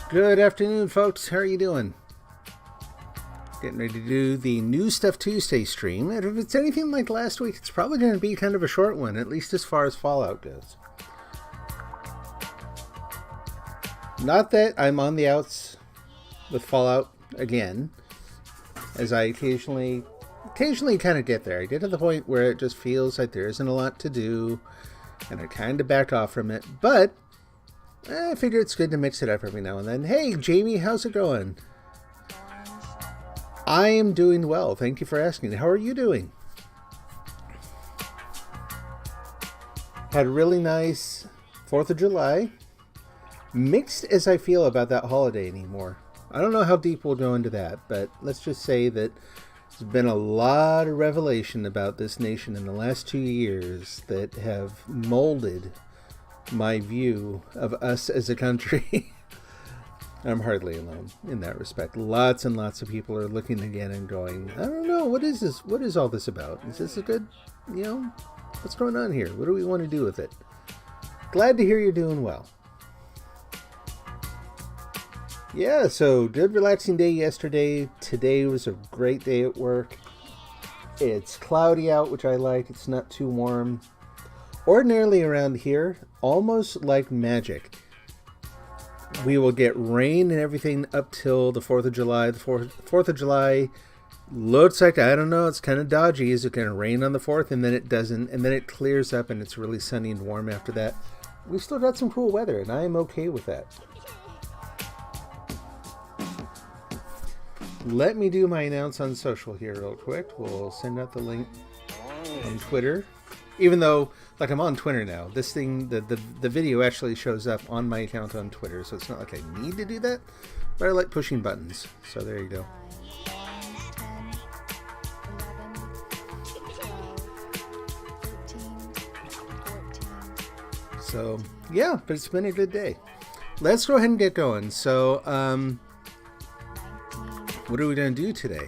Good afternoon, folks. How are you doing? Getting ready to do the New Stuff Tuesday stream. And if it's anything like last week, it's probably going to be kind of a short one, at least as far as Fallout goes. Not that I'm on the outs with Fallout again, as I occasionally kind of get there. I get to the point where it just feels like there isn't a lot to do, and I kind of back off from it. But I figure it's good to mix it up every now and then. Hey, Jamie, how's it going? I am doing well. Thank you for asking. How are you doing? Had a really nice 4th of July. Mixed as I feel about that holiday anymore. I don't know how deep we'll go into that, but let's just say that there's been a lot of revelation about this nation in the last 2 years that have molded my view of us as a country. I'm hardly alone in that respect. Lots and lots of people are looking again and going, I don't know, what is this? What is all this about? Is this a good, what's going on here? What do we want to do with it? Glad to hear you're doing well. Yeah, so good relaxing day yesterday. Today was a great day at work. It's cloudy out, which I like. It's not too warm. Ordinarily around here, almost like magic, we will get rain and everything up till the 4th of July. The 4th of July looks like, I don't know, it's kind of dodgy. Is it going to rain on the 4th? And then it doesn't. And then it clears up and it's really sunny and warm after that. We've still got some cool weather, and I am okay with that. Let me do my announce on social here real quick. We'll send out the link on Twitter. Even though, like, I'm on Twitter now. This thing, the video actually shows up on my account on Twitter, so it's not like I need to do that, but I like pushing buttons. So there you go. So, yeah, but it's been a good day. Let's go ahead and get going. So, what are we going to do today,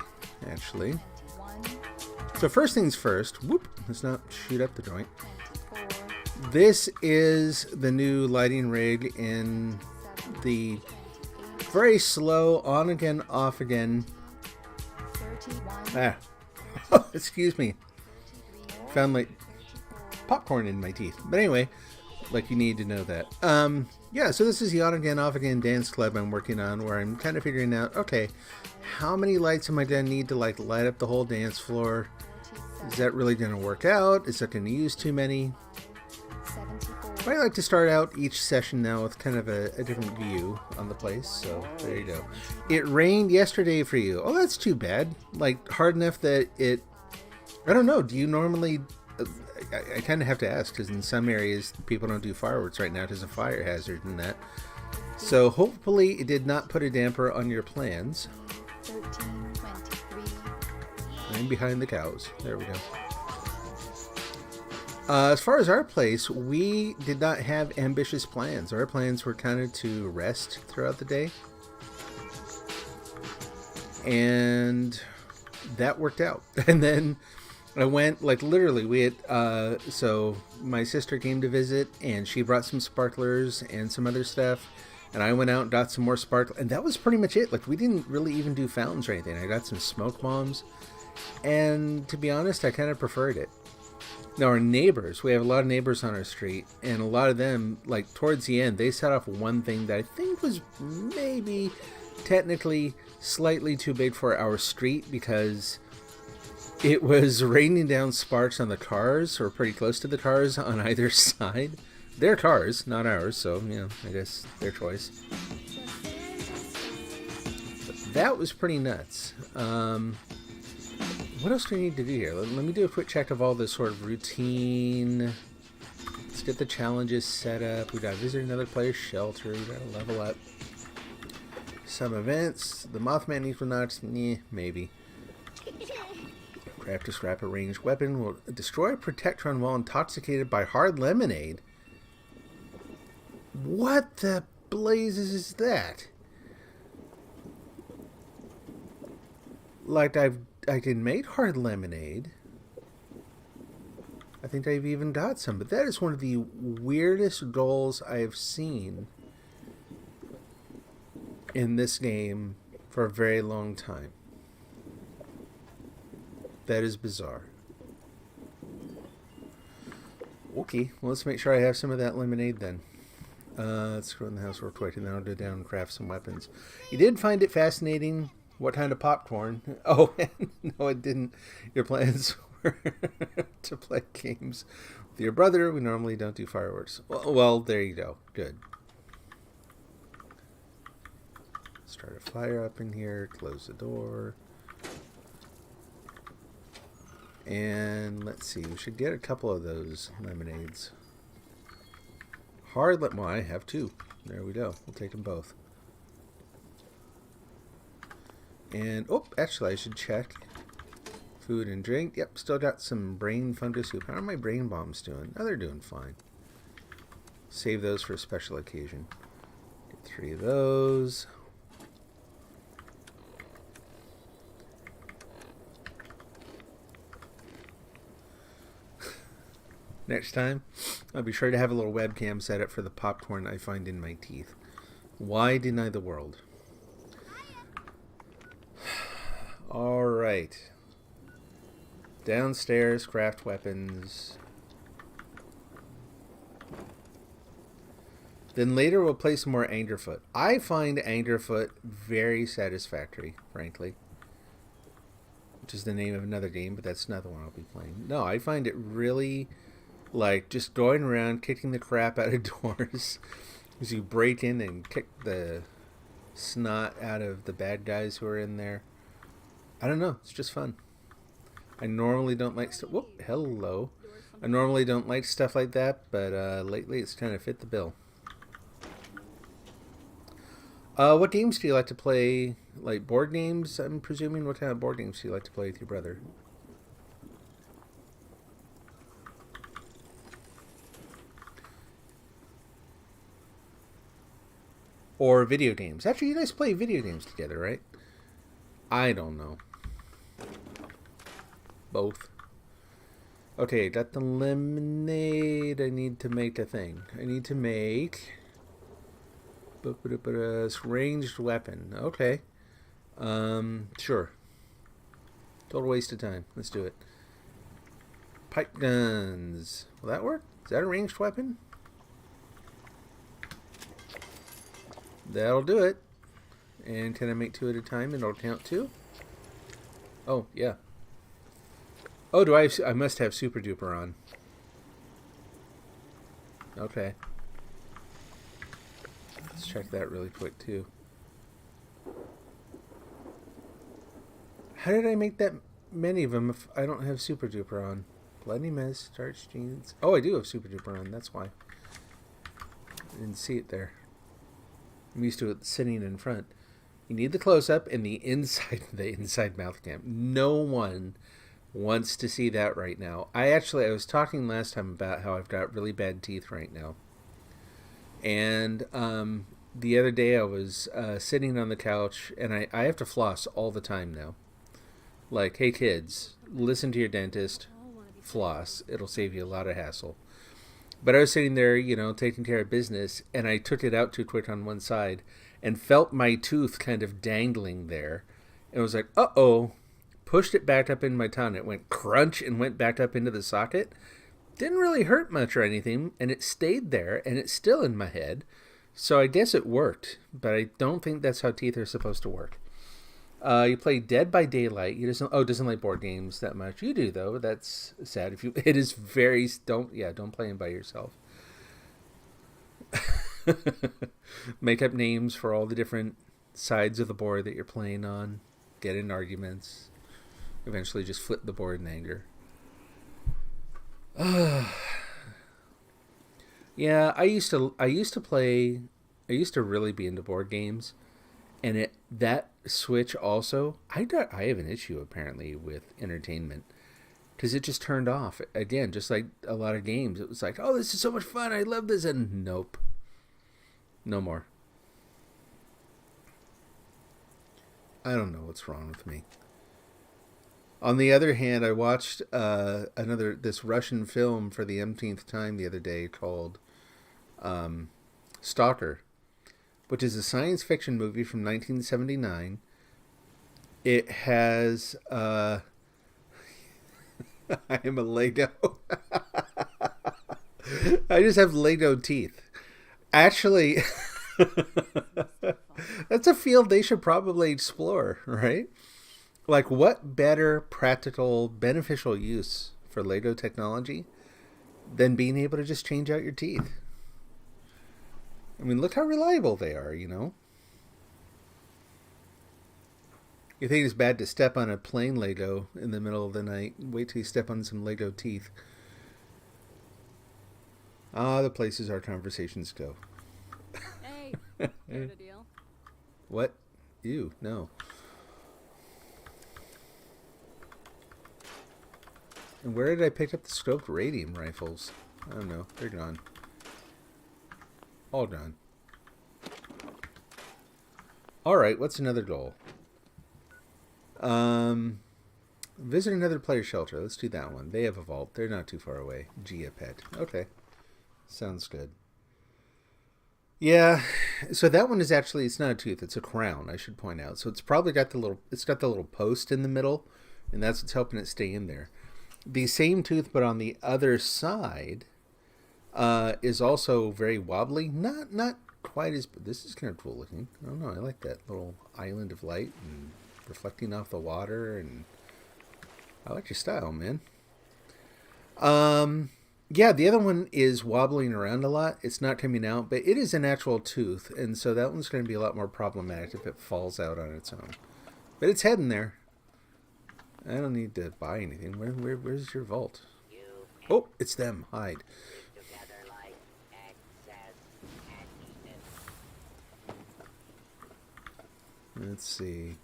actually? So first things first, let's not shoot up the joint. This is the new lighting rig in the very slow on again, off again. Excuse me. Found like popcorn in my teeth. But anyway, like you need to know that. Yeah, so this is the on again, off again dance club I'm working on, where I'm kind of figuring out, okay, how many lights am I going to need to like light up the whole dance floor? Is that really going to work out? Is that going to use too many? I like to start out each session now with kind of a different view on the place, so there you go. It rained yesterday for you. Oh, that's too bad. Like, hard enough that it... I don't know, do you normally... I kind of have to ask, because in some areas people don't do fireworks right now because of fire hazard and that. So hopefully it did not put a damper on your plans. 13:23. I'm behind the cows. There we go. As far as our place, we did not have ambitious plans. Our plans were kind of to rest throughout the day. And that worked out. And then I went, like, literally, we had, so my sister came to visit, and she brought some sparklers and some other stuff, and I went out and got some more sparklers, and that was pretty much it. Like, we didn't really even do fountains or anything. I got some smoke bombs, and to be honest, I kind of preferred it. Now, our neighbors, we have a lot of neighbors on our street, and a lot of them, like, towards the end, they set off one thing that I think was maybe technically slightly too big for our street, because it was raining down sparks on the cars, or pretty close to the cars on either side. Their cars, not ours, so, I guess their choice. But that was pretty nuts. What else do we need to do here? Let me do a quick check of all this sort of routine. Let's get the challenges set up. We got to visit another player's shelter. We got to level up. Some events. The Mothman Equinox, maybe. Craft a scrap a ranged weapon. Will destroy a Protectron while intoxicated by hard lemonade. What the blazes is that? Like, I can make hard lemonade. I think I've even got some, but that is one of the weirdest goals I've seen. in this game for a very long time. That is bizarre. Okay, well, let's make sure I have some of that lemonade then. Let's go in the house real quick and then I'll go down and craft some weapons. You did find it fascinating what kind of popcorn? Oh, no, it didn't. Your plans were to play games with your brother. We normally don't do fireworks. Well, there you go. Good. Start a fire up in here. Close the door. And let's see. We should get a couple of those lemonades. Hard lemon. Well, I have two. There we go. We'll take them both. And, oh, actually, I should check. Food and drink. Yep, still got some brain fungus soup. How are my brain bombs doing? Oh, they're doing fine. Save those for a special occasion. Get 3 of those. Next time, I'll be sure to have a little webcam set up for the popcorn I find in my teeth. Why deny the world? Alright. Downstairs, craft weapons. Then later we'll play some more Angerfoot. I find Angerfoot very satisfactory, frankly. Which is the name of another game, but that's not the one I'll be playing. No, I find it really... like just going around kicking the crap out of doors as you break in and kick the snot out of the bad guys who are in there. I don't know. It's just fun. I normally don't like stuff. Whoop, hello. I normally don't like stuff like that, but lately it's kind of fit the bill. What games do you like to play? Like board games, I'm presuming? What kind of board games do you like to play with your brother? Or video games. Actually, you guys play video games together, right? I don't know. Both. Okay, got the lemonade. I need to make a thing. I need to make... ranged weapon. Okay. Sure. Total waste of time. Let's do it. Pipe guns. Will that work? Is that a ranged weapon? That'll do it. And can I make 2 at a time and it'll count 2? Oh, yeah. Oh, do I must have Super Duper on. Okay. Let's check that really quick, too. How did I make that many of them if I don't have Super Duper on? Bloody mess, starch jeans. Oh, I do have Super Duper on. That's why. I didn't see it there. I'm used to it sitting in front. You need the close-up and the inside mouth cam. No one wants to see that right now. I was talking last time about how I've got really bad teeth right now. And the other day I was sitting on the couch, and I have to floss all the time now. Like, hey kids, listen to your dentist, floss. It'll save you a lot of hassle. But I was sitting there, you know, taking care of business, and I took it out too quick on one side and felt my tooth kind of dangling there. And I was like, uh-oh. Pushed it back up in my tongue. It went crunch and went back up into the socket. Didn't really hurt much or anything, and it stayed there, and it's still in my head. So I guess it worked, but I don't think that's how teeth are supposed to work. You play Dead by Daylight. He doesn't like board games that much. You do though. That's sad. It is very don't play them by yourself. Make up names for all the different sides of the board that you're playing on. Get in arguments. Eventually, just flip the board in anger. Yeah, I used to really be into board games. And that switch also, I have an issue apparently with entertainment because it just turned off again, just like a lot of games. It was like, oh, this is so much fun, I love this, and nope, no more. I don't know what's wrong with me. On the other hand, I watched this Russian film for the umpteenth time the other day called Stalker. which is a science fiction movie from 1979. It has I am a Lego. I just have Lego teeth. Actually, that's a field they should probably explore, right? Like, what better practical, beneficial use for Lego technology than being able to just change out your teeth? I mean, look how reliable they are, you know? You think it's bad to step on a plain Lego in the middle of the night. Wait till you step on some Lego teeth. Ah, the places our conversations go. Hey, here's the deal. What? Ew, no. And where did I pick up the scoped radium rifles? I don't know. They're gone. All gone. Alright, what's another goal? Visit another player shelter. Let's do that one. They have a vault. They're not too far away. Geopet. Okay. Sounds good. Yeah, so that one is actually, it's not a tooth, it's a crown, I should point out. So it's probably got it's got the little post in the middle, and that's what's helping it stay in there. The same tooth, but on the other side, is also very wobbly. Not quite as, but this is kind of cool looking. I don't know, I like that little island of light and reflecting off the water, and I like your style, man. Yeah, the other one is wobbling around a lot. It's not coming out, but it is an actual tooth, and so that one's going to be a lot more problematic if it falls out on its own. But it's heading there. I don't need to buy anything. Where's your vault? Oh, it's them. Hide. Let's see.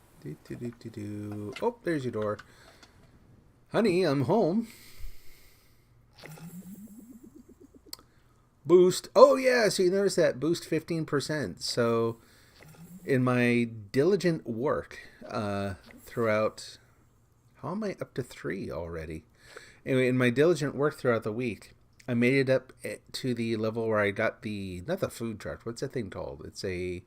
Oh, there's your door. Honey, I'm home. Boost. Oh, yeah. So you notice that boost 15%. So in my diligent work throughout... How am I up to 3 already? Anyway, in my diligent work throughout the week, I made it up to the level where I got the... Not the food truck. What's that thing called? It's a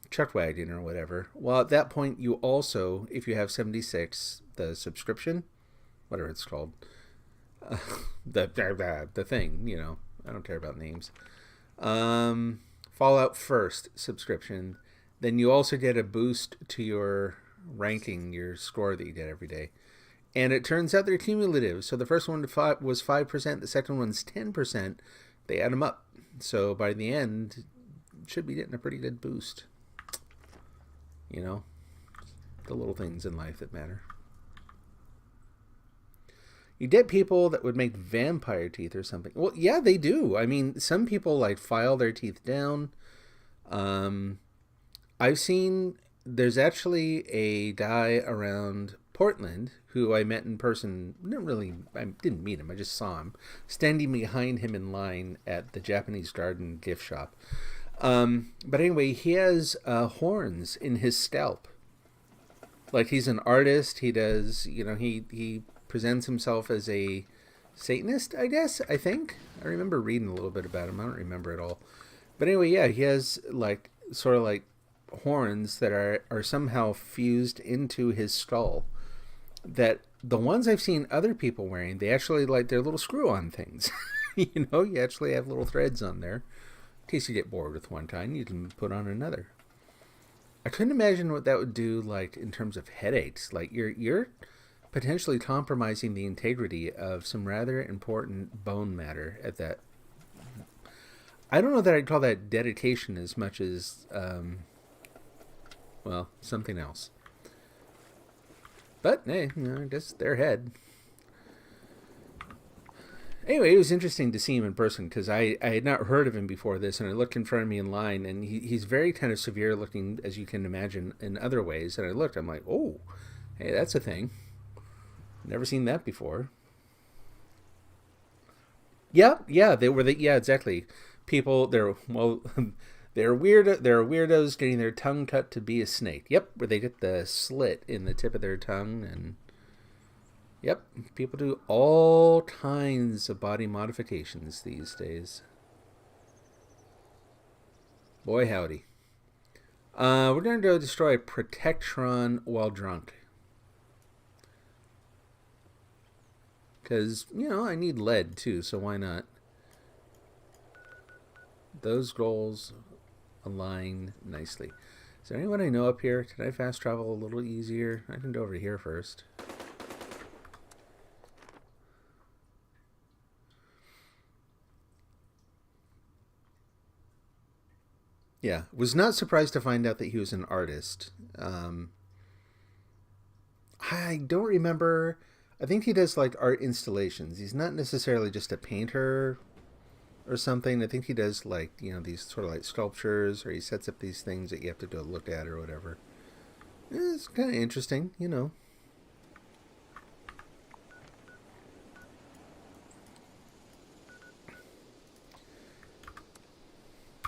truck wagon or whatever. Well, at that point, you also, if you have 76, the subscription, whatever it's called, the thing, you know, I don't care about names. Fallout First subscription. Then you also get a boost to your ranking, your score that you get every day. And it turns out they're cumulative. So the first one was 5%, the second one's 10%. They add them up. So by the end, should be getting a pretty good boost. You know, the little things in life that matter. You get people that would make vampire teeth or something. Well, yeah, they do. I mean, some people like file their teeth down. I've seen, there's actually a guy around Portland who I met in person. I didn't meet him. I just saw him standing behind him in line at the Japanese Garden gift shop. But anyway, he has horns in his scalp. Like, he's an artist. He does, you know, he presents himself as a Satanist, I guess, I think. I remember reading a little bit about him. I don't remember it all. But anyway, yeah, he has, like, sort of like horns that are somehow fused into his skull. That the ones I've seen other people wearing, they actually, like, they're little screw-on things. You know, you actually have little threads on there. In case you get bored with one kind, you can put on another. I couldn't imagine what that would do, like, in terms of headaches. Like, you're potentially compromising the integrity of some rather important bone matter at that. I don't know that I'd call that dedication as much as, well, something else. But, hey, you know, I guess their head. Anyway, it was interesting to see him in person because I had not heard of him before this, and I looked in front of me in line, and he's very kind of severe looking, as you can imagine, in other ways. And I looked, I'm like, oh, hey, that's a thing. Never seen that before. Yeah, yeah, exactly. People, they're weirdos getting their tongue cut to be a snake. Yep, where they get the slit in the tip of their tongue, and yep, people do all kinds of body modifications these days. Boy, howdy. We're going to go destroy Protectron while drunk. Because, I need lead too, so why not? Those goals align nicely. Is there anyone I know up here? Can I fast travel a little easier? I can go over here first. Yeah, was not surprised to find out that he was an artist. I don't remember. I think he does like art installations. He's not necessarily just a painter or something. I think he does like, these sort of like sculptures, or he sets up these things that you have to go look at or whatever. It's kind of interesting,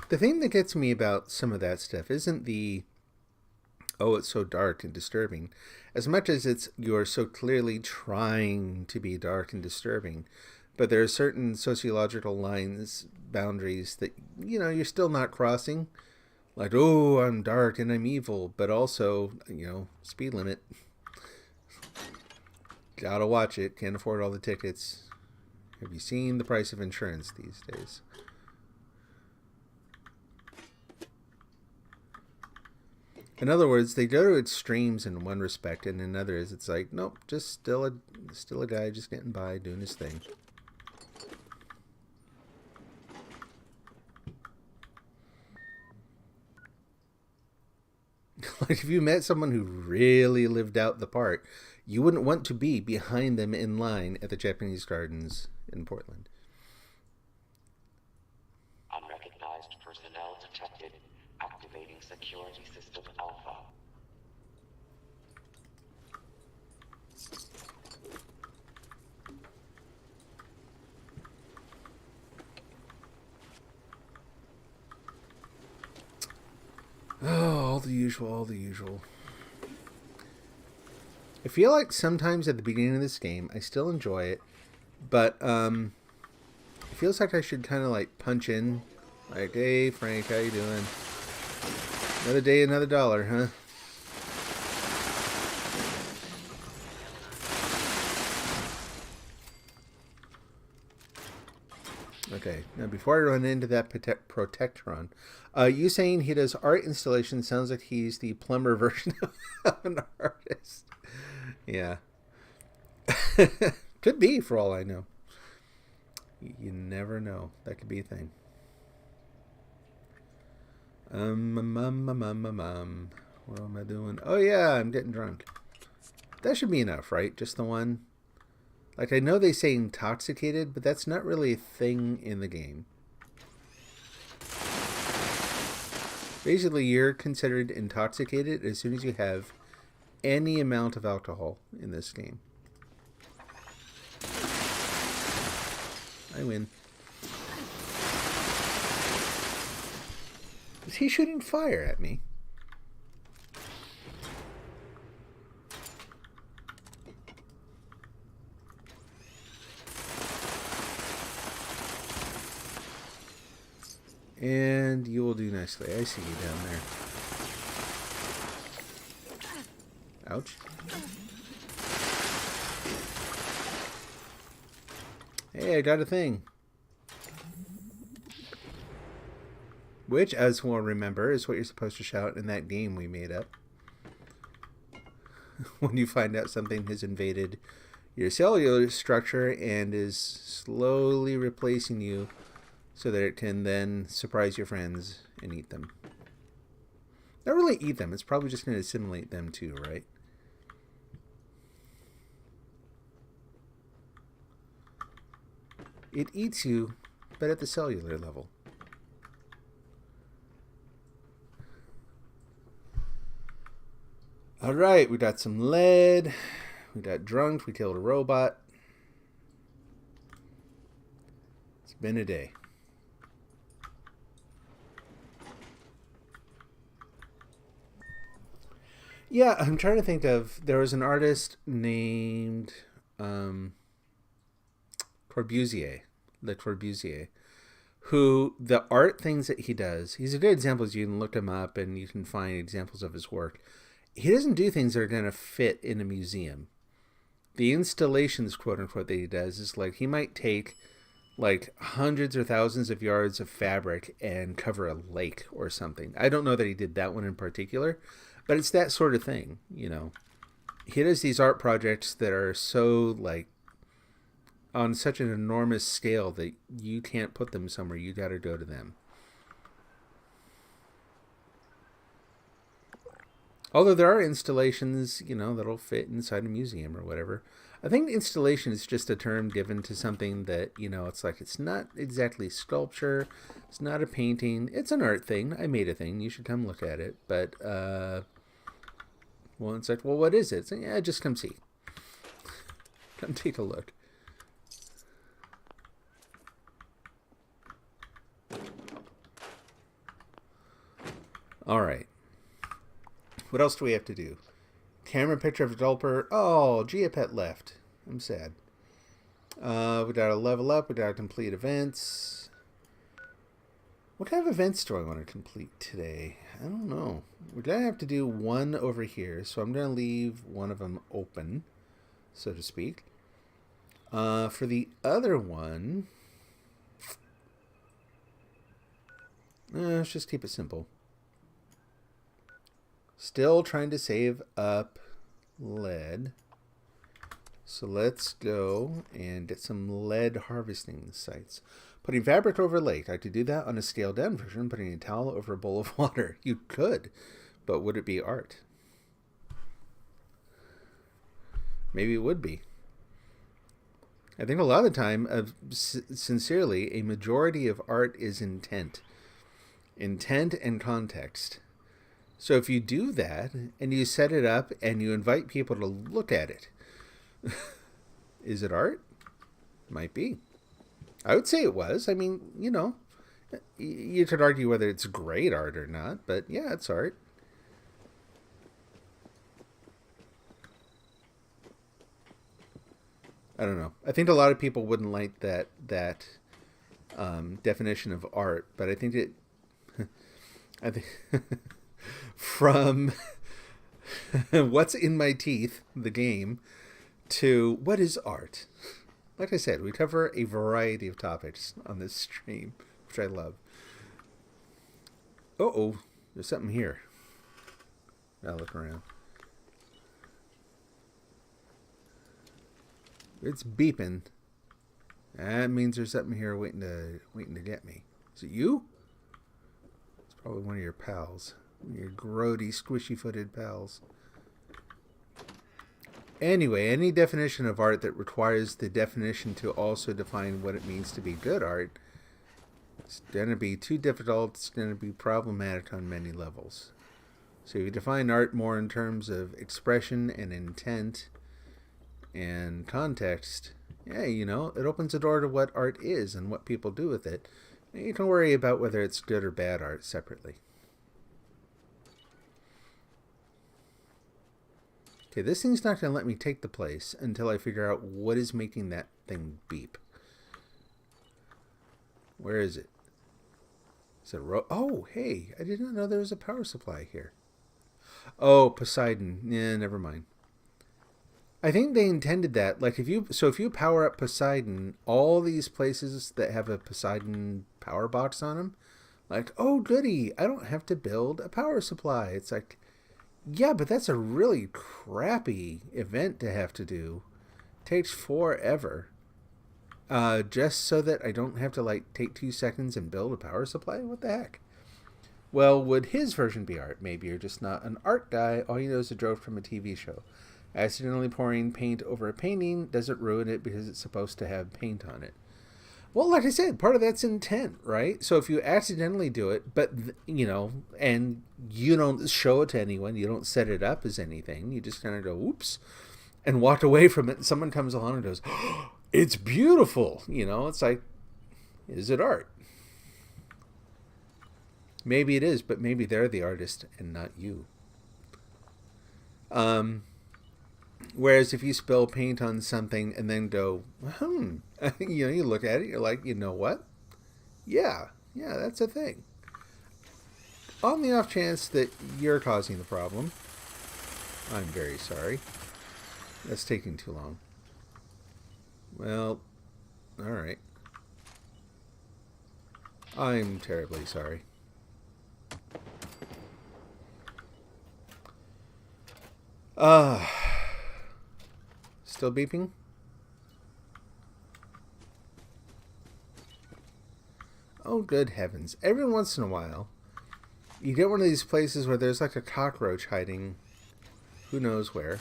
The thing that gets me about some of that stuff isn't it's so dark and disturbing, as much as it's you're so clearly trying to be dark and disturbing. But there are certain sociological lines, boundaries that, you're still not crossing. Like, oh, I'm dark and I'm evil, but also, speed limit. Gotta watch it, can't afford all the tickets. Have you seen the price of insurance these days? In other words, they go to extremes in one respect, and in others, it's like, nope, just still a guy just getting by, doing his thing. Like if you met someone who really lived out the part, you wouldn't want to be behind them in line at the Japanese Gardens in Portland. Unrecognized personnel detected. Activating security system Alpha. Oh, all the usual. I feel like sometimes at the beginning of this game, I still enjoy it, but it feels like I should kind of like punch in, like, hey Frank, how you doing? Another day, another dollar, huh? Okay, now before I run into that Protectron, you saying he does art installation sounds like he's the plumber version of an artist. Yeah. Could be, for all I know. You never know. That could be a thing. What am I doing? Oh yeah, I'm getting drunk. That should be enough, right? Just the one. Like, I know they say intoxicated, but that's not really a thing in the game. Basically, you're considered intoxicated as soon as you have any amount of alcohol in this game. I win. Is he shooting fire at me? And you will do nicely. I see you down there. Ouch. Hey, I got a thing. Which, as we'll remember, is what you're supposed to shout in that game we made up. When you find out something has invaded your cellular structure and is slowly replacing you so that it can then surprise your friends and eat them. Not really eat them, it's probably just going to assimilate them too, right? It eats you, but at the cellular level. Alright, we got some lead. We got drunk. We killed a robot. It's been a day. Yeah, I'm trying to think of... There was an artist named Corbusier. Le Corbusier. who the art things that he does, he's a good example. You can look him up and you can find examples of his work. He doesn't do things that are going to fit in a museum. The installations, quote unquote, that he does is like he might take like hundreds or thousands of yards of fabric and cover a lake or something. I don't know that he did that one in particular, but it's that sort of thing, you know. He does these art projects that are so like on such an enormous scale that you can't put them somewhere. You got to go to them. Although there are installations, you know, that'll fit inside a museum or whatever. I think installation is just a term given to something that, you know, it's like it's not exactly sculpture. It's not a painting. It's an art thing. I made a thing. You should come look at it. But, well, it's like, well, what is it? It's like, yeah, just come see. Come take a look. All right. What else do we have to do? Camera picture of developer. Oh, Geopet left. I'm sad. We gotta level up. We gotta complete events. What kind of events do I want to complete today? I don't know. We're gonna have to do one over here, so I'm gonna leave one of them open, so to speak. For the other one, let's just keep it simple. Still trying to save up lead. So let's go and get some lead harvesting sites. Putting fabric over a lake. I could do that on a scaled down version. Putting a towel over a bowl of water. You could. But would it be art? Maybe it would be. I think a lot of the time, sincerely, a majority of art is intent. Intent and context. So if you do that and you set it up and you invite people to look at it, is it art? Might be. I would say it was. I mean, you know, you could argue whether it's great art or not, but yeah, it's art. I don't know. I think a lot of people wouldn't like that definition of art, but I think I think from What's in My Teeth, the game, to what is art? Like I said, we cover a variety of topics on this stream, which I love. Uh-oh, there's something here. I'll look around. It's beeping. That means there's something here waiting to get me. Is it you? It's probably one of your pals. Your grody, squishy-footed pals. Anyway, any definition of art that requires the definition to also define what it means to be good art, it's going to be too difficult. It's going to be problematic on many levels. So if you define art more in terms of expression and intent and context, yeah, you know, it opens the door to what art is and what people do with it. And you can worry about whether it's good or bad art separately. Okay, this thing's not going to let me take the place until I figure out what is making that thing beep. Where is it? Is it oh, hey, I did not know there was a power supply here. Oh, Poseidon. Yeah, never mind. I think they intended that. Like if you power up Poseidon, all these places that have a Poseidon power box on them, like, oh goody, I don't have to build a power supply. It's like, yeah, but that's a really crappy event to have to do. Takes forever. Just so that I don't have to like take 2 seconds and build a power supply? What the heck? Well, would his version be art? Maybe you're just not an art guy. All you know is a joke from a TV show. Accidentally pouring paint over a painting doesn't ruin it because it's supposed to have paint on it. Well, like I said, part of that's intent, right? So if you accidentally do it, but, you know, and you don't show it to anyone, you don't set it up as anything, you just kind of go, oops, and walk away from it, and someone comes along and goes, oh, it's beautiful. You know, it's like, is it art? Maybe it is, but maybe they're the artist and not you. Whereas if you spill paint on something and then go, you know, you look at it, you're like, you know what? Yeah, yeah, that's a thing. On the off chance that you're causing the problem, I'm very sorry. That's taking too long. Well, alright. I'm terribly sorry. Uh, Still beeping? Oh, good heavens. Every once in a while, you get one of these places where there's like a cockroach hiding who knows where.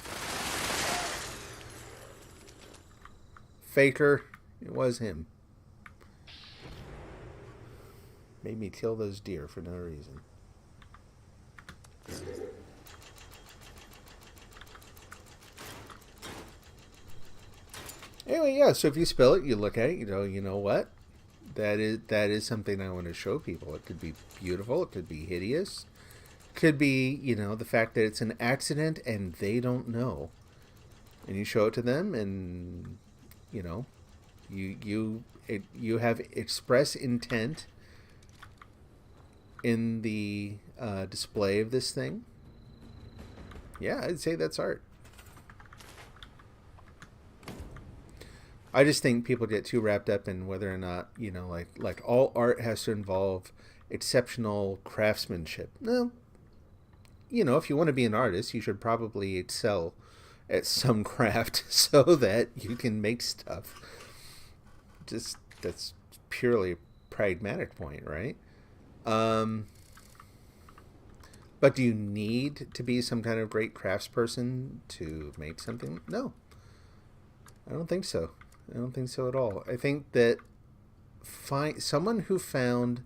Faker. It was him. Made me kill those deer for no reason. Anyway, yeah, so if you spill it, you look at it, you know what? That is something I want to show people. It could be beautiful, it could be hideous. Could be, the fact that it's an accident and they don't know. And you show it to them and you have express intent in the display of this thing. Yeah, I'd say that's art. I just think people get too wrapped up in whether or not, like all art has to involve exceptional craftsmanship. No. If you want to be an artist, you should probably excel at some craft so that you can make stuff. Just, that's purely a pragmatic point, right? But do you need to be some kind of great craftsperson to make something? No. I don't think so. I don't think so at all. I think that someone who found,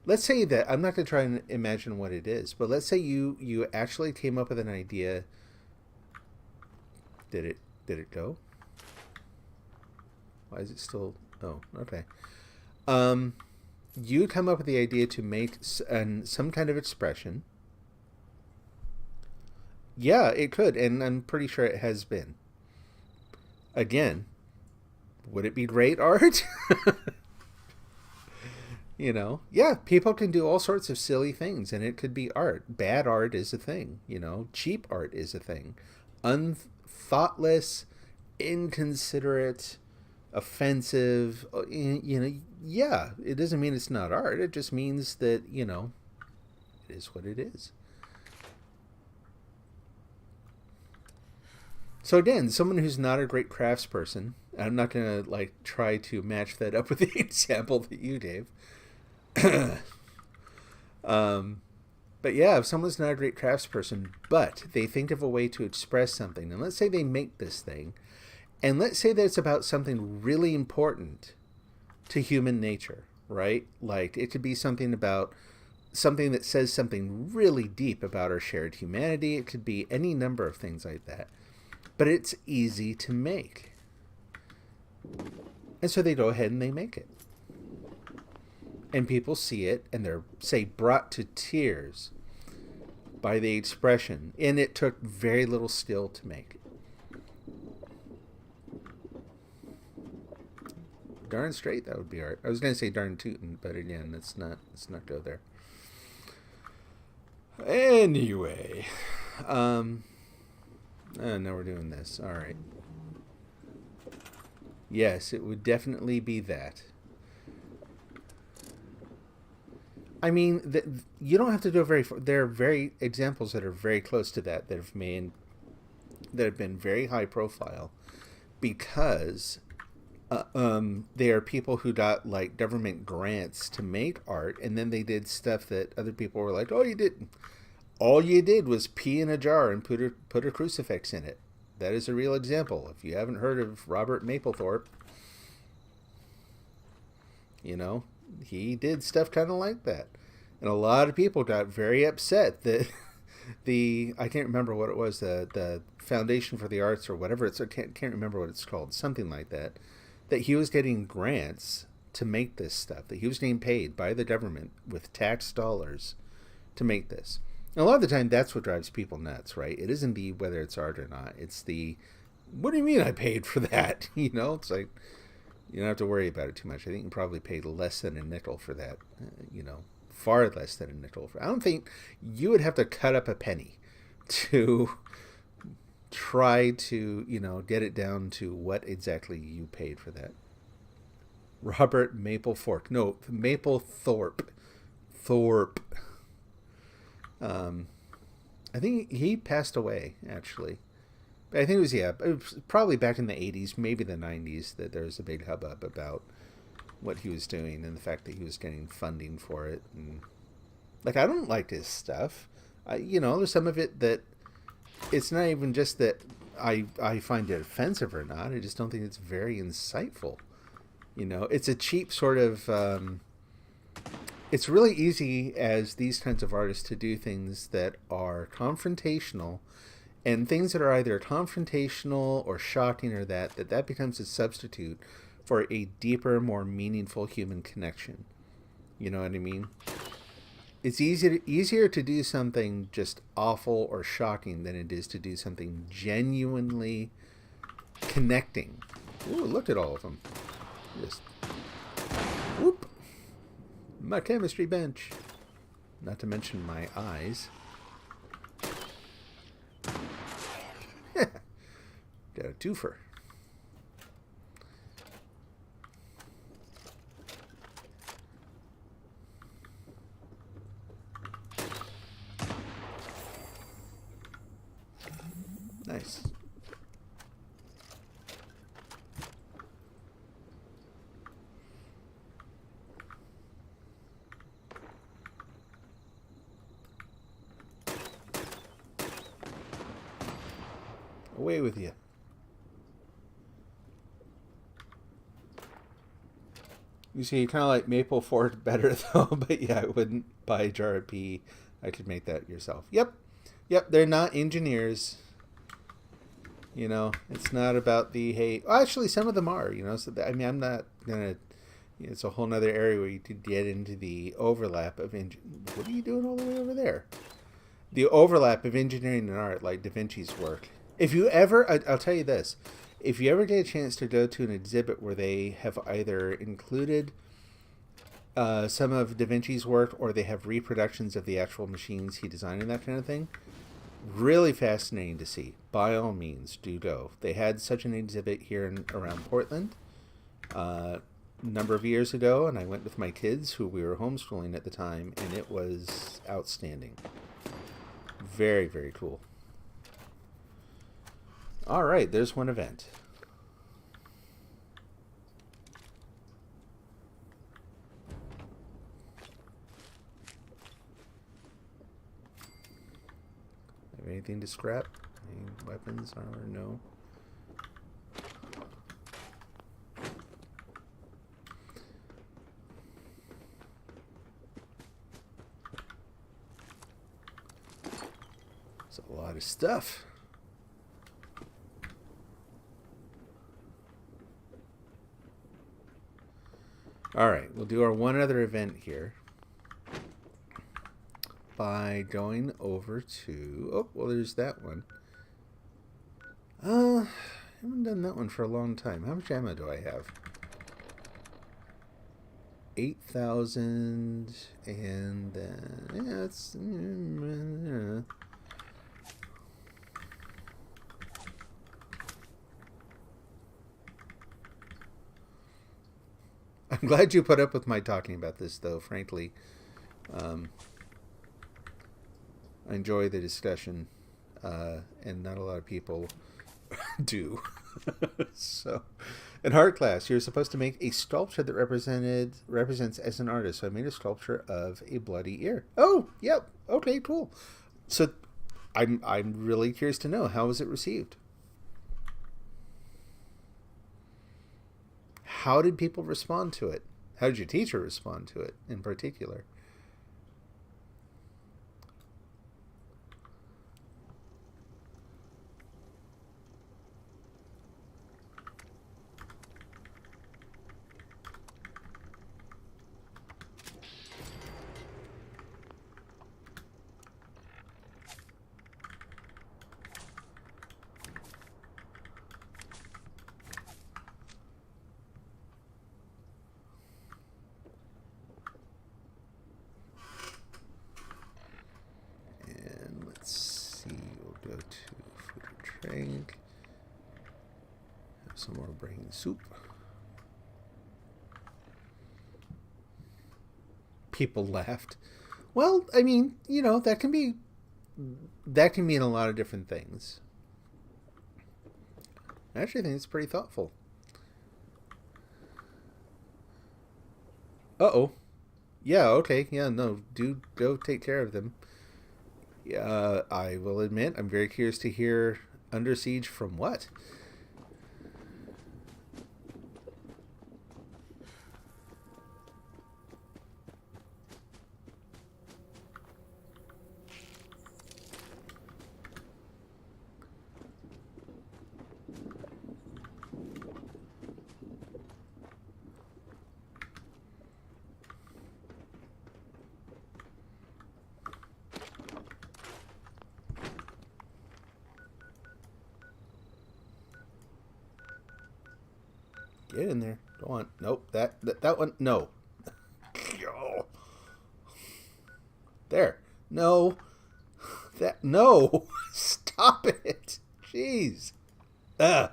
let's say that, I'm not going to try and imagine what it is, but let's say you actually came up with an idea. Did it go? Why is it still? Oh, okay. You come up with the idea to make some kind of expression. Yeah, it could, and I'm pretty sure it has been. Again, would it be great art? Yeah, people can do all sorts of silly things, and it could be art. Bad art is a thing, cheap art is a thing. Thoughtless, inconsiderate, offensive, yeah, it doesn't mean it's not art. It just means that, it is what it is. So again, someone who's not a great craftsperson, I'm not going to try to match that up with the example that you gave. But yeah, if someone's not a great craftsperson, but they think of a way to express something, and let's say they make this thing, and let's say that it's about something really important to human nature, right? Like it could be something about something that says something really deep about our shared humanity. It could be any number of things like that. But it's easy to make. And so they go ahead and they make it. And people see it and they're, say, brought to tears by the expression. And it took very little skill to make it. Darn straight that would be art. I was going to say darn tootin', but again, let's not go there. Anyway. Now we're doing this. All right. Yes, it would definitely be that. I mean, you don't have to do it very far. There are very examples that are very close to that have been very high profile because they are people who got government grants to make art, and then they did stuff that other people were like, "Oh, you didn't. All you did was pee in a jar and put a crucifix in it." That is a real example. If you haven't heard of Robert Mapplethorpe, he did stuff kind of like that. And a lot of people got very upset that I can't remember what it was, the Foundation for the Arts or whatever, I can't remember what it's called, something like that he was getting grants to make this stuff, that he was getting paid by the government with tax dollars to make this. And a lot of the time, that's what drives people nuts, right? It isn't whether it's art or not. It's what do you mean I paid for that? It's like, You don't have to worry about it too much. I think you probably paid less than a nickel for that. Far less than a nickel. I don't think you would have to cut up a penny to try to, get it down to what exactly you paid for that. Robert Mapplethorpe. No, Mapplethorpe. Thorpe. I think he passed away, actually. I think it was probably back in the 80s, maybe the 90s, that there was a big hubbub about what he was doing and the fact that he was getting funding for it. And I don't like his stuff. There's some of it that it's not even just that I find it offensive or not. I just don't think it's very insightful. It's a cheap sort of... it's really easy as these kinds of artists to do things that are confrontational, and things that are either confrontational or shocking or that becomes a substitute for a deeper, more meaningful human connection. You know what I mean? It's easier to do something just awful or shocking than it is to do something genuinely connecting. Ooh, look at all of them. Just whoop. My chemistry bench. Not to mention my eyes. Got a twofer. Nice. Away with you. You see, you kind of like Mapplethorpe better, though. But yeah, I wouldn't buy a jar of pee. I could make that yourself. Yep. They're not engineers. It's not about the hate. Well, actually, some of them are. So I'm not gonna. It's a whole nother area where you could get into the overlap of What are you doing all the way over there? The overlap of engineering and art, like Da Vinci's work. If you ever, I'll tell you this, if you ever get a chance to go to an exhibit where they have either included some of Da Vinci's work or they have reproductions of the actual machines he designed and that kind of thing, really fascinating to see. By all means, do go. They had such an exhibit here around Portland a number of years ago, and I went with my kids, who we were homeschooling at the time, and it was outstanding. Very, very cool. All right, there's one event. Have anything to scrap? Any weapons, armor? No. It's a lot of stuff. Alright, we'll do our one other event here by going over to... Oh, well, there's that one. I haven't done that one for a long time. How much ammo do I have? 8,000, and then... Yeah, it's... I'm glad you put up with my talking about this, though, frankly. I enjoy the discussion, and not a lot of people do. So, in art class, you're supposed to make a sculpture that represents as an artist. So I made a sculpture of a bloody ear. Oh, yep. Okay, cool. So I'm really curious to know, how was it received? How did people respond to it? How did your teacher respond to it in particular? tank. Have some more brain soup. People laughed. Well, I mean, you know, that can mean a lot of different things. I actually think it's pretty thoughtful. Uh-oh. Yeah, okay. Yeah, no, do go take care of them. Yeah, I will admit, I'm very curious to hear Under Siege from what? Get in there. Don't want. Nope. That one. No. Yo. There. No. That. No. Stop it. Jeez. Ugh.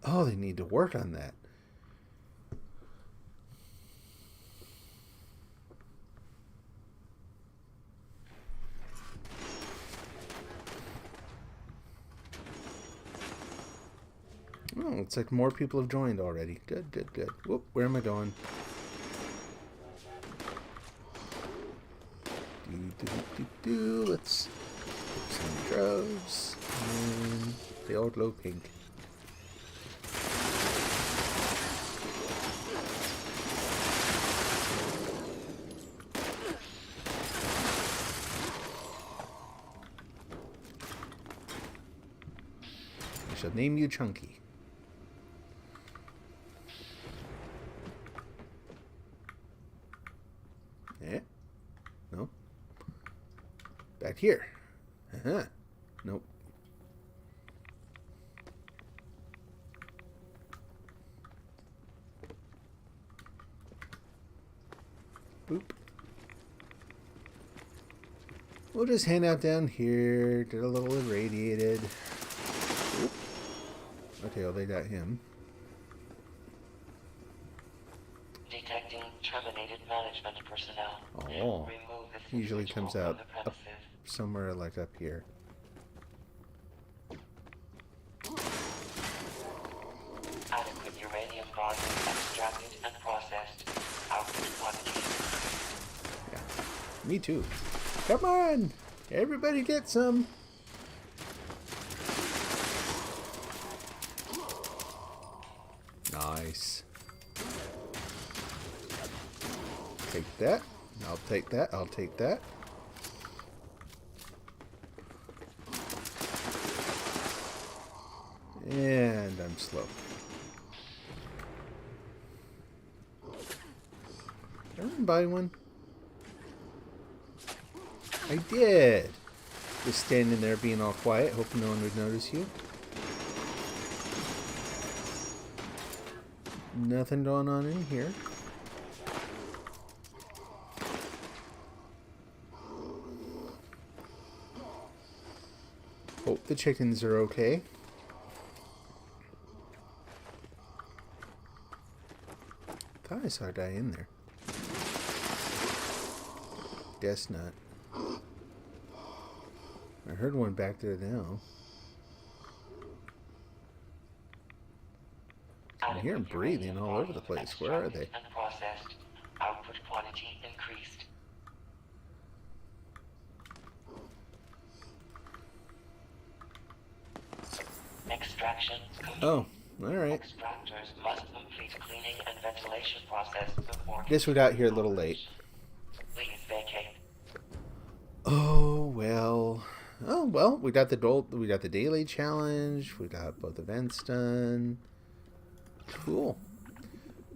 Oh, they need to work on that. Oh, it's like more people have joined already. Good, good, good. Whoop, where am I going? Let's put some drugs. And they all glow pink. I shall name you Chunky. Eh? No? Back here. Uh-huh. Nope. Boop. We'll just hang out down here. Get a little irradiated. Oop. Okay, well, they got him. Detecting terminated management personnel. Oh. Remove this Usually individual comes out from the up premises. somewhere like up here. Adequate uranium volume extracted and processed. Output quantity. Yeah. Me too. Come on! Everybody get some! Nice. Take that. I'll take that. I'll take that. And I'm slow. Did I run by one? I did. Just standing there being all quiet, hoping no one would notice you. Nothing going on in here. Hope the chickens are okay. Thought I saw a guy in there. Guess not. I heard one back there now. I hear them breathing all over the place. Where are they? And processed. Output quantity increased. Extraction complete. Oh, alright. Extractors must complete cleaning and ventilation process before. Guess we got here a little late. Please vacate. Oh well. Oh well, we got the daily challenge. We got both events done. Cool.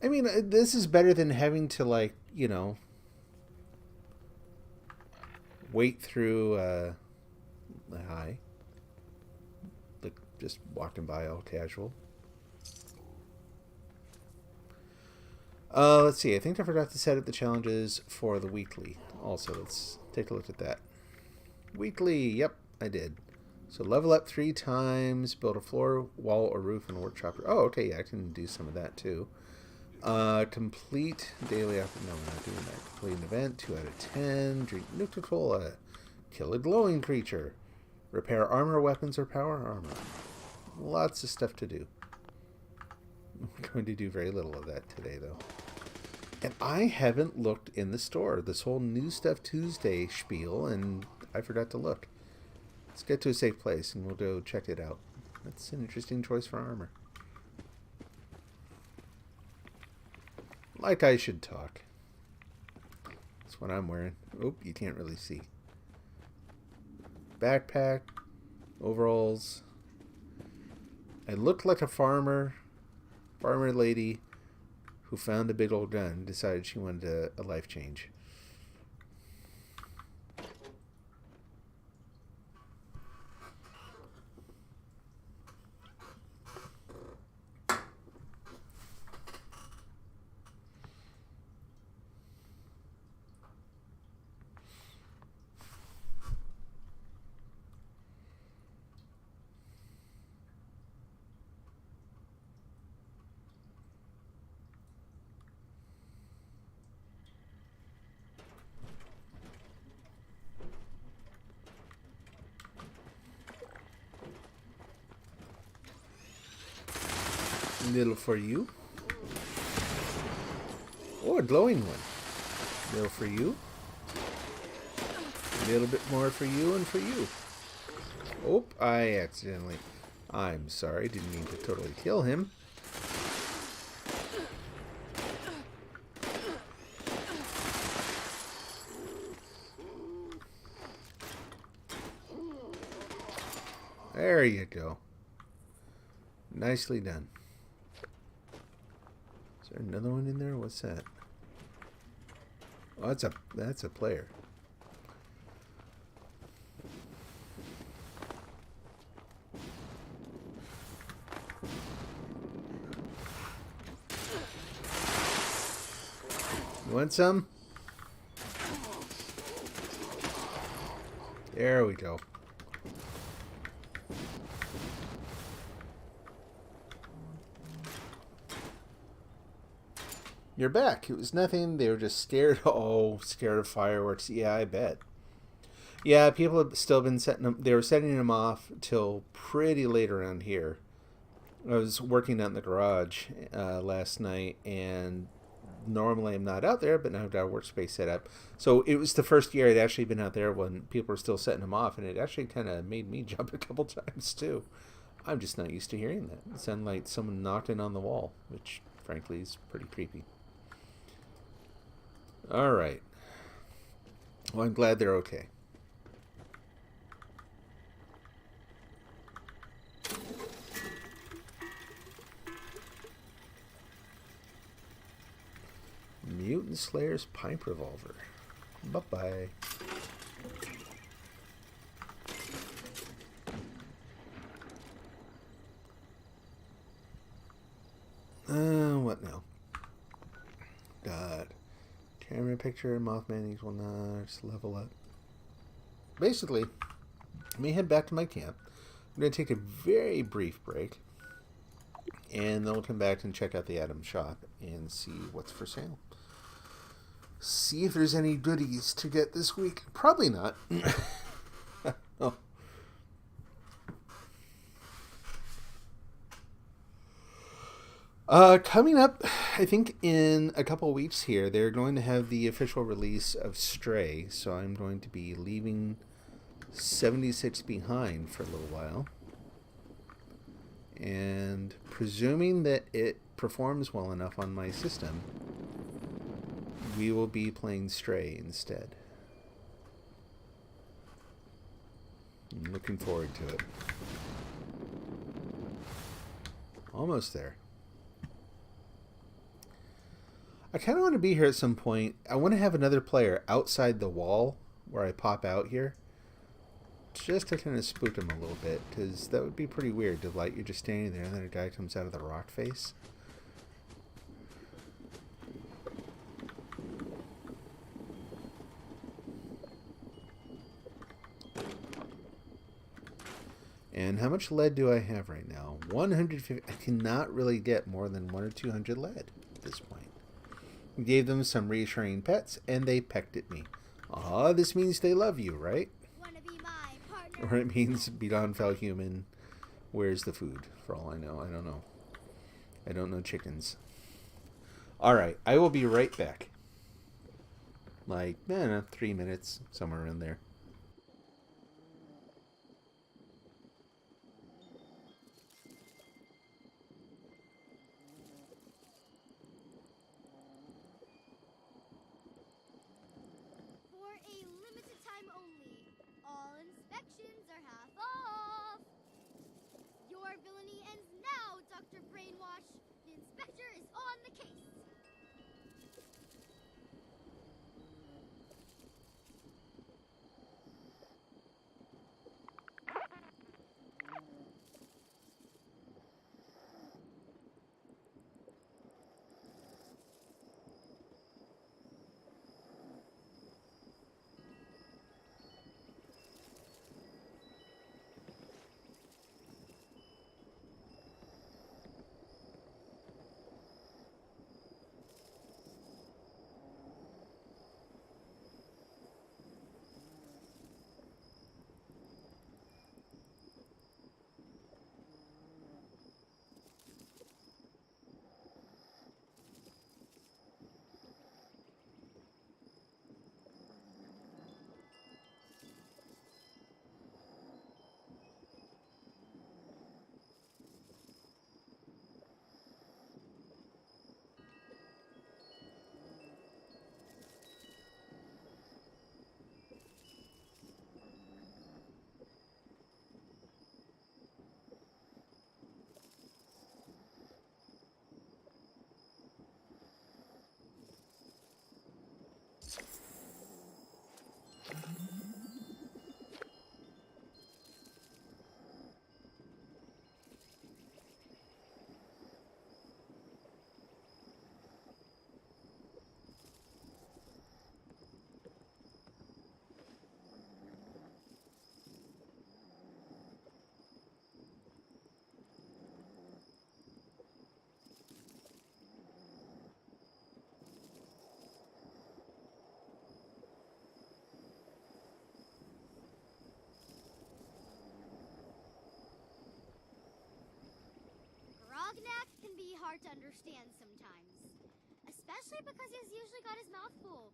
I mean, this is better than having to, like, you know, wait through the high. Like, just walking by all casual. Let's see. I think I forgot to set up the challenges for the weekly. Also, let's take a look at that. Weekly. Yep, I did. So level up 3 times, build a floor, wall, or roof, and workshop. Oh, okay, yeah, I can do some of that too. Complete daily after. No, we're not doing that. Complete an event, 2 out of 10. Drink Nuka-Cola. Kill a glowing creature. Repair armor, weapons, or power armor. Lots of stuff to do. I'm going to do very little of that today, though. And I haven't looked in the store. This whole New Stuff Tuesday spiel, and I forgot to look. Let's get to a safe place, and we'll go check it out. That's an interesting choice for armor. Like I should talk. That's what I'm wearing. Oop, you can't really see. Backpack, overalls. I looked like a farmer lady who found a big old gun, decided she wanted a life change. Little for you. Oh, a glowing one. Little for you. A little bit more for you and for you. Oh, I accidentally. I'm sorry, didn't mean to totally kill him. There you go. Nicely done. Is there another one in there? What's that? Oh, that's a player. You want some? There we go. You're back. It was nothing. They were just scared. Oh, scared of fireworks. Yeah, I bet. Yeah, people have still been setting them. They were setting them off till pretty late around here. I was working out in the garage last night, and normally I'm not out there, but now I've got a workspace set up. So it was the first year I'd actually been out there when people were still setting them off, and it actually kind of made me jump a couple times too. I'm just not used to hearing that. It sounded like someone knocking on the wall, which frankly is pretty creepy. All right. Well, I'm glad they're okay. Mutant Slayer's pipe revolver. Bye-bye. What now? Dot. Camera picture, Mothman equal notch, level up. Basically, let me head back to my camp. I'm going to take a very brief break, and then we'll come back and check out the Atom shop and see what's for sale. See if there's any goodies to get this week. Probably not. Oh. Coming up, I think in a couple of weeks here, they're going to have the official release of Stray, so I'm going to be leaving 76 behind for a little while. And presuming that it performs well enough on my system, we will be playing Stray instead. I'm looking forward to it. Almost there. I kind of want to be here at some point. I want to have another player outside the wall where I pop out here, just to kind of spook him a little bit, because that would be pretty weird to, like, you're just standing there and then a guy comes out of the rock face. And how much lead do I have right now? 150. I cannot really get more than 1 or 200 lead at this point. We gave them some reassuring pets, and they pecked at me. Ah, this means they love you, right? Wanna be my partner? Or it means beyond foul human. Where's the food? For all I know, I don't know. I don't know chickens. All right, I will be right back. Like, 3 minutes, somewhere in there. For a limited time only, all inspections are half off. Your villainy ends now, Dr. Brainwash. The inspector is on the case. Grognak can be hard to understand sometimes, especially because he's usually got his mouth full.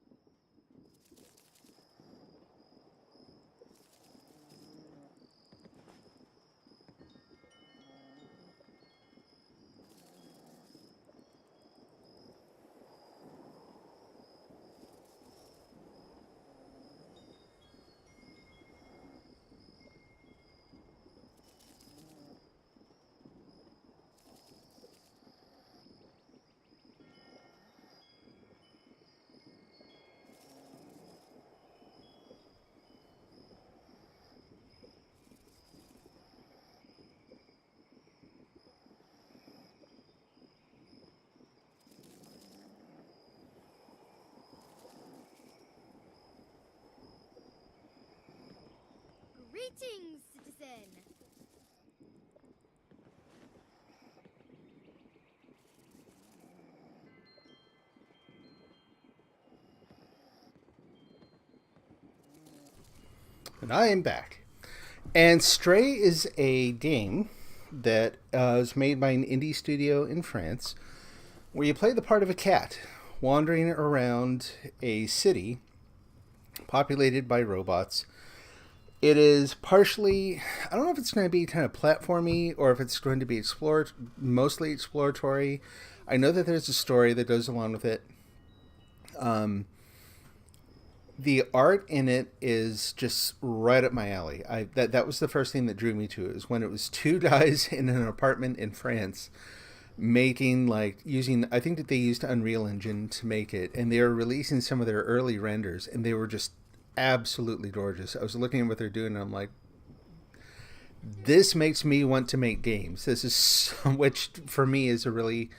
Greetings, citizen! And I am back. And Stray is a game that was made by an indie studio in France where you play the part of a cat wandering around a city populated by robots. It is partially, I don't know if it's going to be kind of platformy or if it's going to be mostly exploratory. I know that there's a story that goes along with it. The art in it is just right up my alley. That was the first thing that drew me to it, is when it was two guys in an apartment in France making, using, I think that they used Unreal Engine to make it, and they were releasing some of their early renders, and they were just absolutely gorgeous. I was looking at what they're doing, and I'm like, this makes me want to make games. This is, which for me is a really,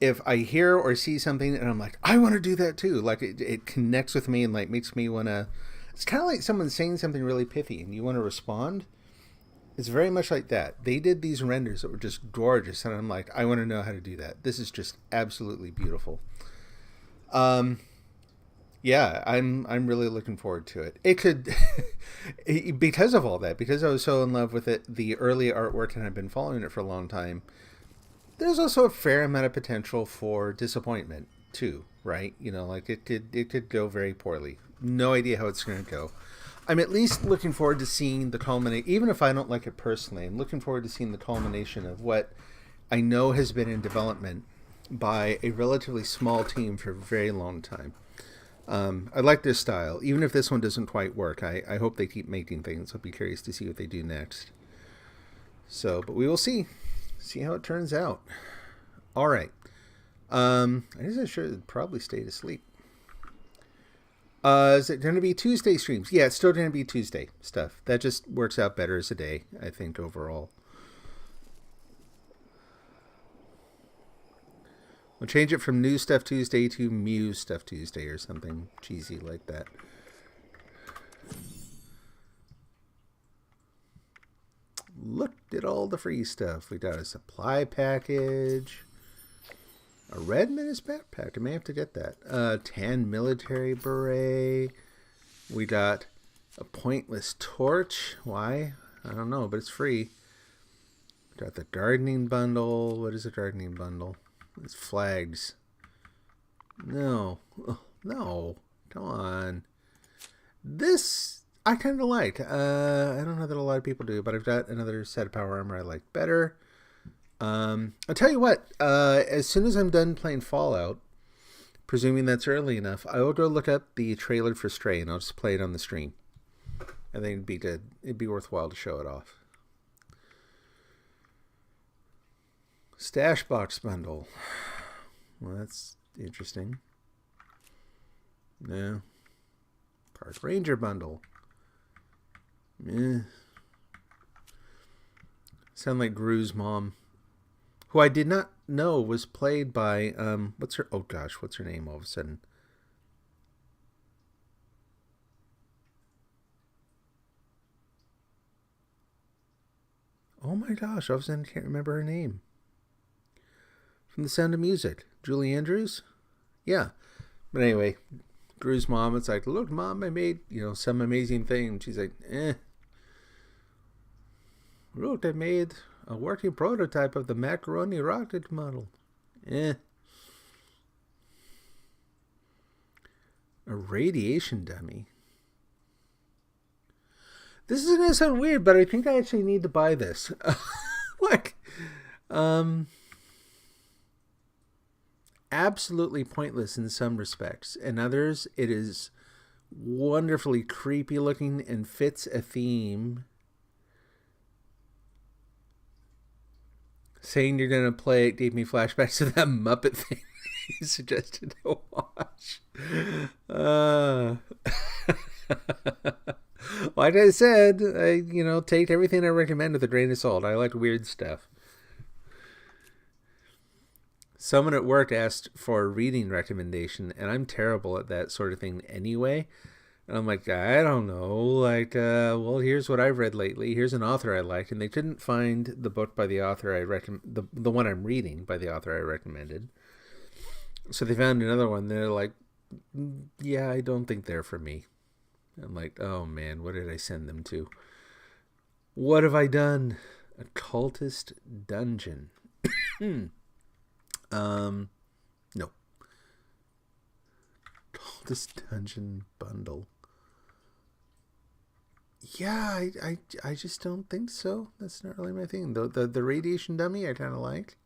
if I hear or see something and I'm like, I want to do that too. Like it connects with me and makes me want to, it's kind of like someone saying something really pithy and you want to respond. It's very much like that. They did these renders that were just gorgeous, and I'm like, I want to know how to do that. This is just absolutely beautiful. Yeah, I'm really looking forward to it. It could, because of all that, because I was so in love with it, the early artwork, and I've been following it for a long time. There's also a fair amount of potential for disappointment too, right? You know, like it could go very poorly. No idea how it's going to go. I'm at least looking forward to seeing the culmination, even if I don't like it personally. I'm looking forward to seeing the culmination of what I know has been in development by a relatively small team for a very long time. I like this style, even if this one doesn't quite work. I hope they keep making things. I'll be curious to see what they do next. So, but we will see how it turns out. All right. I guess I should probably stay asleep. Is it going to be Tuesday streams? Yeah, it's still going to be Tuesday stuff. That just works out better as a day, I think, overall. We'll change it from New Stuff Tuesday to Muse Stuff Tuesday or something cheesy like that. Look at all the free stuff. We got a supply package. A red menace backpack. I may have to get that. Tan military beret. We got a pointless torch. Why? I don't know, but it's free. We got the gardening bundle. What is a gardening bundle? It's flags. No. Oh, no. Come on. This I kind of like. I don't know that a lot of people do, but I've got another set of power armor I like better. I'll tell you what, as soon as I'm done playing Fallout, presuming that's early enough, I will go look up the trailer for Stray and I'll just play it on the stream. I think it'd be good. It'd be worthwhile to show it off. Stash box bundle. Well, that's interesting. No. Park Ranger bundle. Sound like Gru's mom, who I did not know was played by what's her name all of a sudden? Oh my gosh, all of a sudden I can't remember her name. From The Sound of Music. Julie Andrews? Yeah. But anyway, Gru's mom, it's like, look, Mom, I made, some amazing thing. She's like, Look, I made a working prototype of the macaroni rocket model. A radiation dummy. This is going to sound weird, but I think I actually need to buy this. Absolutely pointless in some respects. In others, it is wonderfully creepy looking and fits a theme. Saying you're going to play it gave me flashbacks to that Muppet thing you suggested to watch. Like I said, take everything I recommend with a grain of salt. I like weird stuff. Someone at work asked for a reading recommendation, and I'm terrible at that sort of thing anyway. And I'm like, I don't know. Well, here's what I've read lately. Here's an author I like, and they couldn't find the book by the author the one I'm reading by the author I recommended. So they found another one. They're like, yeah, I don't think they're for me. I'm like, oh man, what did I send them to? What have I done? Occultist Dungeon. No. Occultist Dungeon bundle. Yeah, I just don't think so. That's not really my thing. The radiation dummy I kind of like.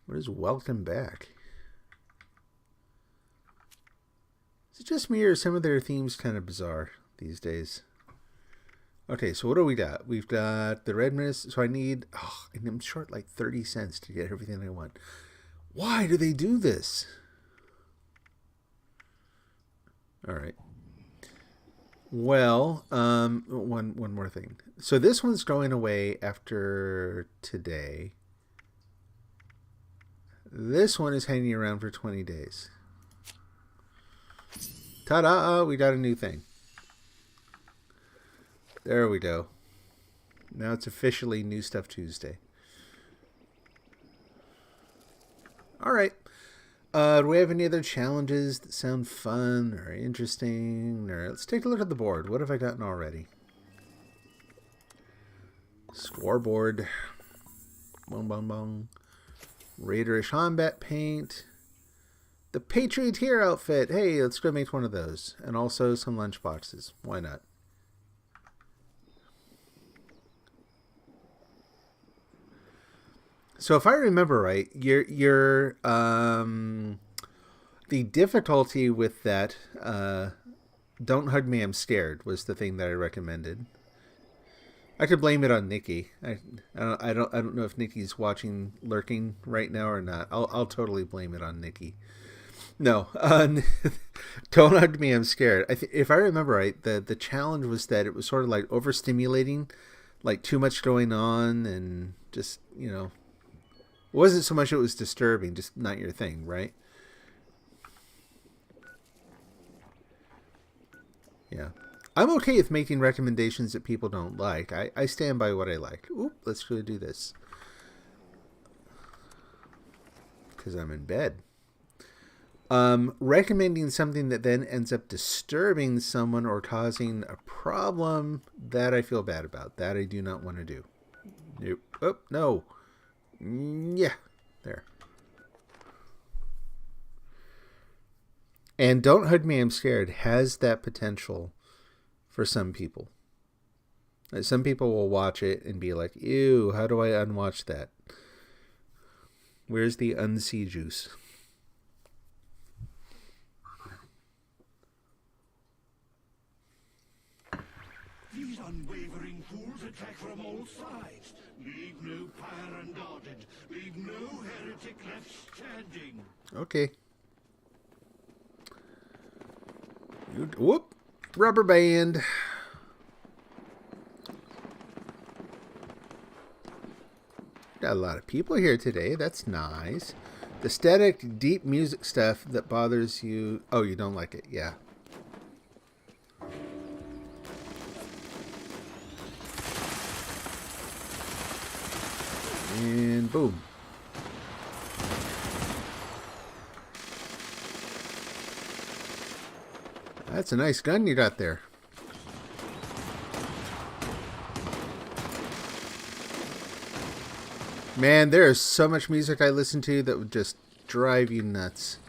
What is Welcome Back? Is it just me or some of their themes kind of bizarre these days? Okay, so what do we got? We've got the Red Menace. So I'm short like 30 cents to get everything I want. Why do they do this? All right. Well, one more thing. So this one's going away after today. This one is hanging around for 20 days. Ta-da! We got a new thing. There we go. Now it's officially New Stuff Tuesday. All right. Do we have any other challenges that sound fun or interesting? Or let's take a look at the board. What have I gotten already? Scoreboard. Bong bong bong. Raiderish combat paint. The Patrioteer outfit. Hey, let's go make one of those. And also some lunch boxes. Why not? So if I remember right, the difficulty with that "Don't Hug Me, I'm Scared" was the thing that I recommended. I could blame it on Nikki. I don't know if Nikki's lurking right now or not. I'll totally blame it on Nikki. No, "Don't Hug Me, I'm Scared." If I remember right, the challenge was that it was sort of like overstimulating, like too much going on, and just it wasn't so much it was disturbing, just not your thing, right? Yeah. I'm okay with making recommendations that people don't like. I stand by what I like. Oop, let's go do this. Because I'm in bed. Recommending something that then ends up disturbing someone or causing a problem, that I feel bad about. That I do not want to do. Nope. Oh, no. Yeah, there. And "Don't Hug Me, I'm Scared" has that potential for some people. Some people will watch it and be like, ew, how do I unwatch that? Where's the unsee juice? These unwavering fools attack from all sides. Leave no pyre unguarded. Leave no heretic left standing. Okay. Whoop. Rubber band. Got a lot of people here today. That's nice. The static, deep music stuff that bothers you. Oh, you don't like it. Yeah. And boom. That's a nice gun you got there. Man, there is so much music I listen to that would just drive you nuts.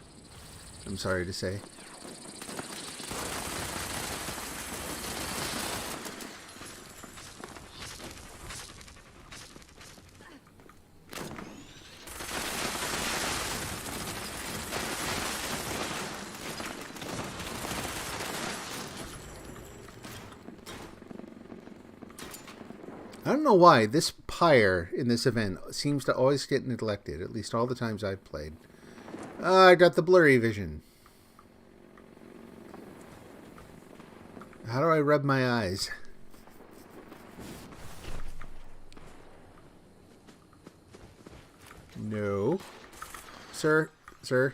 I'm sorry to say. I don't know why this pyre in this event seems to always get neglected, at least all the times I've played. I got the blurry vision. How do I rub my eyes? No. Sir. The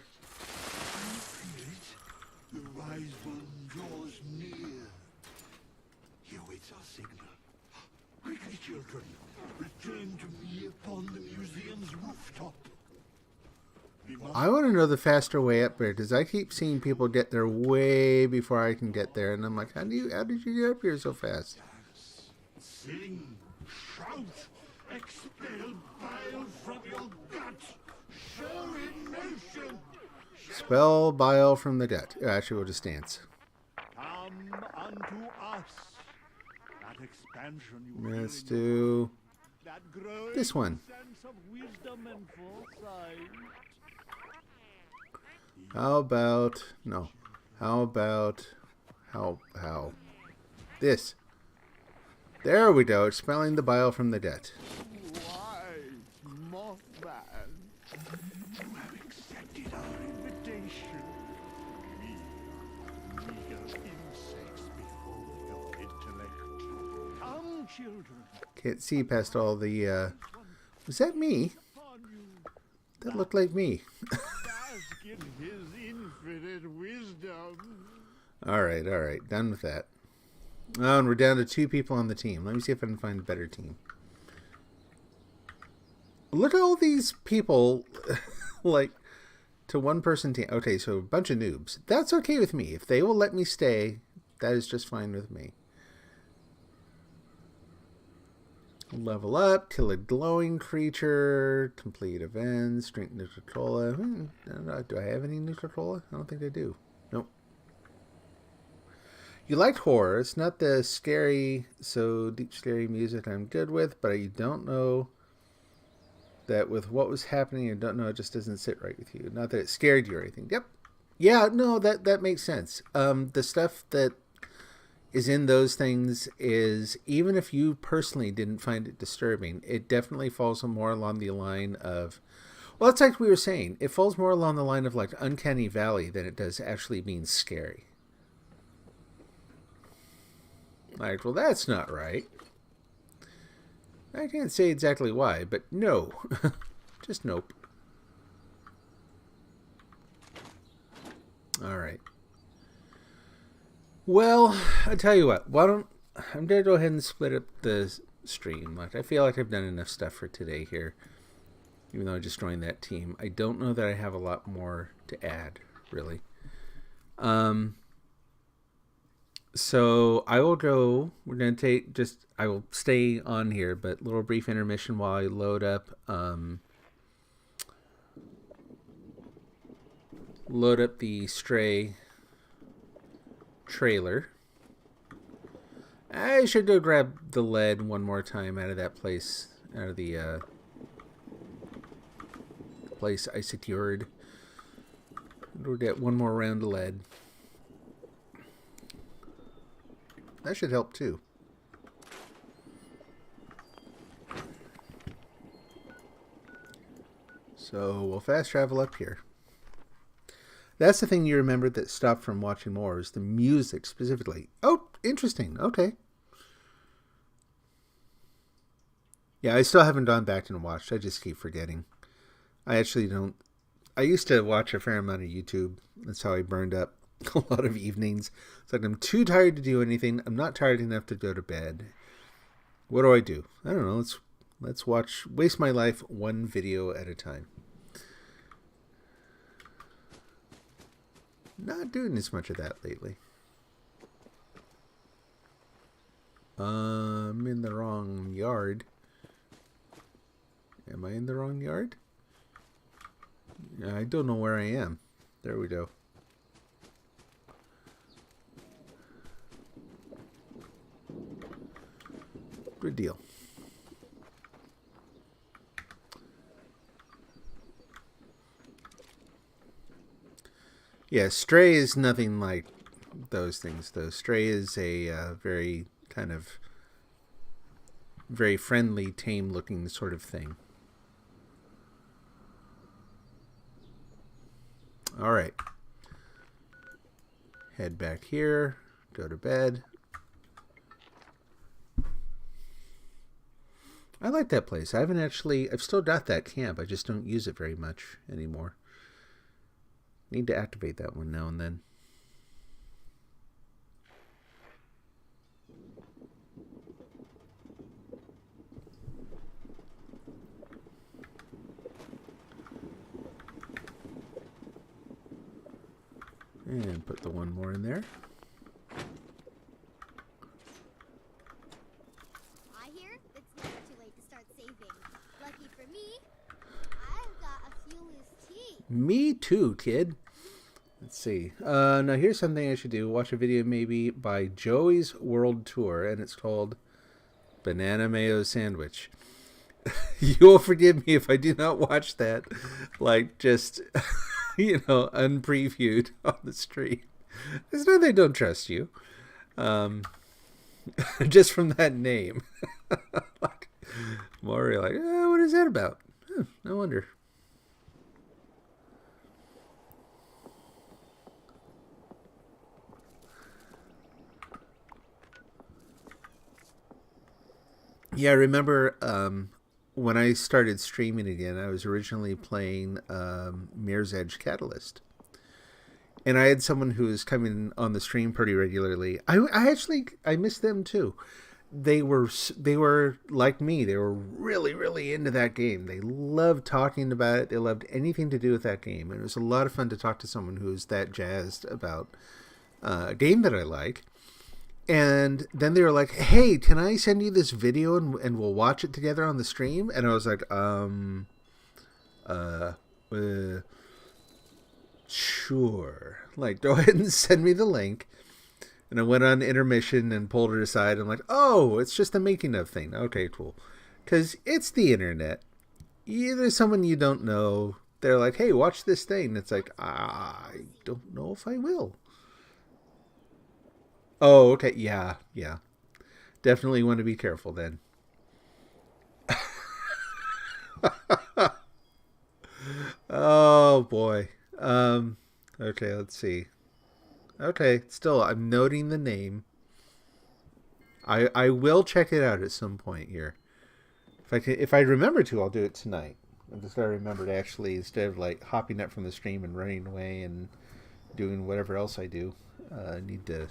wise one draws near. He awaits our signal. Quickly, children, return to me upon the museum's rooftop. I want to know the faster way up there, because I keep seeing people get there way before I can get there, and I'm like, how did you get up here so fast? Dance, sing, shout, expel bile from your gut. Show emotion. Expel bile from the gut. Actually, we'll just dance. Come unto us. That expansion you Let's feel in do that growing this one. sense of wisdom and foresight. How about no? How about how this? There we go. Expelling the bile from the gut. Wise Mothman, you have accepted our invitation. We, meager insects, behold your intellect. Come, children. Can't see past all the. Was that me? Upon you, That looked like me. bask in his infinite wisdom. All right. Done with that. Oh, and we're down to 2 people on the team. Let me see if I can find a better team. Look at all these people, like, to 1-person team. Okay, so a bunch of noobs. That's okay with me. If they will let me stay, that is just fine with me. Level up, kill a glowing creature, complete events, drink Nuka-Cola. Do I have any Nuka-Cola? I don't think I do. Nope. You liked horror. It's not the scary, so deep scary music I'm good with, but I don't know that with what was happening, I don't know, it just doesn't sit right with you. Not that it scared you or anything. Yep. Yeah, no, that makes sense. The stuff that is in those things is, even if you personally didn't find it disturbing, it definitely falls more along the line of, well, it's like we were saying, it falls more along the line of like Uncanny Valley than it does actually being scary. Like, well, that's not right. I can't say exactly why, but no. Just nope. Alright. Well, I tell you what, I'm going to go ahead and split up the stream. Like, I feel like I've done enough stuff for today here, even though I just joined that team. I don't know that I have a lot more to add, really. So I will go, we're going to take I will stay on here, but little brief intermission while I load up the Stray trailer. I should go grab the lead one more time out of that place, out of the place I secured. We'll get one more round of lead. That should help too. So we'll fast travel up here. That's the thing you remembered that stopped from watching more, is the music specifically. Oh, interesting. Okay. Yeah, I still haven't gone back and watched. I just keep forgetting. I actually don't. I used to watch a fair amount of YouTube. That's how I burned up a lot of evenings. It's like I'm too tired to do anything. I'm not tired enough to go to bed. What do? I don't know. Let's waste my life one video at a time. Not doing as much of that lately. I'm in the wrong yard. Am I in the wrong yard? I don't know where I am. There we go. Good deal. Yeah, Stray is nothing like those things, though. Stray is a very kind of very friendly, tame-looking sort of thing. All right. Head back here. Go to bed. I like that place. I've still got that camp. I just don't use it very much anymore. Need to activate that one now and then. And put the one more in there. I hear it's never too late to start saving. Lucky for me, I've got a few loose teeth. Me too, kid. Let's see. Now here's something I should do. Watch a video maybe by Joey's World Tour, and it's called Banana Mayo Sandwich. You will forgive me if I do not watch that, like, just, unpreviewed on the stream. It's not that I don't trust you. Just from that name. Like, more like, what is that about? No wonder. Yeah, I remember when I started streaming again, I was originally playing Mirror's Edge Catalyst. and I had someone who was coming on the stream pretty regularly. I missed them too. They were like me. They were really into that game. They loved talking about it. They loved anything to do with that game, and it was a lot of fun to talk to someone who's that jazzed about a game that I like. And then they were like, "Hey, can I send you this video and we'll watch it together on the stream?" And I was like, uh, sure. Like, go ahead and send me the link." And I went on intermission and pulled her aside. I'm like, "Oh, it's just a making of thing. Okay, cool." Because it's the internet. There's someone you don't know. They're like, "Hey, watch this thing." It's like, I don't know if I will. Oh, okay. Yeah. Definitely want to be careful then. Oh, boy. Okay, let's see. Okay, still, I'm noting the name. I will check it out at some point here. If I remember to, I'll do it tonight. I'm just gotta remember to actually, instead of like hopping up from the stream and running away and doing whatever else I do, I need to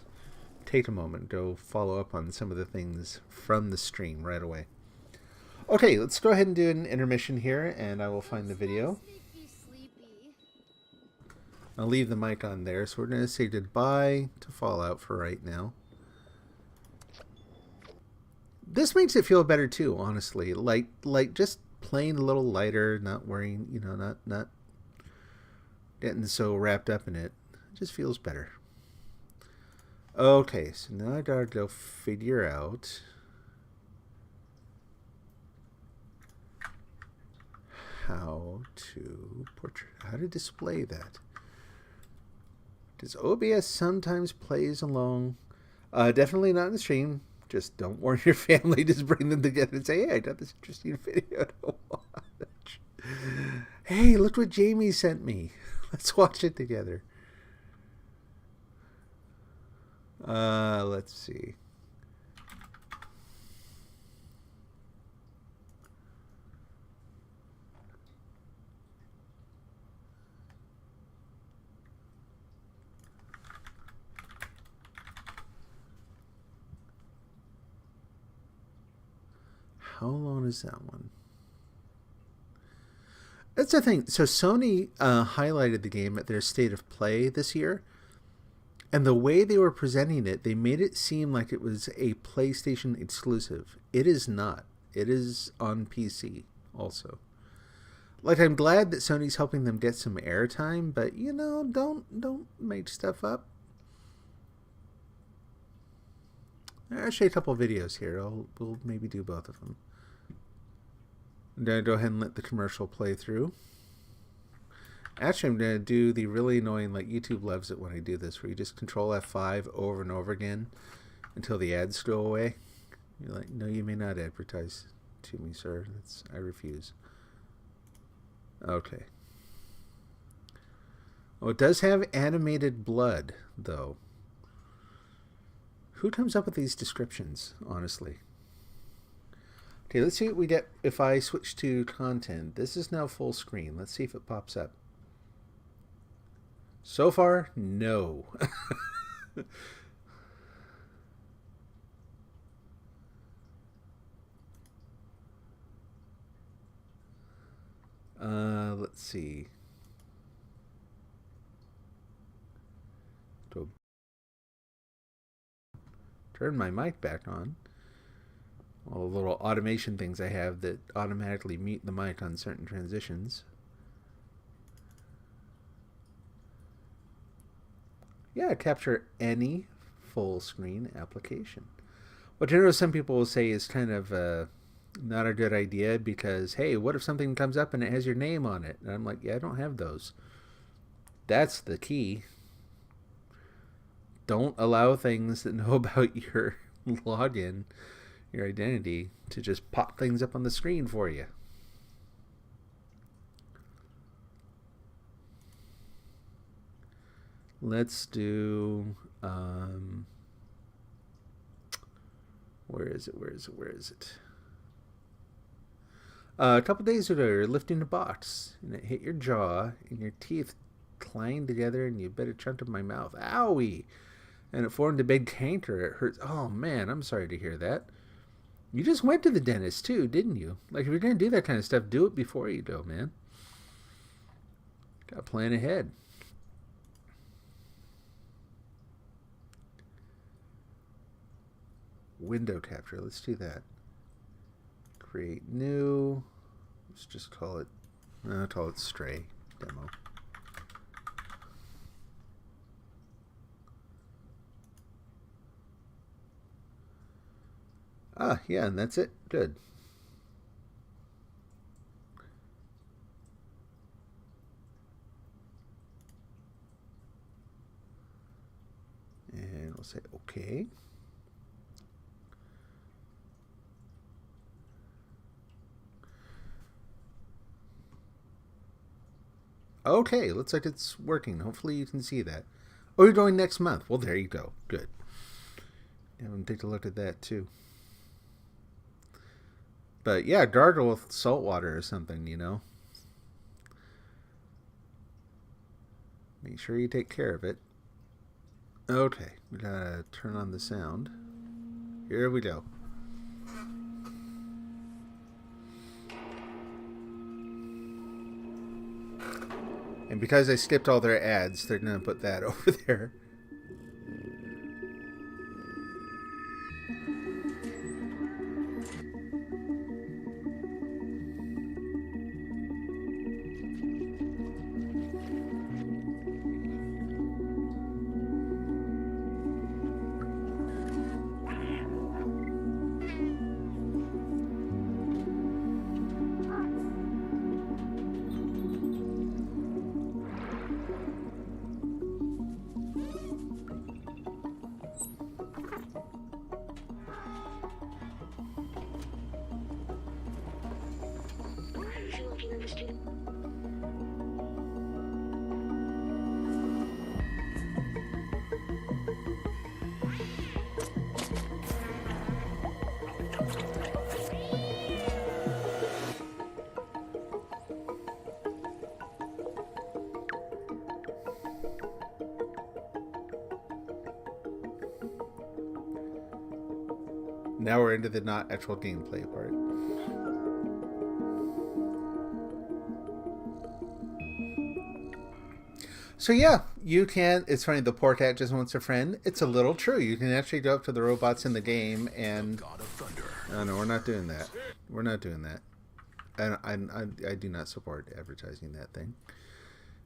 take a moment, go follow up on some of the things from the stream right away. Okay, let's go ahead and do an intermission here, and I will find the video. Sleepy. I'll leave the mic on there, so we're going to say goodbye to Fallout for right now. This makes it feel better too, honestly. Like just playing a little lighter, not worrying, not getting so wrapped up in it. It just feels better. Okay, so now I gotta go figure out how to display that. Does OBS sometimes plays along? Definitely not in the stream. Just don't warn your family. Just bring them together and say, "Hey, I got this interesting video to watch. Hey, look what Jamie sent me. Let's watch it together." Let's see. How long is that one? That's the thing. So Sony highlighted the game at their State of Play this year. And the way they were presenting it, they made it seem like it was a PlayStation exclusive. It is not. It is on PC also. Like, I'm glad that Sony's helping them get some airtime, but don't make stuff up. I'll show you a couple of videos here. We'll maybe do both of them. I'm gonna go ahead and let the commercial play through. Actually, I'm going to do the really annoying, like YouTube loves it when I do this, where you just control F5 over and over again until the ads go away. You're like, "No, you may not advertise to me, sir. I refuse." Okay. Oh, it does have animated blood, though. Who comes up with these descriptions, honestly? Okay, let's see what we get if I switch to content. This is now full screen. Let's see if it pops up. So far, no. Let's see. Turn my mic back on. All the little automation things I have that automatically mute the mic on certain transitions. Yeah, capture any full screen application. Which I know some people will say is kind of not a good idea because, hey, what if something comes up and it has your name on it? And I'm like, yeah, I don't have those. That's the key. Don't allow things that know about your login, your identity, to just pop things up on the screen for you. Let's do, where is it? A couple days ago, you're lifting a box, and it hit your jaw, and your teeth twined together and you bit a chunk of my mouth. Owie! And it formed a big canker. It hurts. Oh, man, I'm sorry to hear that. You just went to the dentist, too, didn't you? Like, if you're going to do that kind of stuff, do it before you go, man. Got to plan ahead. Window capture. Let's do that. Create new. Let's just call it Stray Demo. Ah, yeah, and that's it. Good. And we'll say OK. Okay, looks like it's working. Hopefully you can see that. Oh, you're going next month. Well, there you go. Good. Yeah, I'm going to take a look at that, too. But, yeah, gargle with salt water or something, you know. Make sure you take care of it. Okay, we got to turn on the sound. Here we go. And because I skipped all their ads, they're going to put that over there. Now we're into the not actual gameplay part. So yeah, you can, it's funny, the poor cat just wants a friend. It's a little true. You can actually go up to the robots in the game and... Oh, no, we're not doing that. We're not doing that. I do not support advertising that thing.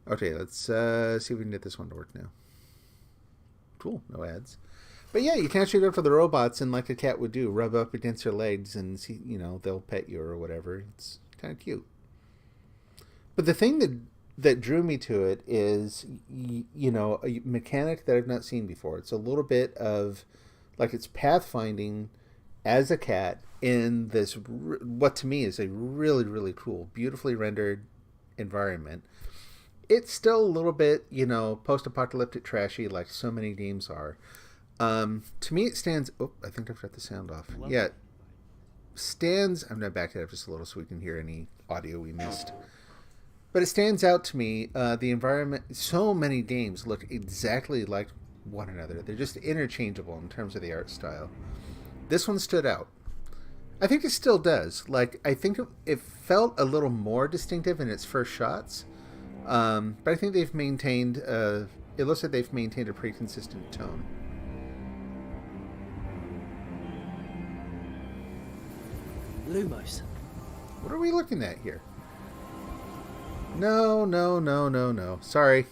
Okay, let's see if we can get this one to work now. Cool, no ads. But yeah, you can actually go for the robots and, like a cat would do, rub up against their legs and see, you know, they'll pet you or whatever. It's kind of cute. But the thing that drew me to it is, you know, a mechanic that I've not seen before. It's a little bit of, like, it's pathfinding as a cat in this, what to me is a really, really cool, beautifully rendered environment. It's still a little bit, you know, post-apocalyptic trashy like so many games are. To me it stands... Oh, I think I've got the sound off. Yeah. Stands... I'm going to back it up just a little so we can hear any audio we missed. But it stands out to me, the environment... So many games look exactly like one another. They're just interchangeable in terms of the art style. This one stood out. I think it still does. Like, I think it felt a little more distinctive in its first shots. But I think they've maintained... it looks like they've maintained a pretty consistent tone. Lumos. What are we looking at here? No, no, no, no, no. Sorry.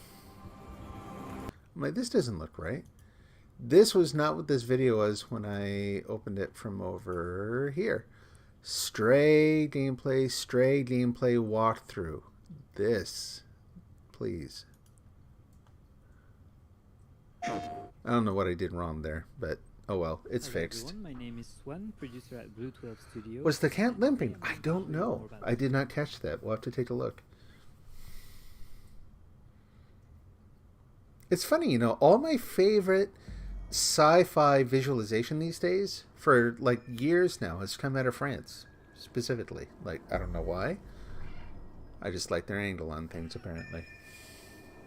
I'm like, this doesn't look right. This was not what this video was when I opened it from over here. Stray gameplay walkthrough. This, please. I don't know what I did wrong there, but oh well, it's fixed. Everyone. My name is Swan, producer at Blue 12 Studios. Was the cat limping? I don't know. I did not catch that. We'll have to take a look. It's funny, you know, all my favorite sci-fi visualization these days, for like years now, has come out of France, specifically. Like, I don't know why. I just like their angle on things, apparently.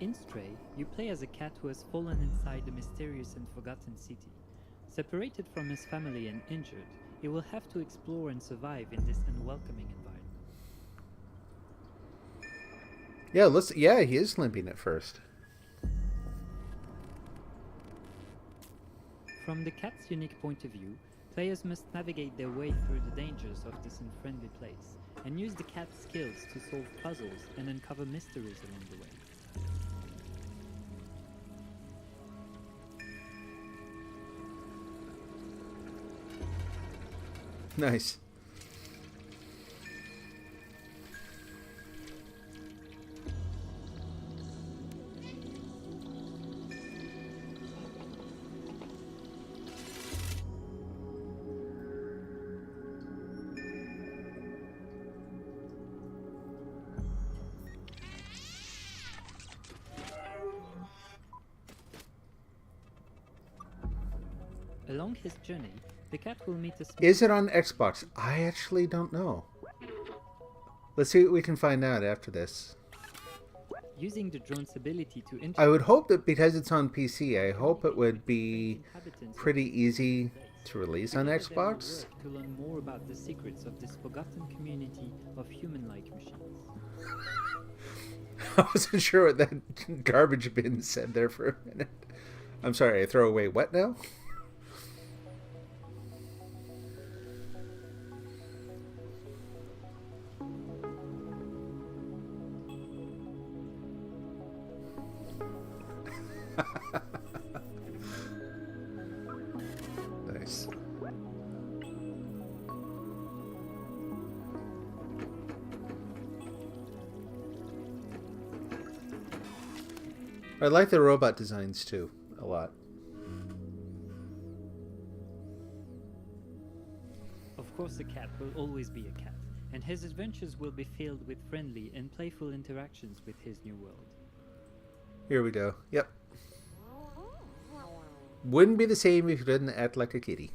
In Stray, you play as a cat who has fallen inside a mysterious and forgotten city. Separated from his family and injured, he will have to explore and survive in this unwelcoming environment. Yeah, he is limping at first. From the cat's unique point of view, players must navigate their way through the dangers of this unfriendly place, and use the cat's skills to solve puzzles and uncover mysteries along the way. Nice. Along his journey, the cat will meet a Is it on Xbox? I actually don't know. Let's see what we can find out after this. using the drone's ability to interact. I would hope that because it's on PC, I hope it would be inhabitants pretty easy to release on together they will Xbox. work to learn more about the secrets of this forgotten community of human-like machines. I wasn't sure what that garbage bin said there for a minute. I'm sorry, I throw away what now? Nice. I like the robot designs too, a lot. Of course, a cat will always be a cat, and his adventures will be filled with friendly and playful interactions with his new world. Here we go. Yep. Wouldn't be the same if you didn't act like a kitty.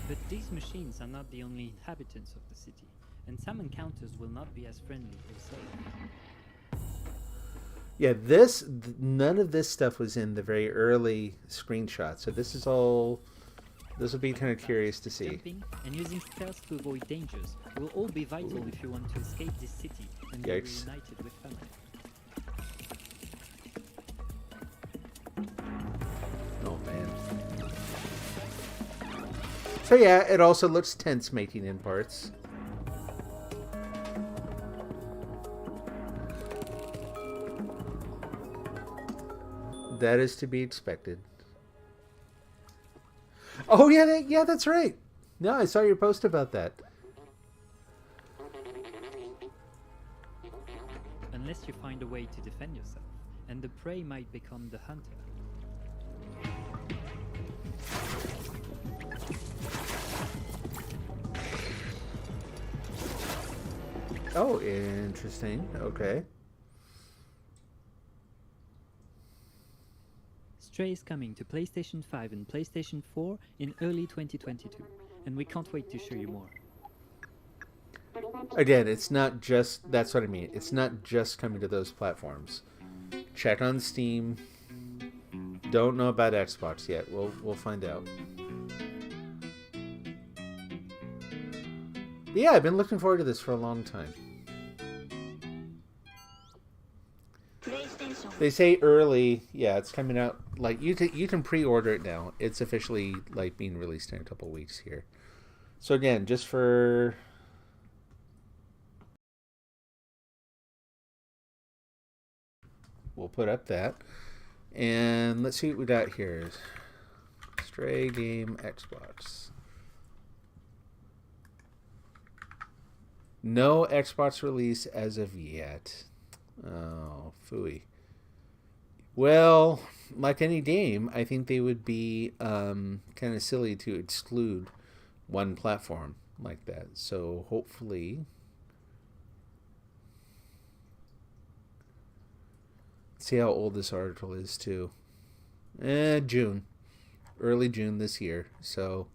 But these machines are not the only inhabitants of the city, and some encounters will not be as friendly or safe. Yeah, none of this stuff was in the very early screenshot, so this will be kind of curious to see. Jumping and using stealth to avoid dangers will all be vital if you want to escape this city and be Yikes. reunited with family. Oh man. So yeah, it also looks tense making in parts. That is to be expected. Oh yeah, yeah, that's right. No, I saw your post about that. Unless you find a way to defend yourself, and the prey might become the hunter. Oh, interesting. Okay. Stray is coming to PlayStation 5 and PlayStation 4 in early 2022, and we can't wait to show you more. Again, it's not just, that's what I mean. It's not just coming to those platforms. Check on Steam. Don't know about Xbox yet. We'll find out. But yeah, I've been looking forward to this for a long time. They say early, yeah, it's coming out. Like you can pre-order it now. It's officially like being released in a couple weeks here. So again, just for we'll put up that, and let's see what we got here. Stray game Xbox. No Xbox release as of yet. Oh, phooey. Well, like any game, I think they would be kind of silly to exclude one platform like that. So hopefully, see how old this article is too. June, early June this year. So.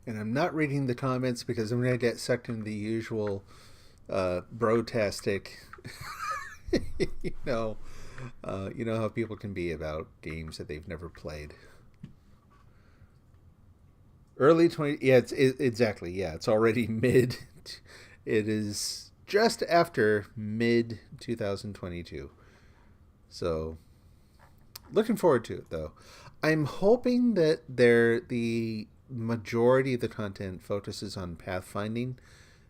And I'm not reading the comments because I'm going to get sucked into the usual brotastic, you know how people can be about games that they've never played. Early 20, yeah, exactly, yeah, it's already mid, it is just after mid 2022. So, looking forward to it, though. I'm hoping that the majority of the content focuses on pathfinding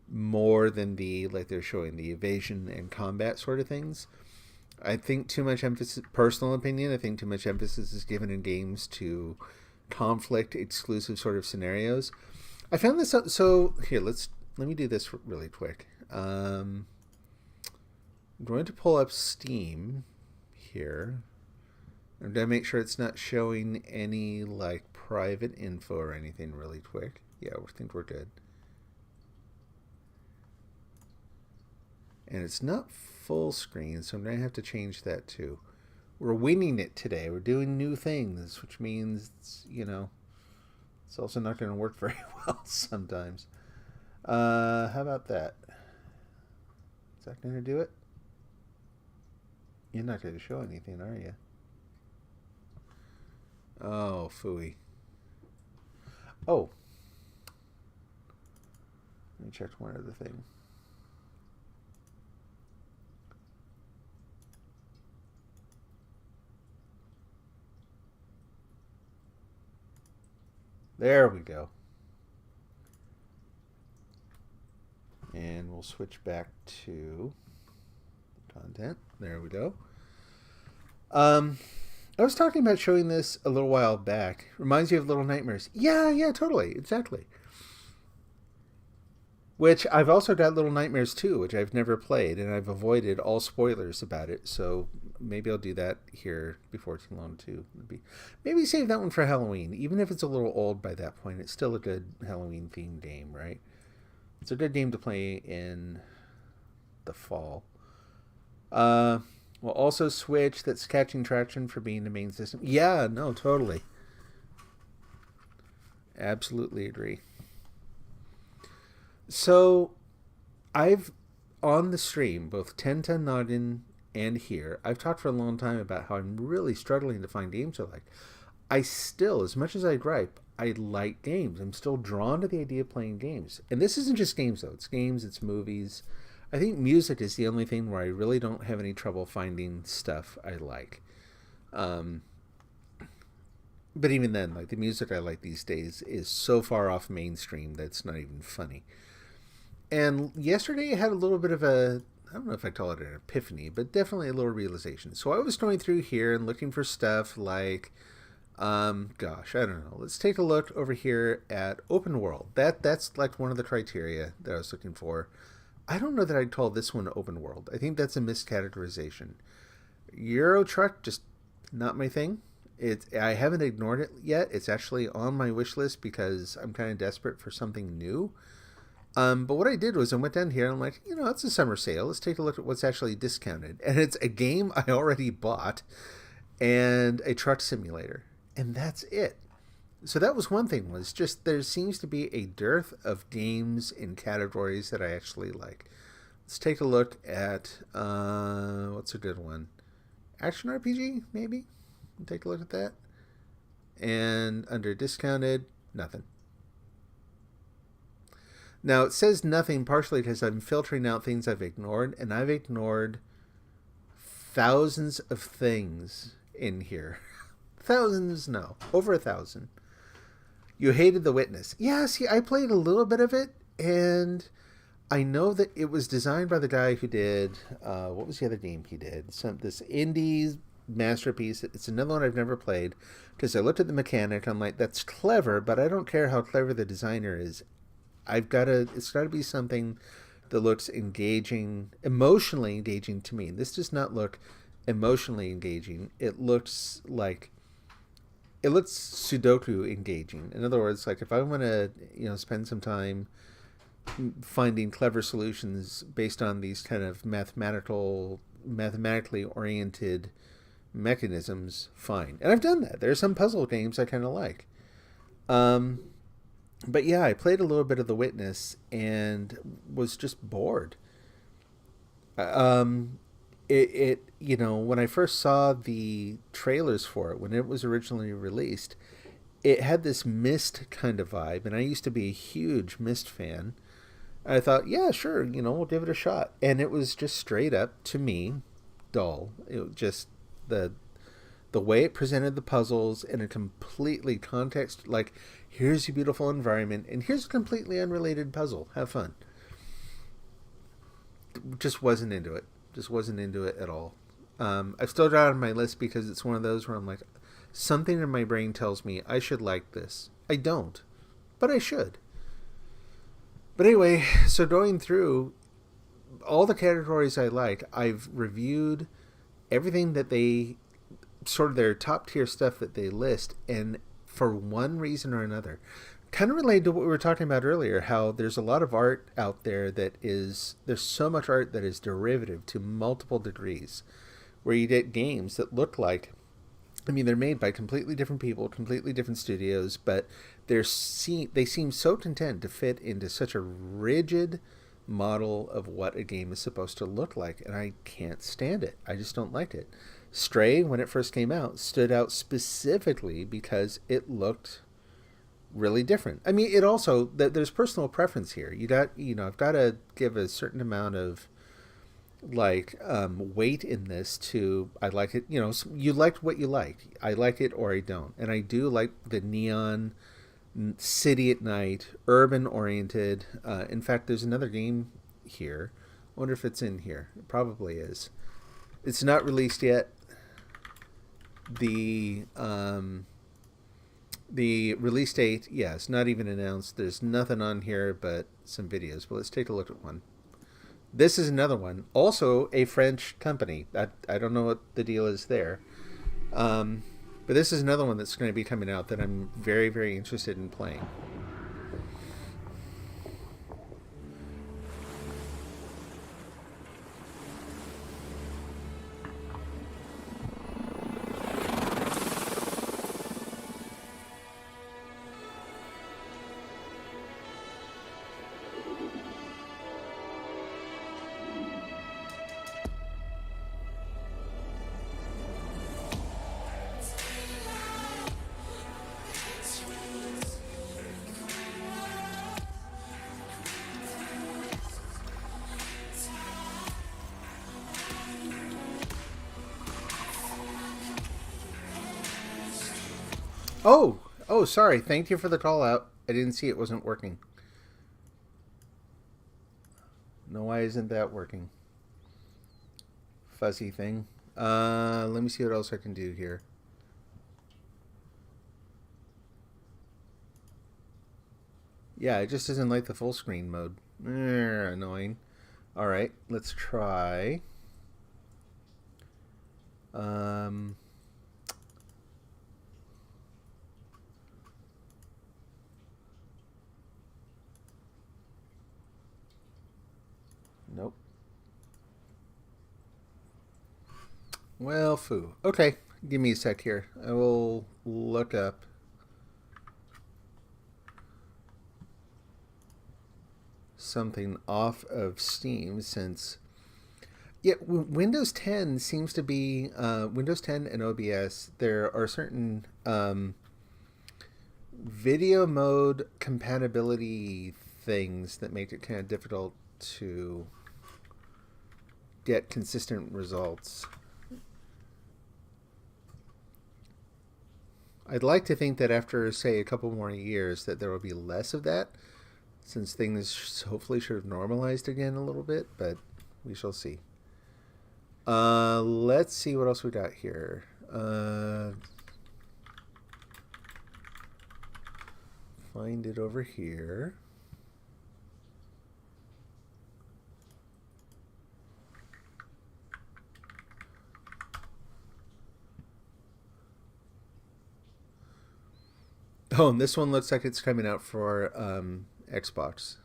more than like they're showing the evasion and combat sort of things. I think too much emphasis, personal opinion, I think too much emphasis is given in games to conflict exclusive sort of scenarios. I found this out, so here, let me do this really quick. I'm going to pull up Steam here. I'm going to make sure it's not showing any like private info or anything really quick. Yeah, I think we're good. And it's not full screen, so I'm going to have to change that too. We're winging it today. We're doing new things, which means, it's also not going to work very well sometimes. How about that? Is that going to do it? You're not going to show anything, are you? Oh, phooey. Oh. Let me check one other thing. There we go. And we'll switch back to content. There we go. I was talking about showing this a little while back. Reminds you of Little Nightmares. Yeah, totally. Exactly. Which I've also got Little Nightmares 2, which I've never played, and I've avoided all spoilers about it, so maybe I'll do that here before too long, too. Maybe save that one for Halloween. Even if it's a little old by that point, it's still a good Halloween-themed game, right? It's a good game to play in the fall. We'll also switch that's catching traction for being the main system. Yeah, no, totally. Absolutely agree. So, I've, on the stream, both 1010 Noggin and here, I've talked for a long time about how I'm really struggling to find games I like. I still, as much as I gripe, I like games. I'm still drawn to the idea of playing games. And this isn't just games, though. It's games, it's movies. I think music is the only thing where I really don't have any trouble finding stuff I like. But even then, like, the music I like these days is so far off mainstream that it's not even funny. And yesterday I had a little bit of I don't know if I call it an epiphany, but definitely a little realization. So I was going through here and looking for stuff like, gosh, I don't know. Let's take a look over here at open world. That's like one of the criteria that I was looking for. I don't know that I'd call this one open world. I think that's a miscategorization. Euro Truck, just not my thing. I haven't ignored it yet. It's actually on my wish list because I'm kind of desperate for something new. But what I did was I went down here and I'm like, it's a summer sale. Let's take a look at what's actually discounted. And it's a game I already bought and a truck simulator. And that's it. So that was one thing, was just there seems to be a dearth of games in categories that I actually like. Let's take a look at, what's a good one? Action RPG, maybe? Take a look at that. And under discounted, nothing. Now, it says nothing partially because I'm filtering out things I've ignored, and I've ignored thousands of things in here. Thousands, no. Over 1,000. You hated The Witness. Yeah, see, I played a little bit of it, and I know that it was designed by the guy who did, what was the other game he did? This indie masterpiece. It's another one I've never played, because I looked at the mechanic, I'm like, that's clever, but I don't care how clever the designer is. It's got to be something that looks engaging, emotionally engaging to me. This does not look emotionally engaging. It looks Sudoku engaging. In other words, like if I want to, spend some time finding clever solutions based on these kind of mathematically oriented mechanisms, fine. And I've done that. There are some puzzle games I kind of like. But yeah, I played a little bit of The Witness and was just bored. Um, when I first saw the trailers for it, when it was originally released, it had this Myst kind of vibe, and I used to be a huge Myst fan. I thought, yeah, sure, we'll give it a shot. And it was just straight up, to me, dull. It was just the way it presented the puzzles in a completely context, like, here's your beautiful environment, and here's a completely unrelated puzzle. Have fun. Just wasn't into it. Just wasn't into it at all. I've still got it on my list because it's one of those where I'm like, something in my brain tells me I should like this. I don't, but I should. But anyway, so going through all the categories I like, I've reviewed everything that they sort of their top tier stuff that they list, and for one reason or another, kind of related to what we were talking about earlier, how there's a lot of art out there there's so much art that is derivative to multiple degrees, where you get games that look like, they're made by completely different people, completely different studios, but they seem so content to fit into such a rigid model of what a game is supposed to look like, and I can't stand it. I just don't like it. Stray, when it first came out, stood out specifically because it looked really different. It also, there's personal preference here. I've got to give a certain amount of weight in this to, I like it. You liked what you liked. I like it or I don't, and I do like the neon city at night, urban oriented. In fact, there's another game here. I wonder if it's in here. It probably is. It's not released yet. The release date, it's not even announced. There's nothing on here but some videos. But let's take a look at one. This is another one, also a French company. I don't know what the deal is there. But this is another one that's going to be coming out that I'm very, very interested in playing. Oh, sorry. Thank you for the call out. I didn't see it wasn't working. No, why isn't that working? Fuzzy thing. Let me see what else I can do here. Yeah, it just doesn't like the full screen mode. Annoying. All right, let's try. Nope. Well, foo. Okay, give me a sec here. I will look up something off of Steam, since Windows 10 seems to be Windows 10 and OBS. There are certain video mode compatibility things that make it kind of difficult to get consistent results. I'd like to think that after, say, a couple more years that there will be less of that, since things hopefully should have normalized again a little bit, but we shall see. Let's see what else we got here. Find it over here. Oh, and this one looks like it's coming out for Xbox.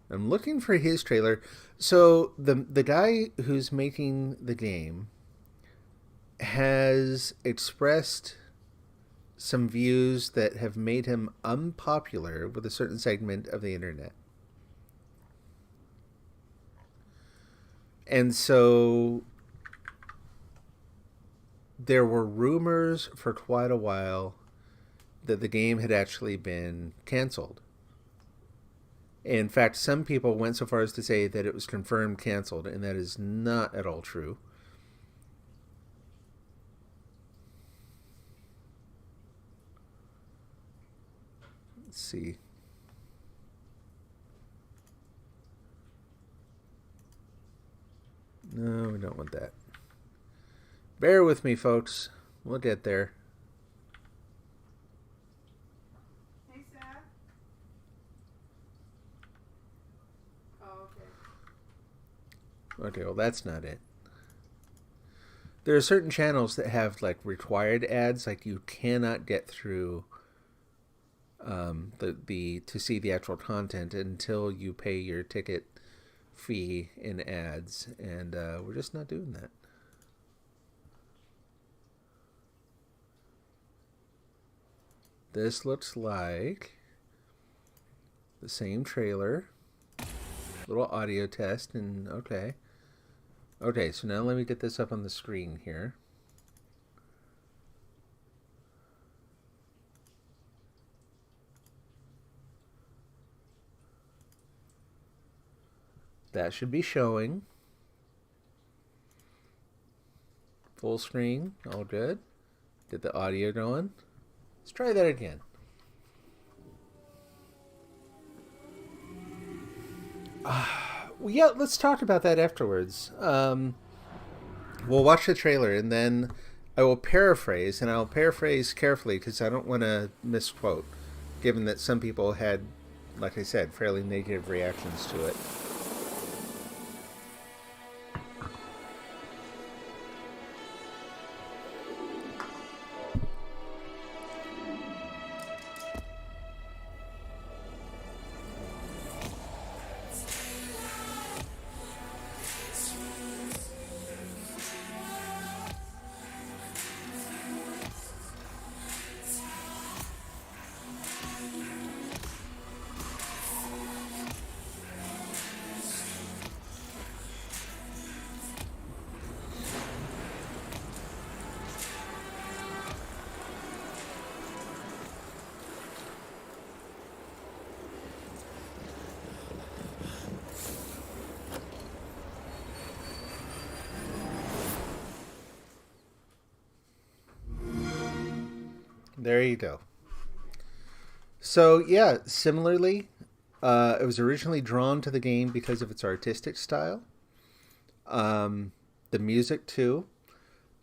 I'm looking for his trailer. So the guy who's making the game has expressed some views that have made him unpopular with a certain segment of the internet. And so there were rumors for quite a while that the game had actually been canceled. In fact, some people went so far as to say that it was confirmed canceled, and that is not at all true. Let's see. No, we don't want that. Bear with me, folks. We'll get there. Hey, Sam. Oh, okay. Okay, well, that's not it. There are certain channels that have like required ads, like you cannot get through to see the actual content until you pay your ticket fee in ads, and we're just not doing that. This looks like the same trailer. Little audio test, and okay. Okay, so now let me get this up on the screen here. That should be showing. Full screen, all good. Get the audio going. Let's try that again. Well, yeah, let's talk about that afterwards. We'll watch the trailer, and then I will paraphrase, and I'll paraphrase carefully because I don't want to misquote, given that some people had, like I said, fairly negative reactions to it. There you go. So yeah, similarly, it was originally drawn to the game because of its artistic style. The music too.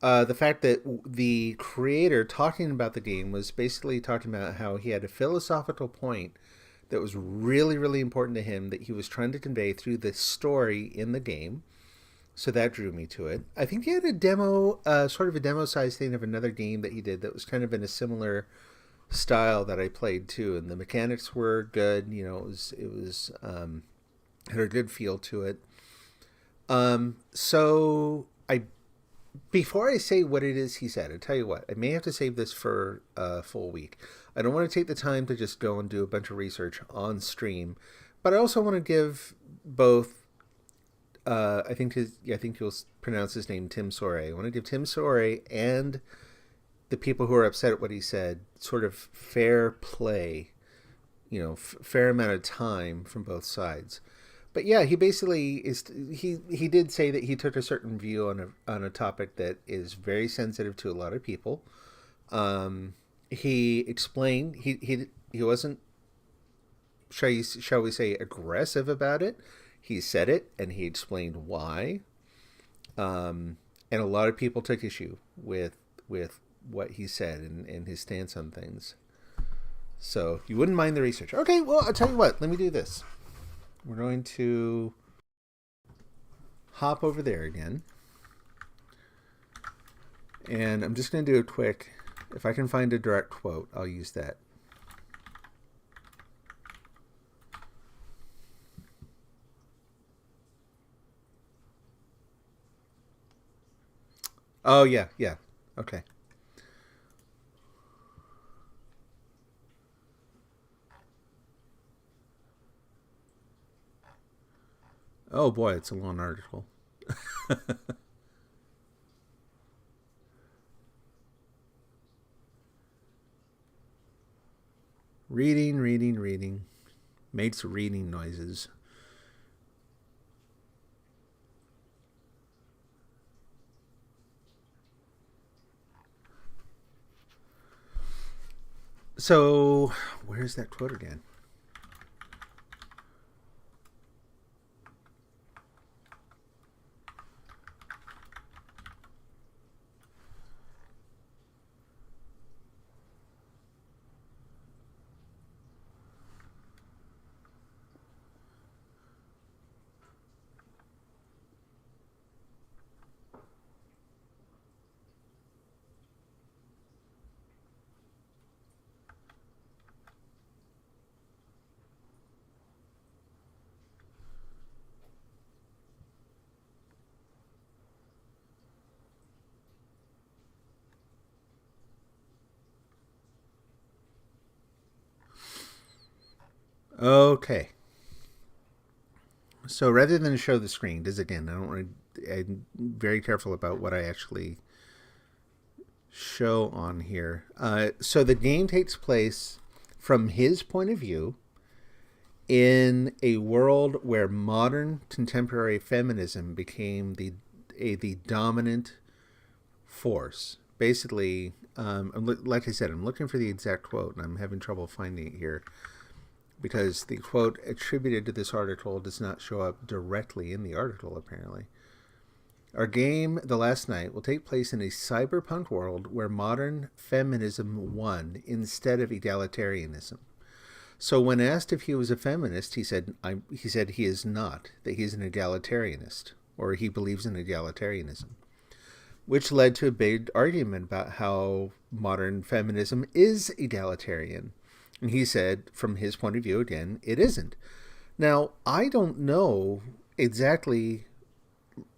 The fact that the creator talking about the game was basically talking about how he had a philosophical point that was really, really important to him that he was trying to convey through the story in the game. So that drew me to it. I think he had a demo, sort of a demo-sized thing of another game that he did that was kind of in a similar style that I played too, and the mechanics were good. You know, it was had a good feel to it. So before I say what it is he said, I tell you what, I may have to save this for a full week. I don't want to take the time to just go and do a bunch of research on stream, but I also want to give both. I think you'll pronounce his name Tim Soray. I want to give Tim Soray and the people who are upset at what he said sort of fair play, you know, fair amount of time from both sides. But yeah, he basically he did say that he took a certain view on a topic that is very sensitive to a lot of people. He explained he wasn't, shall we say, aggressive about it. He said it, and he explained why. And a lot of people took issue with what he said and his stance on things. So you wouldn't mind the research. Okay, well, I'll tell you what. Let me do this. We're going to hop over there again. And I'm just going to do a quick, if I can find a direct quote, I'll use that. Oh, yeah. Okay. Oh boy, it's a long article. Reading, reading, reading. Makes reading noises. So, where's that quote again? Okay. So rather than show the screen, because again, I'm very careful about what I actually show on here. So the game takes place from his point of view in a world where modern contemporary feminism became the dominant force. Basically, like I said, I'm looking for the exact quote, and I'm having trouble finding it here, because the quote attributed to this article does not show up directly in the article, apparently. Our game, The Last Night, will take place in a cyberpunk world where modern feminism won instead of egalitarianism. So when asked if he was a feminist, he said he is not, that he's an egalitarianist, or he believes in egalitarianism, which led to a big argument about how modern feminism is egalitarian. And he said, from his point of view, again, it isn't. Now, I don't know exactly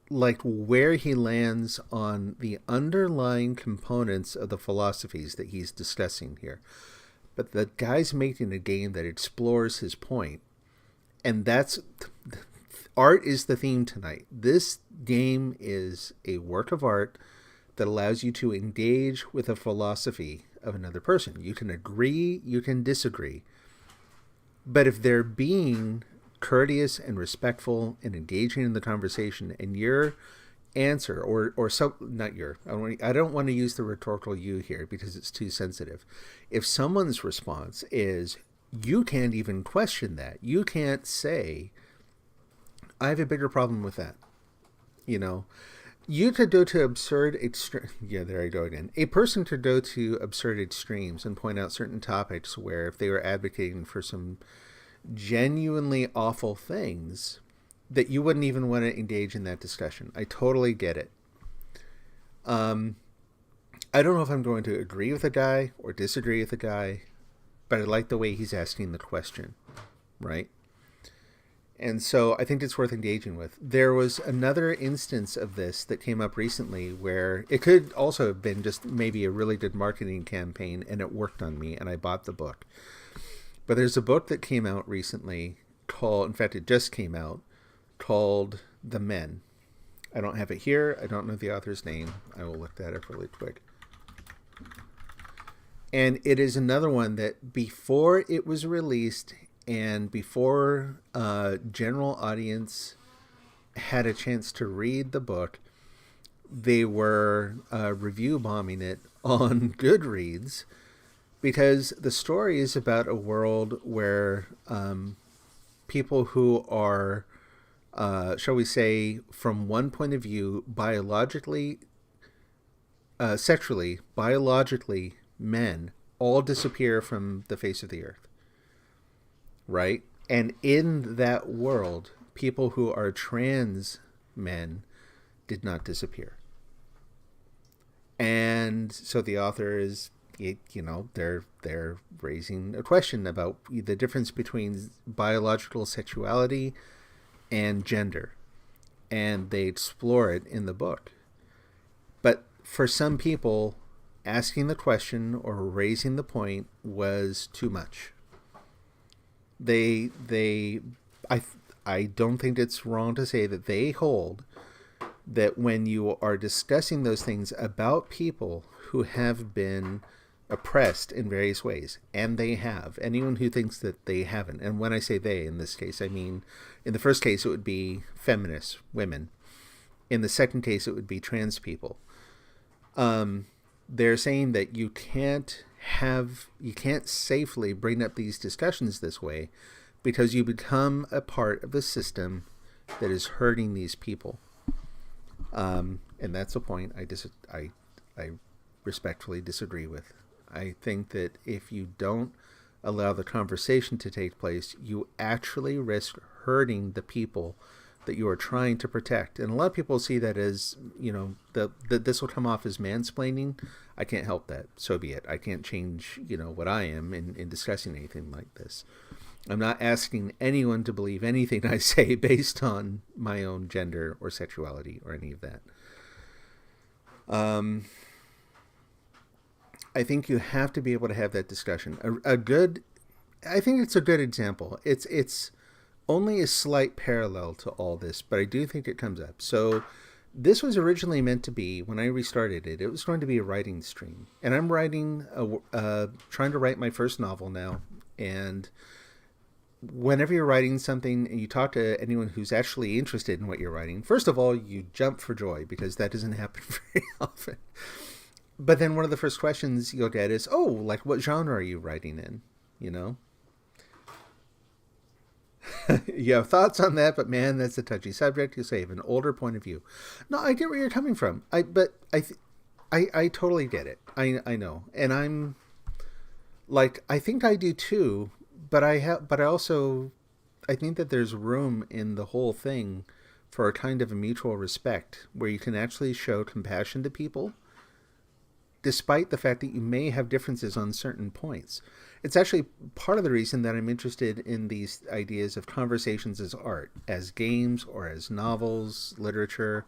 where he lands on the underlying components of the philosophies that he's discussing here. But the guy's making a game that explores his point. And that's... art is the theme tonight. This game is a work of art that allows you to engage with a philosophy of another person. You can agree, you can disagree. But if they're being courteous and respectful and engaging in the conversation, and your answer, or so, not your, I don't want to use the rhetorical you here because it's too sensitive. If someone's response is, you can't even question that. You can't say, I have a bigger problem with that. You know, you could go to absurd extreme. Yeah, there I go again. A person could go to absurd extremes and point out certain topics where if they were advocating for some genuinely awful things, that you wouldn't even want to engage in that discussion. I totally get it. I don't know if I'm going to agree with a guy or disagree with a guy, but I like the way he's asking the question, right? And so I think it's worth engaging with. There was another instance of this that came up recently where it could also have been just maybe a really good marketing campaign, and it worked on me, and I bought the book. But there's a book that came out recently called, in fact, it just came out, called The Men. I don't have it here. I don't know the author's name. I will look that up really quick. And it is another one that before it was released and before general audience had a chance to read the book, they were review bombing it on Goodreads, because the story is about a world where people who are, shall we say, from one point of view, biologically, sexually, biologically, men all disappear from the face of the earth. Right? And in that world, people who are trans men did not disappear. And so the author is, you know, they're raising a question about the difference between biological sexuality and gender. And they explore it in the book. But for some people, asking the question or raising the point was too much. I don't think it's wrong to say that they hold that when you are discussing those things about people who have been oppressed in various ways, and they have, anyone who thinks that they haven't, and when I say they in this case, I mean, in the first case it would be feminists, women. In the second case it would be trans people. They're saying that you can't safely bring up these discussions this way because you become a part of the system that is hurting these people. And that's a point I respectfully disagree with. I think that if you don't allow the conversation to take place, you actually risk hurting the people that you are trying to protect. And a lot of people see that as, that this will come off as mansplaining. I can't help that. So be it. I can't change, what I am in discussing anything like this. I'm not asking anyone to believe anything I say based on my own gender or sexuality or any of that. I think you have to be able to have that discussion. I think it's a good example. It's only a slight parallel to all this, but I do think it comes up. So this was originally meant to be, when I restarted it, it was going to be a writing stream. And I'm trying to write my first novel now. And whenever you're writing something and you talk to anyone who's actually interested in what you're writing, first of all, you jump for joy because that doesn't happen very often. But then one of the first questions you'll get is, like what genre are you writing in? You have thoughts on that, but man, that's a touchy subject. You say you have an older point of view. No, I get where you're coming from. I totally get it. I know. And I'm like, I think I do too, but I think that there's room in the whole thing for a kind of a mutual respect where you can actually show compassion to people despite the fact that you may have differences on certain points. It's actually part of the reason that I'm interested in these ideas of conversations as art, as games or as novels, literature,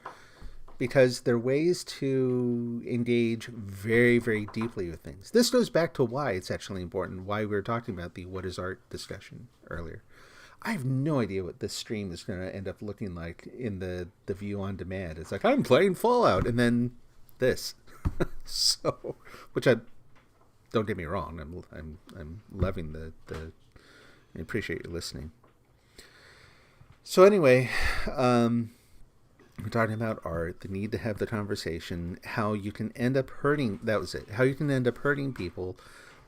because they're ways to engage very, very deeply with things. This goes back to why it's actually important, why we were talking about the what is art discussion earlier. I have no idea what this stream is going to end up looking like in the view on demand. It's like, I'm playing Fallout, and then this. So, which I don't get me wrong, I'm loving the I appreciate you listening. So anyway, we're talking about art, the need to have the conversation, how you can end up hurting. That was it. How you can end up hurting people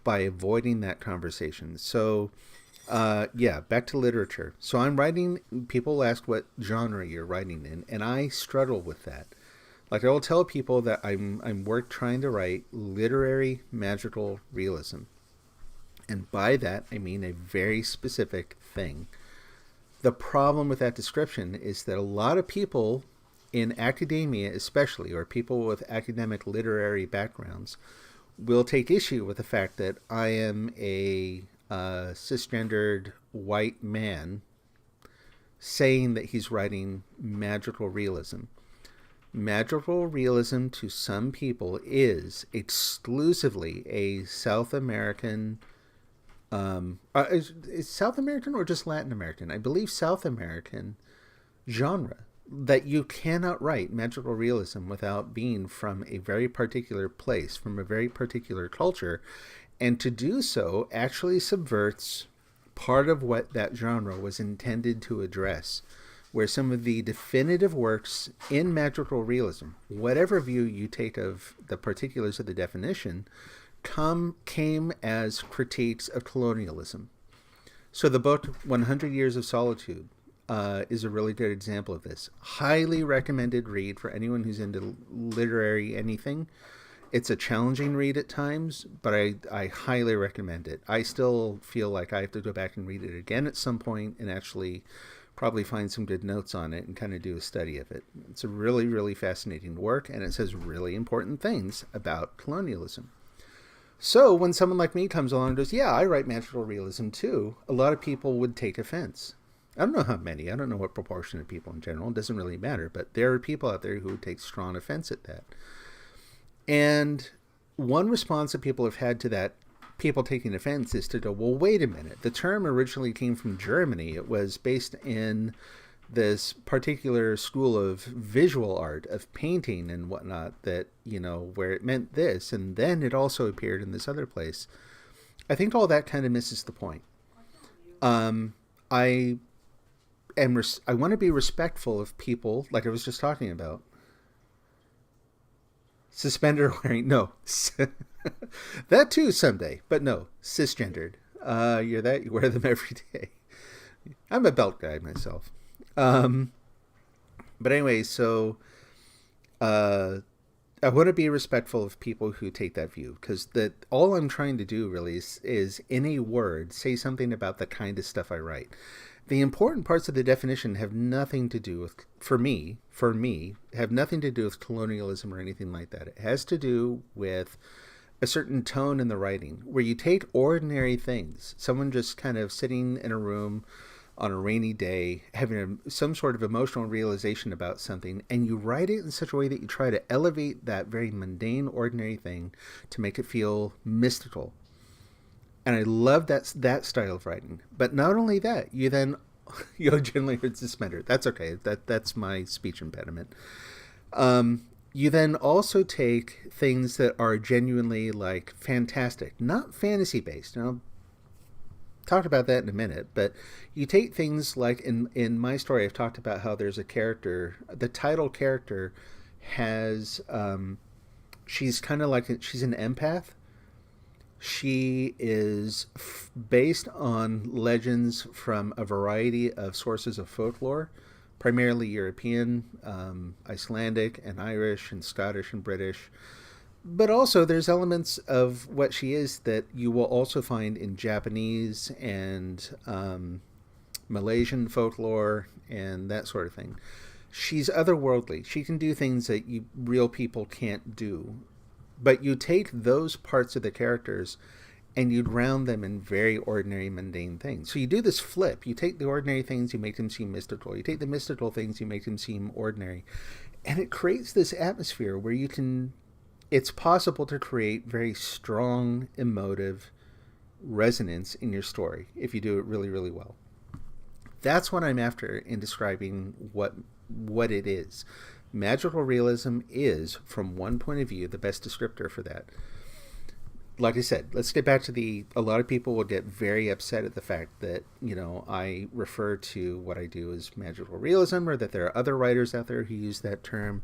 by avoiding that conversation. So, back to literature. So I'm writing. People ask what genre you're writing in, and I struggle with that. Like, I will tell people that I'm trying to write literary magical realism. And by that, I mean a very specific thing. The problem with that description is that a lot of people in academia especially, or people with academic literary backgrounds, will take issue with the fact that I am a cisgendered white man saying that he's writing magical realism. Magical realism to some people is exclusively a South American, is South American or just Latin American? I believe South American genre, that you cannot write magical realism without being from a very particular place, from a very particular culture, and to do so actually subverts part of what that genre was intended to address. Where some of the definitive works in magical realism, whatever view you take of the particulars of the definition, came as critiques of colonialism. So the book 100 Years of Solitude is a really good example of this. Highly recommended read for anyone who's into literary anything. It's a challenging read at times, but I highly recommend it. I still feel like I have to go back and read it again at some point and actually probably find some good notes on it and kind of do a study of it. It's a really, really fascinating work, and it says really important things about colonialism. So when someone like me comes along and goes, yeah, I write magical realism too, a lot of people would take offense. I don't know how many. I don't know what proportion of people in general. It doesn't really matter. But there are people out there who take strong offense at that. And one response that people have had to that people taking offense is to go, well, wait a minute. The term originally came from Germany. It was based in this particular school of visual art, of painting and whatnot, that, you know, where it meant this, and then it also appeared in this other place. I think all that kind of misses the point. I want to be respectful of people, like I was just talking about. Suspender wearing, no. That too someday, but no, cisgendered. You're that, you wear them every day. I'm a belt guy myself. But anyway, so I want to be respectful of people who take that view, because all I'm trying to do really is in a word say something about the kind of stuff I write. The important parts of the definition have nothing to do with, for me, have nothing to do with colonialism or anything like that. It has to do with a certain tone in the writing, where you take ordinary things, someone just kind of sitting in a room on a rainy day, having some sort of emotional realization about something, and you write it in such a way that you try to elevate that very mundane, ordinary thing to make it feel mystical. And I love that style of writing. But not only that, you then, generally heard suspender. That's okay. That's my speech impediment. You then also take things that are genuinely like fantastic, not fantasy based. Now, talk about that in a minute, but you take things like in my story, I've talked about how there's a character, the title character has, she's kind of like, she's an empath. She is based on legends from a variety of sources of folklore, primarily European, Icelandic and Irish and Scottish and British. But also there's elements of what she is that you will also find in Japanese and Malaysian folklore and that sort of thing. She's otherworldly. She can do things that real people can't do. But you take those parts of the characters and you'd round them in very ordinary, mundane things. So you do this flip. You take the ordinary things, you make them seem mystical. You take the mystical things, you make them seem ordinary. And it creates this atmosphere where it's possible to create very strong, emotive resonance in your story if you do it really, really well. That's what I'm after in describing what it is. Magical realism is, from one point of view, the best descriptor for that. Like I said, let's get back to a lot of people will get very upset at the fact that, I refer to what I do as magical realism, or that there are other writers out there who use that term.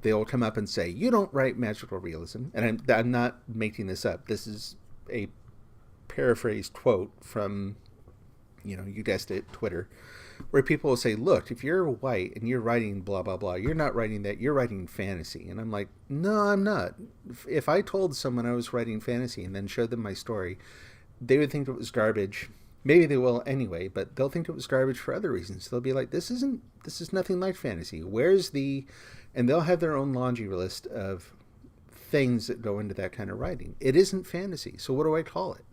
They'll come up and say, you don't write magical realism. And I'm not making this up. This is a paraphrased quote from, you guessed it, Twitter, where people will say, look, if you're white and you're writing blah, blah, blah, you're not writing that, you're writing fantasy. And I'm like, no, I'm not. If I told someone I was writing fantasy and then showed them my story, they would think it was garbage. Maybe they will anyway, but they'll think it was garbage for other reasons. They'll be like, this is nothing like fantasy. And they'll have their own laundry list of things that go into that kind of writing. It isn't fantasy. So what do I call it?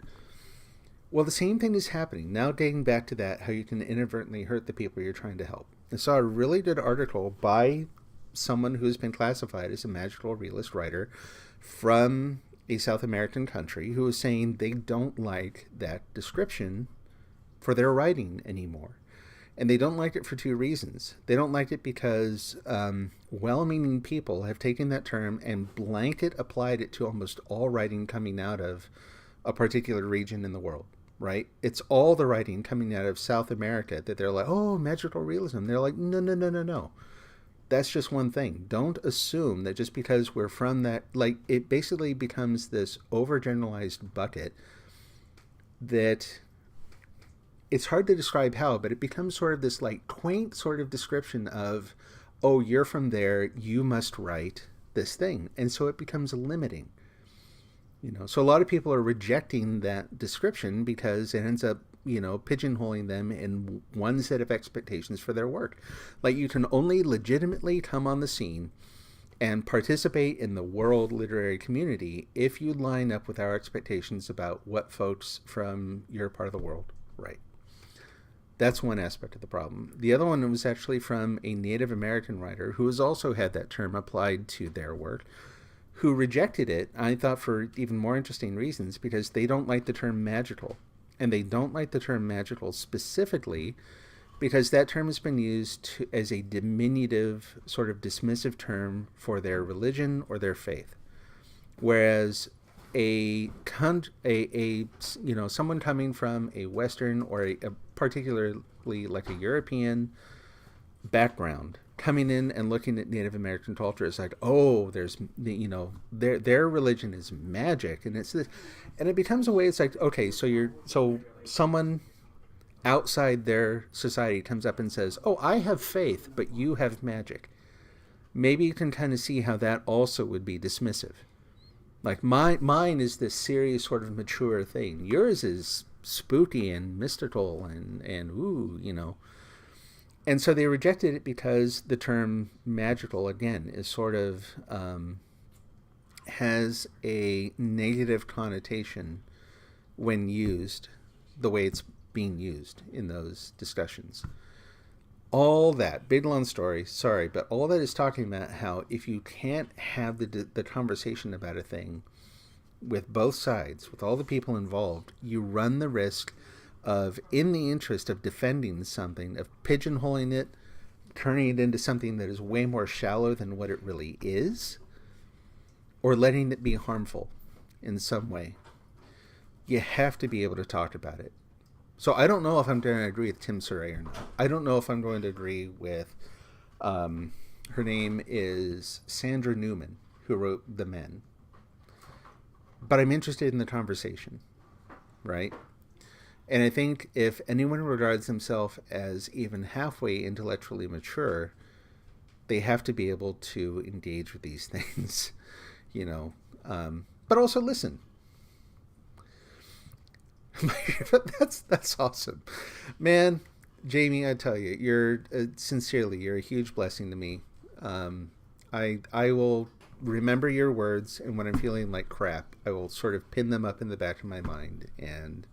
Well, the same thing is happening. Now dating back to that, how you can inadvertently hurt the people you're trying to help. I saw a really good article by someone who's been classified as a magical realist writer from a South American country who was saying they don't like that description for their writing anymore. And they don't like it for two reasons. They don't like it because well-meaning people have taken that term and blanket applied it to almost all writing coming out of a particular region in the world. Right? It's all the writing coming out of South America that they're like, oh, magical realism. They're like, no. That's just one thing. Don't assume that just because we're from that, like, it basically becomes this overgeneralized bucket that it's hard to describe how, but it becomes sort of this like quaint sort of description of, oh, you're from there, you must write this thing. And so it becomes limiting. So a lot of people are rejecting that description because it ends up, pigeonholing them in one set of expectations for their work. Like, you can only legitimately come on the scene and participate in the world literary community if you line up with our expectations about what folks from your part of the world write. That's one aspect of the problem. The other one was actually from a Native American writer who has also had that term applied to their work, who rejected it, I thought, for even more interesting reasons, because they don't like the term magical. And they don't like the term magical specifically because that term has been used as a diminutive, sort of dismissive term for their religion or their faith. Whereas someone coming from a Western or a particularly like a European background coming in and looking at Native American culture is like, oh, there's, their religion is magic, and it's this, and it becomes a way. It's like, okay, so someone outside their society comes up and says, oh, I have faith, but you have magic. Maybe you can kind of see how that also would be dismissive. Like mine is this serious sort of mature thing. Yours is spooky and mystical and ooh. And so they rejected it because the term magical, again, is sort of has a negative connotation when used the way it's being used in those discussions. All that, big long story, sorry, but all that is talking about how if you can't have the conversation about a thing with both sides, with all the people involved, you run the risk of, in the interest of defending something, of pigeonholing it, turning it into something that is way more shallow than what it really is, or letting it be harmful in some way. You have to be able to talk about it. So I don't know if I'm going to agree with Tim Surrey or not. I don't know if I'm going to agree with, her name is Sandra Newman, who wrote The Men. But I'm interested in the conversation, right? And I think if anyone regards themselves as even halfway intellectually mature, they have to be able to engage with these things, but also listen. That's awesome, man. Jamie, I tell you, you're sincerely, you're a huge blessing to me. I will remember your words, and when I'm feeling like crap, I will sort of pin them up in the back of my mind. And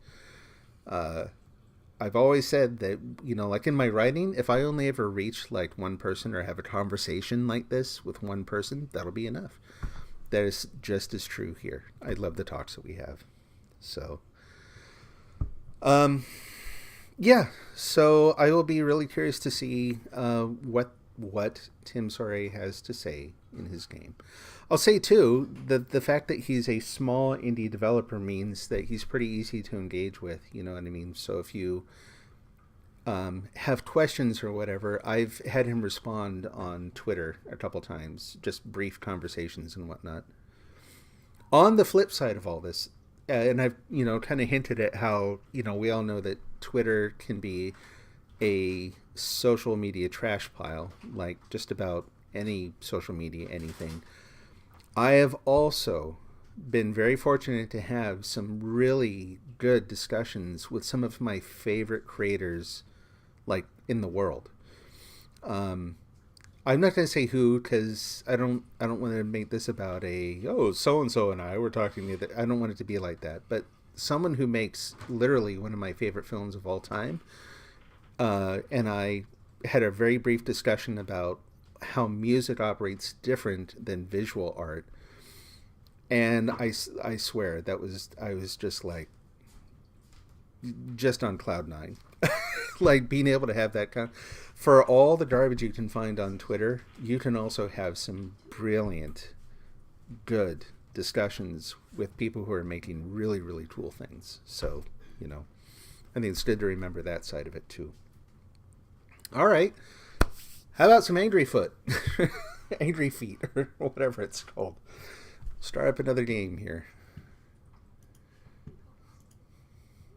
I've always said that, like in my writing, if I only ever reach like one person or have a conversation like this with one person, that'll be enough. That is just as true here. I love the talks that we have. So so I will be really curious to see what Tim Surrey has to say in his game. I'll say too that the fact that he's a small indie developer means that he's pretty easy to engage with. You know what I mean? So if you have questions or whatever, I've had him respond on Twitter a couple times, just brief conversations and whatnot. On the flip side of all this, and I've, kind of hinted at how, we all know that Twitter can be a social media trash pile, like just about any social media, anything. I have also been very fortunate to have some really good discussions with some of my favorite creators, like, in the world. I'm not going to say who, because I don't want to make this about so-and-so and I were talking. I don't want it to be like that. But someone who makes literally one of my favorite films of all time, and I had a very brief discussion about how music operates different than visual art. And I swear, I was just like, just on cloud nine. Like being able to have that for all the garbage you can find on Twitter, you can also have some brilliant, good discussions with people who are making really, really cool things. So, I think it's good to remember that side of it too. All right. How about some Angry Foot? Angry Feet, or whatever it's called. Start up another game here.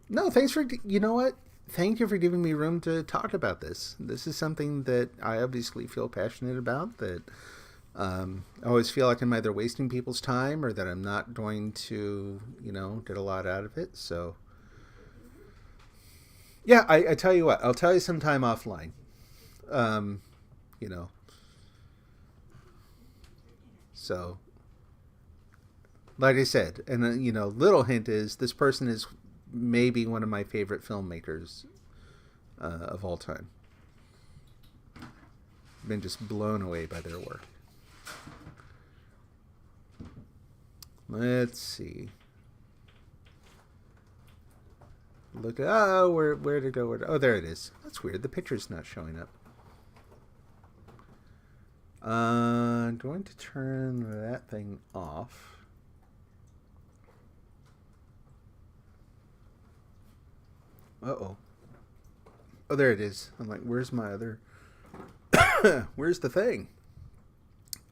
No, thanks for, what? Thank you for giving me room to talk about this. This is something that I obviously feel passionate about, that I always feel like I'm either wasting people's time or that I'm not going to, get a lot out of it. So, yeah, I tell you what, I'll tell you sometime offline. So, like I said, and little hint is this person is maybe one of my favorite filmmakers of all time. Been just blown away by their work. Let's see. Look at, oh, where to go? Oh, there it is. That's weird. The picture's not showing up. I'm going to turn that thing off. Uh-oh. Oh, there it is. I'm like, where's my other... Where's the thing?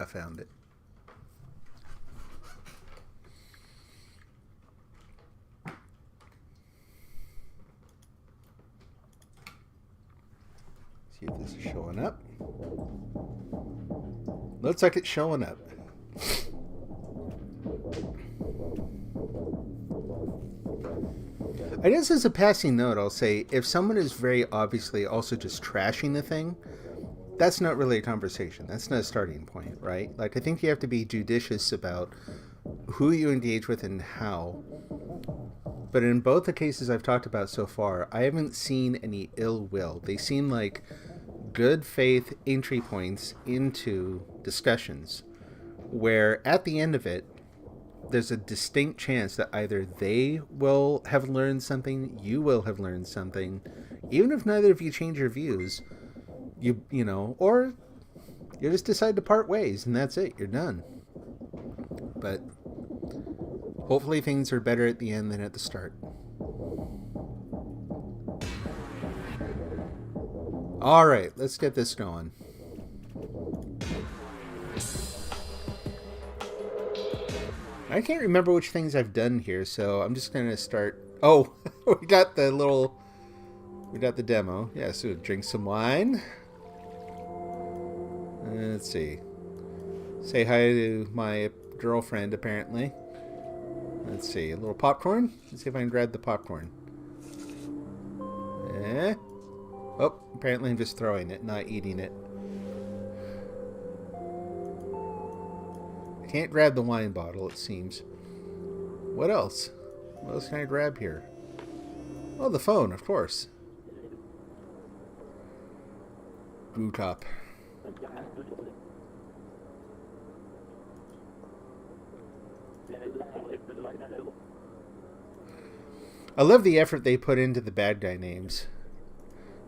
I found it. See if this is showing up. Looks like it's showing up. I guess as a passing note, I'll say, if someone is very obviously also just trashing the thing, that's not really a conversation. That's not a starting point, right? Like, I think you have to be judicious about who you engage with and how. But in both the cases I've talked about so far, I haven't seen any ill will. They seem like good faith entry points into discussions where at the end of it, there's a distinct chance that either they will have learned something, you will have learned something, even if neither of you change your views, you know, or you just decide to part ways and that's it, you're done. But hopefully things are better at the end than at the start. All right, let's get this going. I can't remember which things I've done here, so I'm just going to start... Oh, we got the demo. Yeah, so drink some wine. Let's see. Say hi to my girlfriend, apparently. Let's see, a little popcorn. Let's see if I can grab the popcorn. Oh, apparently I'm just throwing it, not eating it. I can't grab the wine bottle, it seems. What else? What else can I grab here? Oh, the phone, of course. Boot up. I love the effort they put into the bad guy names.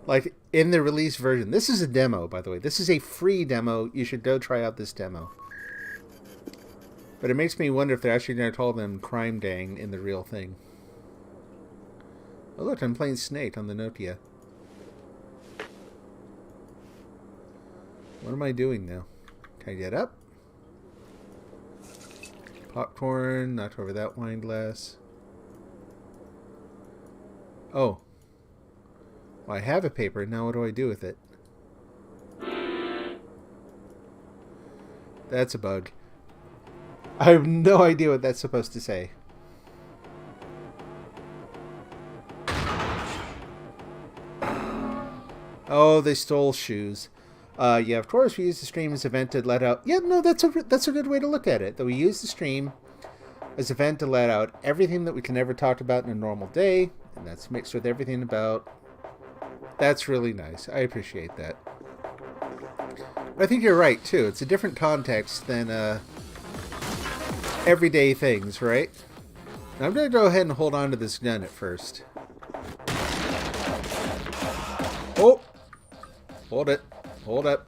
Like, in the release version. This is a demo, by the way. This is a free demo. You should go try out this demo. But it makes me wonder if they're actually going to call them Crime Dang in the real thing. Oh, look, I'm playing Snake on the Nokia. What am I doing now? Can I get up? Popcorn, knock over that wine glass. Oh. Well, I have a paper. Now what do I do with it? That's a bug. I have no idea what that's supposed to say. Oh, they stole shoes. Yeah, of course we use the stream as an event to let out... Yeah, no, that's a good way to look at it. That we use the stream as an event to let out everything that we can never talk about in a normal day. And that's mixed with everything about... That's really nice. I appreciate that. But I think you're right, too. It's a different context than everyday things, right? Now, I'm going to go ahead and hold on to this gun at first. Oh! Hold it. Hold up.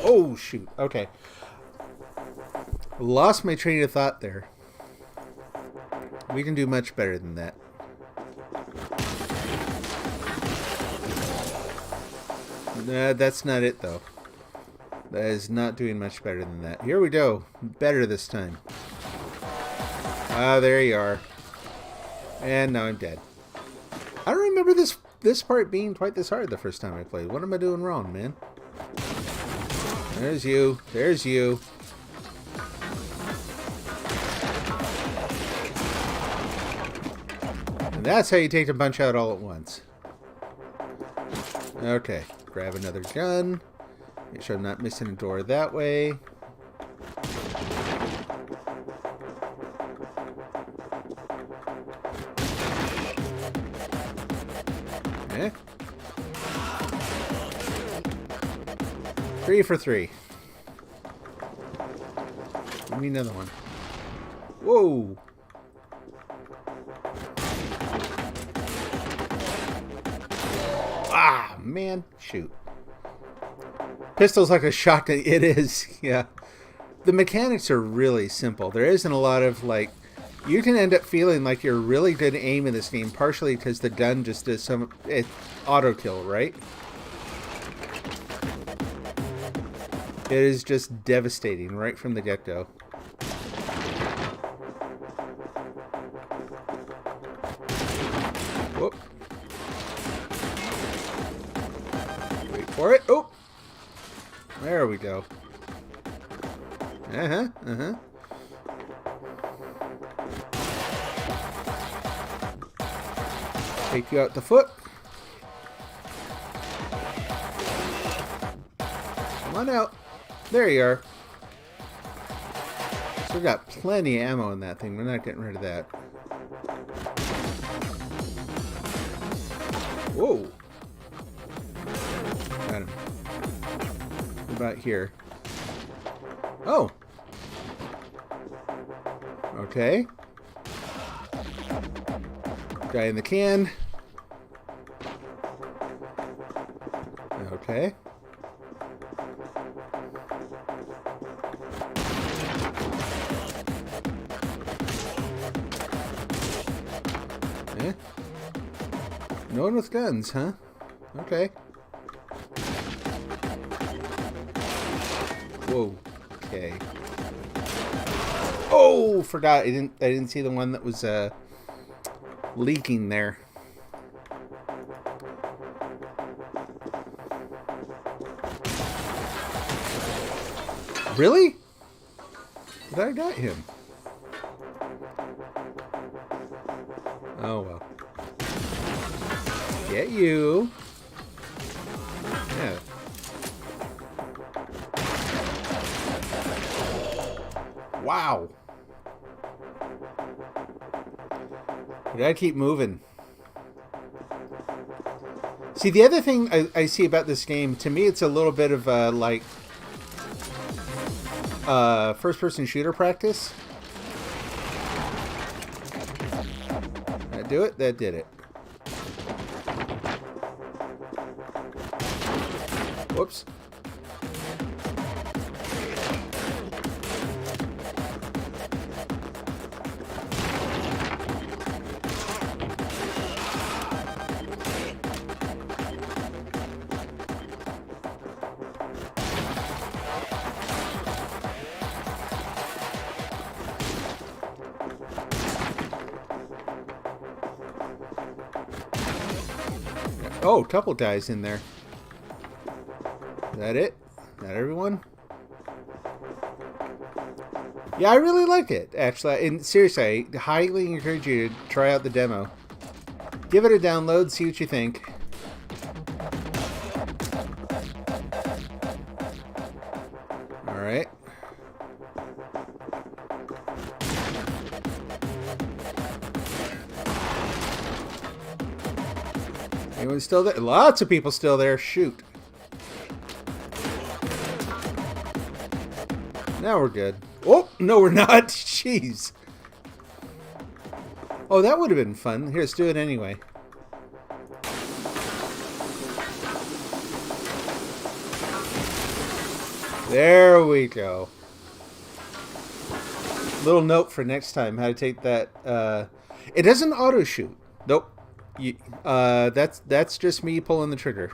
Oh, shoot. Okay. Lost my train of thought there. We can do much better than that. Nah, that's not it, though. That is not doing much better than that. Here we go. Better this time. Ah, there you are. And now I'm dead. I don't remember this part being quite this hard the first time I played. What am I doing wrong, man? There's you. There's you. And that's how you take a bunch out all at once. Okay. Grab another gun. Make sure I'm not missing a door that way. Okay. 3 for 3. Give me another one. Whoa! Ah, man. Shoot. Pistol's like a shotgun. It is, yeah. The mechanics are really simple. There isn't a lot of, like... You can end up feeling like you're really good at aim in this game, partially because the gun just does some... It auto-kill, right? It is just devastating right from the get-go. Whoop. Wait for it. Oh! There we go. Uh-huh, uh-huh. Take you out the foot. Come on out. There you are. So we got plenty of ammo in that thing. We're not getting rid of that. Whoa. Got him. What about here? Oh. Okay. Guy in the can. Okay. Eh? No one with guns, huh? Okay. Whoa. Okay. Oh, forgot. I didn't see the one that was leaking there. Really? But I got him. Oh well. Get you. Yeah. Wow. We gotta keep moving. See, the other thing I see about this game, to me, it's a little bit of like first-person shooter practice. That do it? That did it. Whoops. Oh, couple guys in there. Is that it? Is that everyone? Yeah, I really like it, actually. And seriously, I highly encourage you to try out the demo. Give it a download, see what you think. Alright. Anyone still there? Lots of people still there. Shoot. Now we're good. Oh, no we're not. Jeez. Oh, that would have been fun. Here, let's do it anyway. There we go. Little note for next time, how to take that. It doesn't auto shoot. Nope. That's just me pulling the trigger.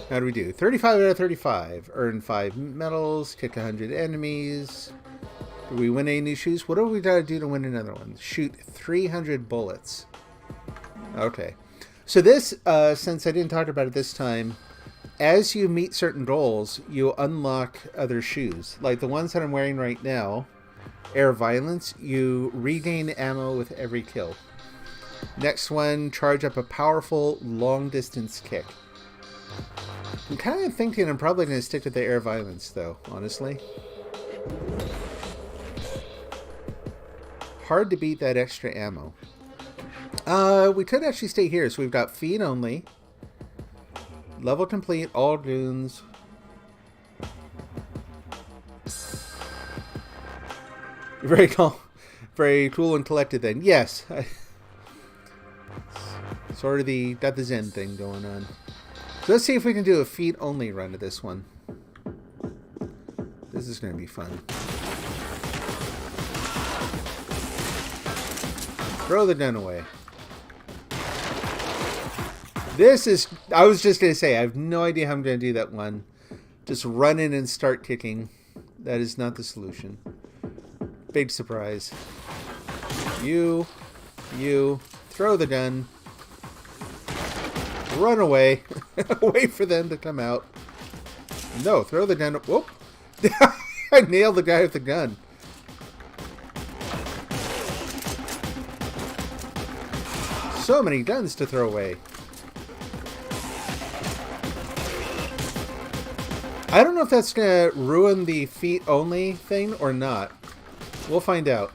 How do we do? 35 out of 35. Earn 5 medals. Kick 100 enemies. Do we win any new shoes? What do we gotta do to win another one? Shoot 300 bullets. Okay. So this, since I didn't talk about it this time, as you meet certain goals, you unlock other shoes. Like the ones that I'm wearing right now, Air Violence, you regain ammo with every kill. Next one, charge up a powerful long-distance kick. I'm kind of thinking I'm probably going to stick with the Air Violence, though, honestly. Hard to beat that extra ammo. We could actually stay here. So we've got feed only. Level complete, all goons. Very calm, very cool and collected then. Yes. Sort of got the Zen thing going on. So let's see if we can do a feet only run to this one. This is going to be fun. Throw the gun away. This is... I was just going to say, I have no idea how I'm going to do that one. Just run in and start kicking. That is not the solution. Big surprise. You. Throw the gun. Run away. Wait for them to come out. No, throw the gun. Whoop. I nailed the guy with the gun. So many guns to throw away. I don't know if that's going to ruin the feet only thing or not. We'll find out.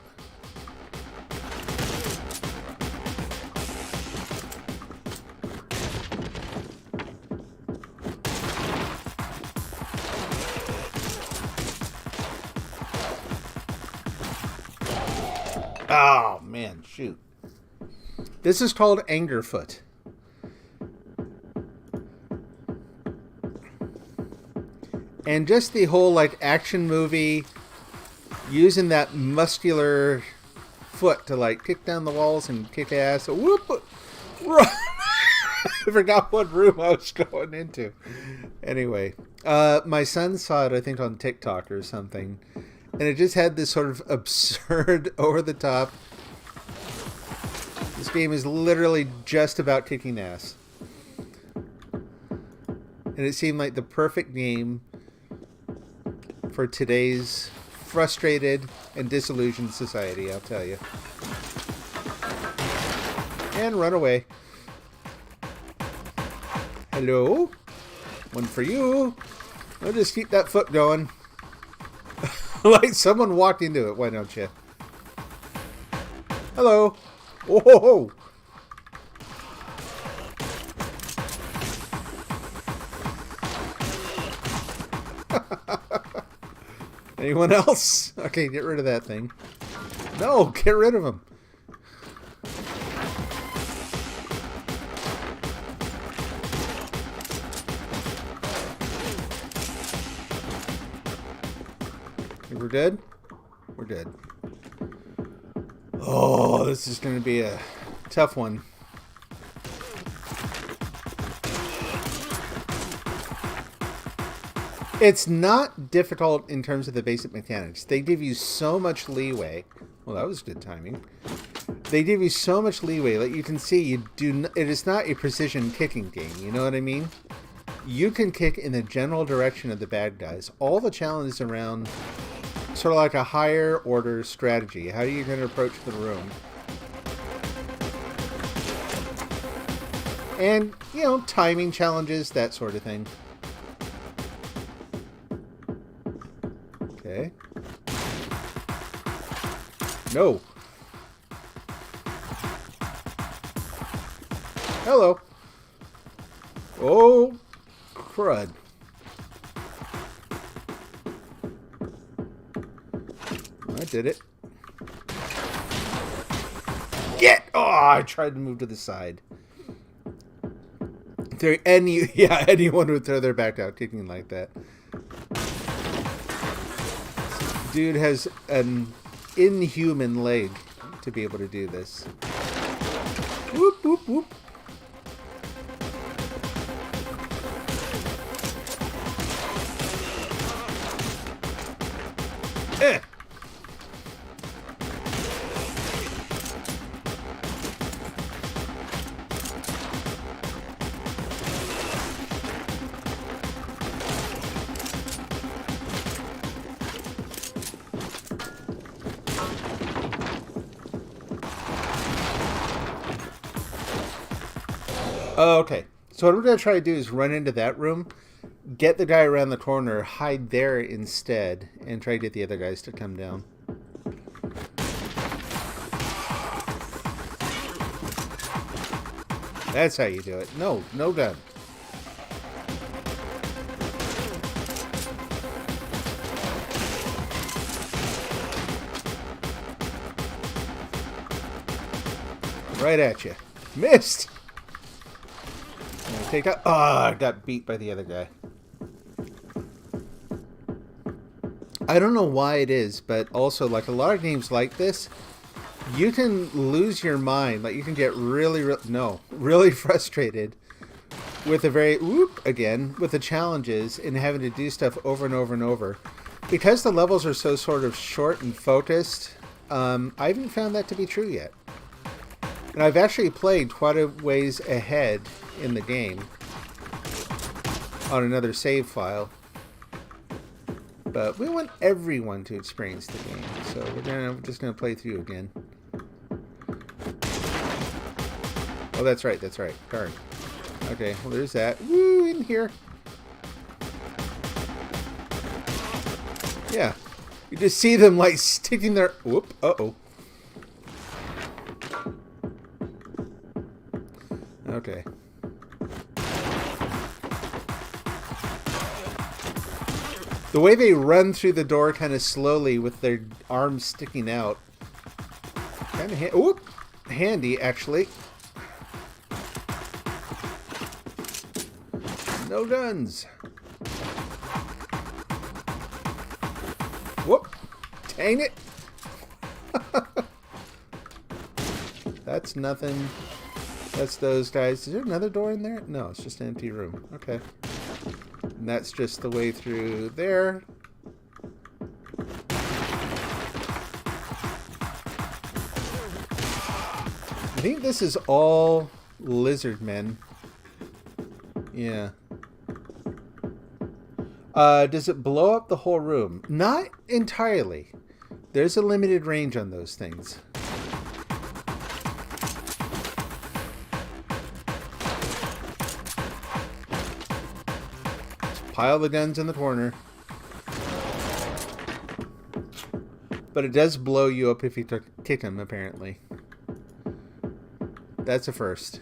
Oh, man, shoot. This is called Angerfoot. And just the whole, like, action movie, using that muscular foot to, like, kick down the walls and kick ass. Whoop! Run! I forgot what room I was going into. Anyway, my son saw it, I think, on TikTok or something. And it just had this sort of absurd, over-the-top... This game is literally just about kicking ass. And it seemed like the perfect game for today's frustrated and disillusioned society, I'll tell you. And run away. Hello? One for you. I'll just keep that foot going. Like someone walked into it, why don't you? Hello. Whoa! Anyone else? Okay, get rid of that thing. No, get rid of him. Okay, we're dead? We're dead. Oh, this is going to be a tough one. It's not difficult in terms of the basic mechanics. They give you so much leeway. Well, that was good timing. They give you so much leeway. Like you can see, it is not a precision kicking game. You know what I mean? You can kick in the general direction of the bad guys. All the challenge is around sort of like a higher order strategy. How are you going to approach the room? And, you know, timing challenges, that sort of thing. Okay. No. Hello. Oh, crud. I did it. Get! Oh, I tried to move to the side. Anyone would throw their back out kicking like that. Dude has an inhuman leg to be able to do this. Whoop, whoop, whoop. Eh. Okay, so what we're going to try to do is run into that room, get the guy around the corner, hide there instead, and try to get the other guys to come down. That's how you do it. No gun. Right at you. Missed! I'm gonna take out. Oh, I got beat by the other guy. I don't know why it is, but also, like, a lot of games like this, you can lose your mind. Like, you can get really frustrated with with the challenges and having to do stuff over and over and over. Because the levels are so sort of short and focused, I haven't found that to be true yet. And I've actually played quite a ways ahead in the game on another save file. But we want everyone to experience the game, so we're just gonna play through again. Oh, that's right. Darn. Okay, well, there's that. Woo, in here. Yeah. You just see them, like, sticking their... Whoop. Uh-oh. Okay. The way they run through the door kind of slowly with their arms sticking out. Kind of handy, actually. No guns. Whoop. Dang it. That's nothing. That's those guys. Is there another door in there? No, it's just an empty room. Okay. And that's just the way through there. I think this is all lizard men. Yeah. Does it blow up the whole room? Not entirely. There's a limited range on those things. Pile the guns in the corner. But it does blow you up if you kick them, apparently. That's a first.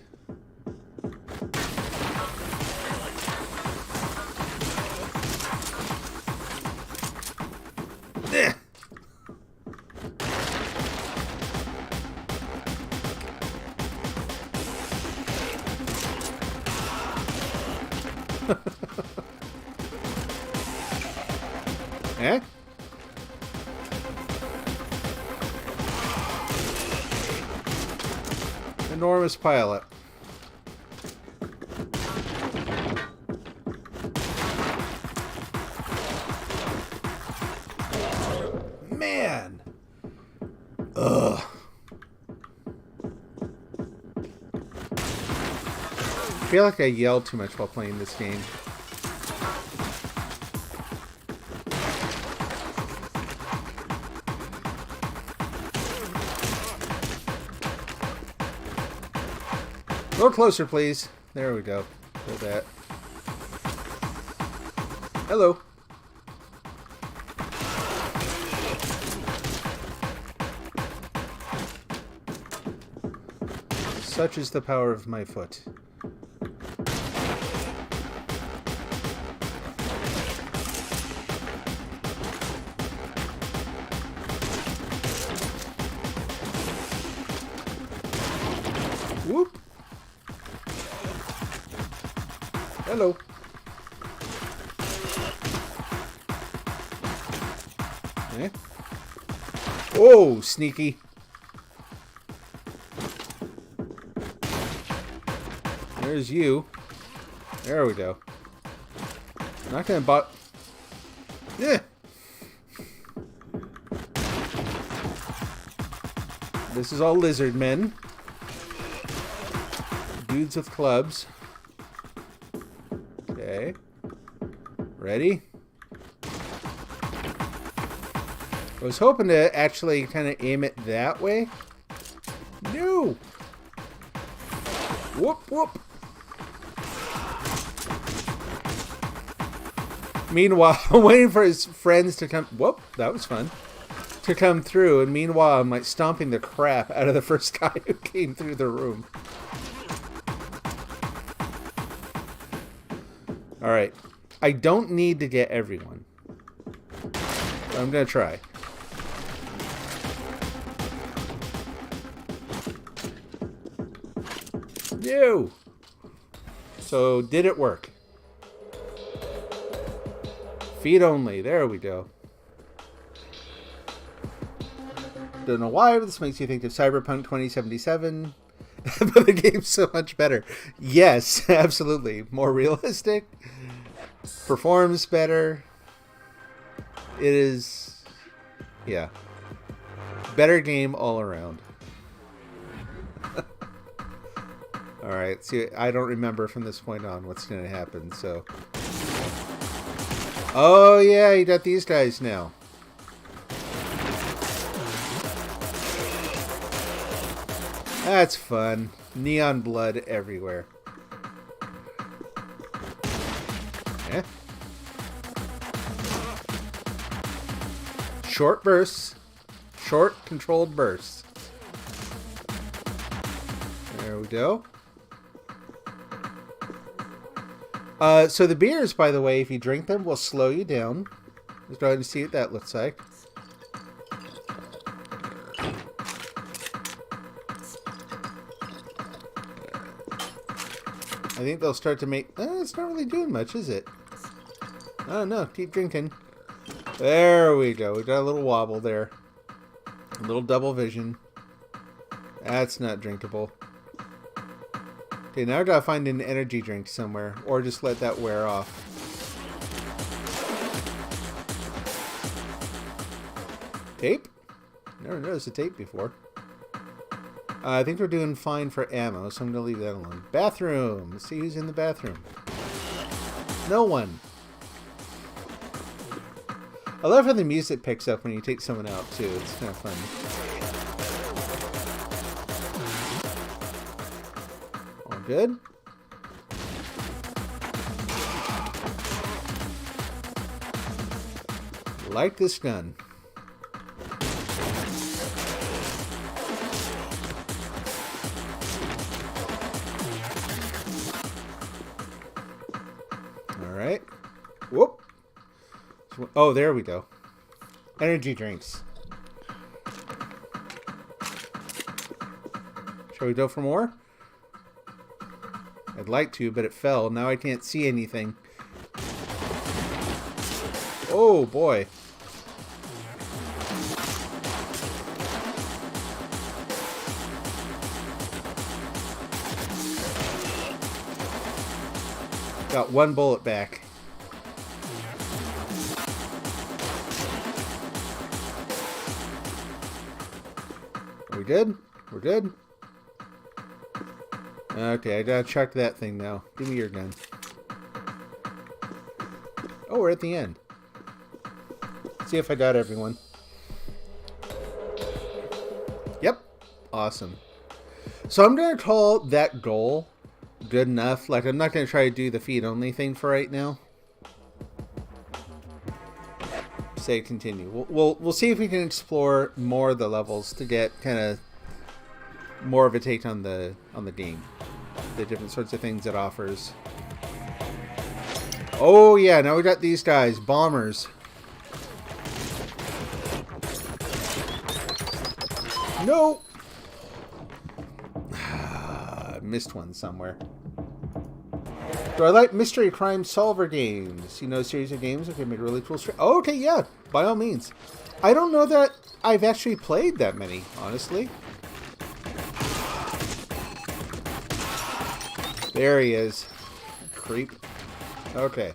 Eh. Eh? Enormous pileup. Man! Ugh. I feel like I yelled too much while playing this game. A little closer, please. There we go. Hold that. Hello. Such is the power of my foot. Whoop. Hello. Eh? Oh, sneaky. There's you. There we go. Not gonna bot. Yeah. This is all lizard men. Dudes with clubs. Okay. Ready? I was hoping to actually kind of aim it that way. No! Whoop, whoop. Meanwhile, I'm waiting for his friends to come. Whoop, that was fun. To come through, and meanwhile, I'm like stomping the crap out of the first guy who came through the room. Alright. I don't need to get everyone. I'm gonna try. No. So, did it work? Feet only. There we go. Don't know why, but this makes you think of Cyberpunk 2077. But the game's so much better. Yes, absolutely. More realistic. Performs better. It is... yeah. Better game all around. Alright, see, I don't remember from this point on what's going to happen, so... oh, yeah, you got these guys now. That's fun. Neon blood everywhere. Yeah. Short bursts. Short, controlled bursts. There we go. So the beers, by the way, if you drink them, will slow you down. Let's go ahead and see what that looks like. I think they'll start to make... it's not really doing much, is it? Oh, no. Keep drinking. There we go. We got a little wobble there. A little double vision. That's not drinkable. Okay, now I gotta find an energy drink somewhere. Or just let that wear off. Tape? Never noticed a tape before. I think we're doing fine for ammo, so I'm going to leave that alone. Bathroom! Let's see who's in the bathroom. No one! I love how the music picks up when you take someone out, too. It's kind of fun. All good? Like this gun. Alright. Whoop. Oh, there we go. Energy drinks. Shall we go for more? I'd like to, but it fell. Now I can't see anything. Oh, boy. Got one bullet back. Are we good? We're good? Okay, I gotta check that thing now. Give me your gun. Oh, we're at the end. See if I got everyone. Yep. Awesome. So I'm gonna call that goal good enough. Like, I'm not going to try to do the feed only thing for right now. Say continue. We'll see if we can explore more of the levels to get kind of more of a take on the game, the different sorts of things it offers. Oh yeah, now we got these guys, bombers. No. Missed one somewhere. Do I like mystery crime solver games? You know, a series of games that can make really cool story. Oh, okay, yeah, by all means. I don't know that I've actually played that many, honestly. There he is. Creep. Okay.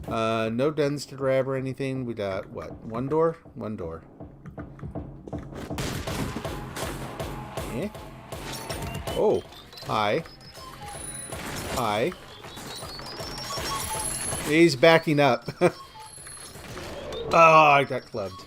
No guns to grab or anything. We got, what, one door? One door. Eh? Oh, hi. Hi. He's backing up. Oh, I got clubbed.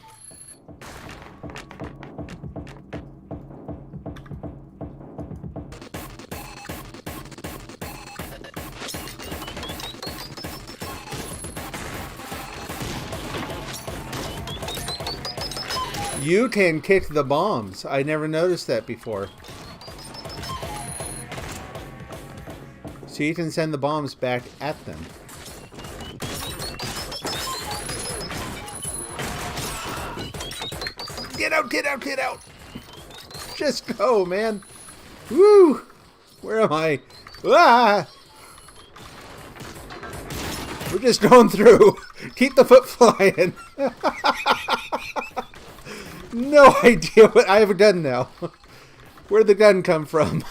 You can kick the bombs. I never noticed that before. So you can send the bombs back at them. Get out, get out, get out! Just go, man. Woo! Where am I? Ah! We're just going through. Keep the foot flying. No idea what I have a gun now. Where'd the gun come from?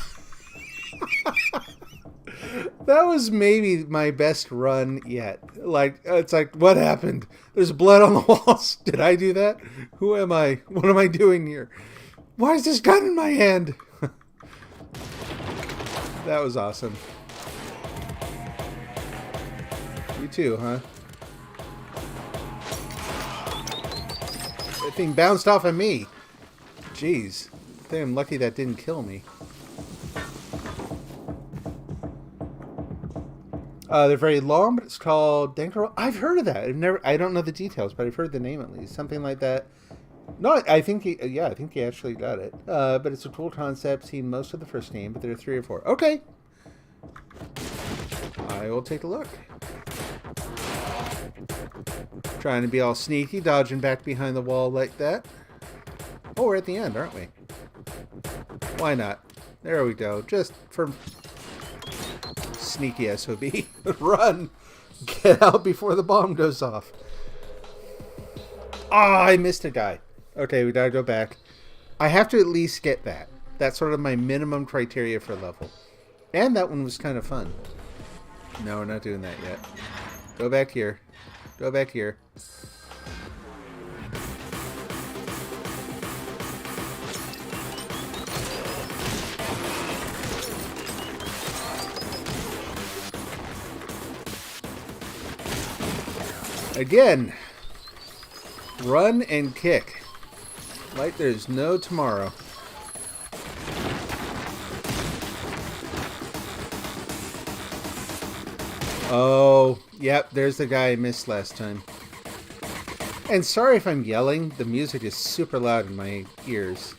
That was maybe my best run yet. Like, it's like, what happened? There's blood on the walls. Did I do that? Who am I? What am I doing here? Why is this gun in my hand? That was awesome. You too, huh? That thing bounced off of me. Jeez. I think I'm lucky that didn't kill me. They're very long, but it's called Dangerous. I've heard of that. I don't know the details, but I've heard the name at least. Something like that. No, I think he actually got it. But it's a cool concept. Seen most of the first game, but there are 3 or 4. Okay. I will take a look. Trying to be all sneaky, dodging back behind the wall like that. Oh, we're at the end, aren't we? Why not? There we go. Just for sneaky SOB. Run! Get out before the bomb goes off. Ah, I missed a guy. Okay, we gotta go back. I have to at least get that. That's sort of my minimum criteria for level. And that one was kind of fun. No, we're not doing that yet. Go back here. Go back here. Again, run and kick like there's no tomorrow. Oh, yep, there's the guy I missed last time. And sorry if I'm yelling, the music is super loud in my ears.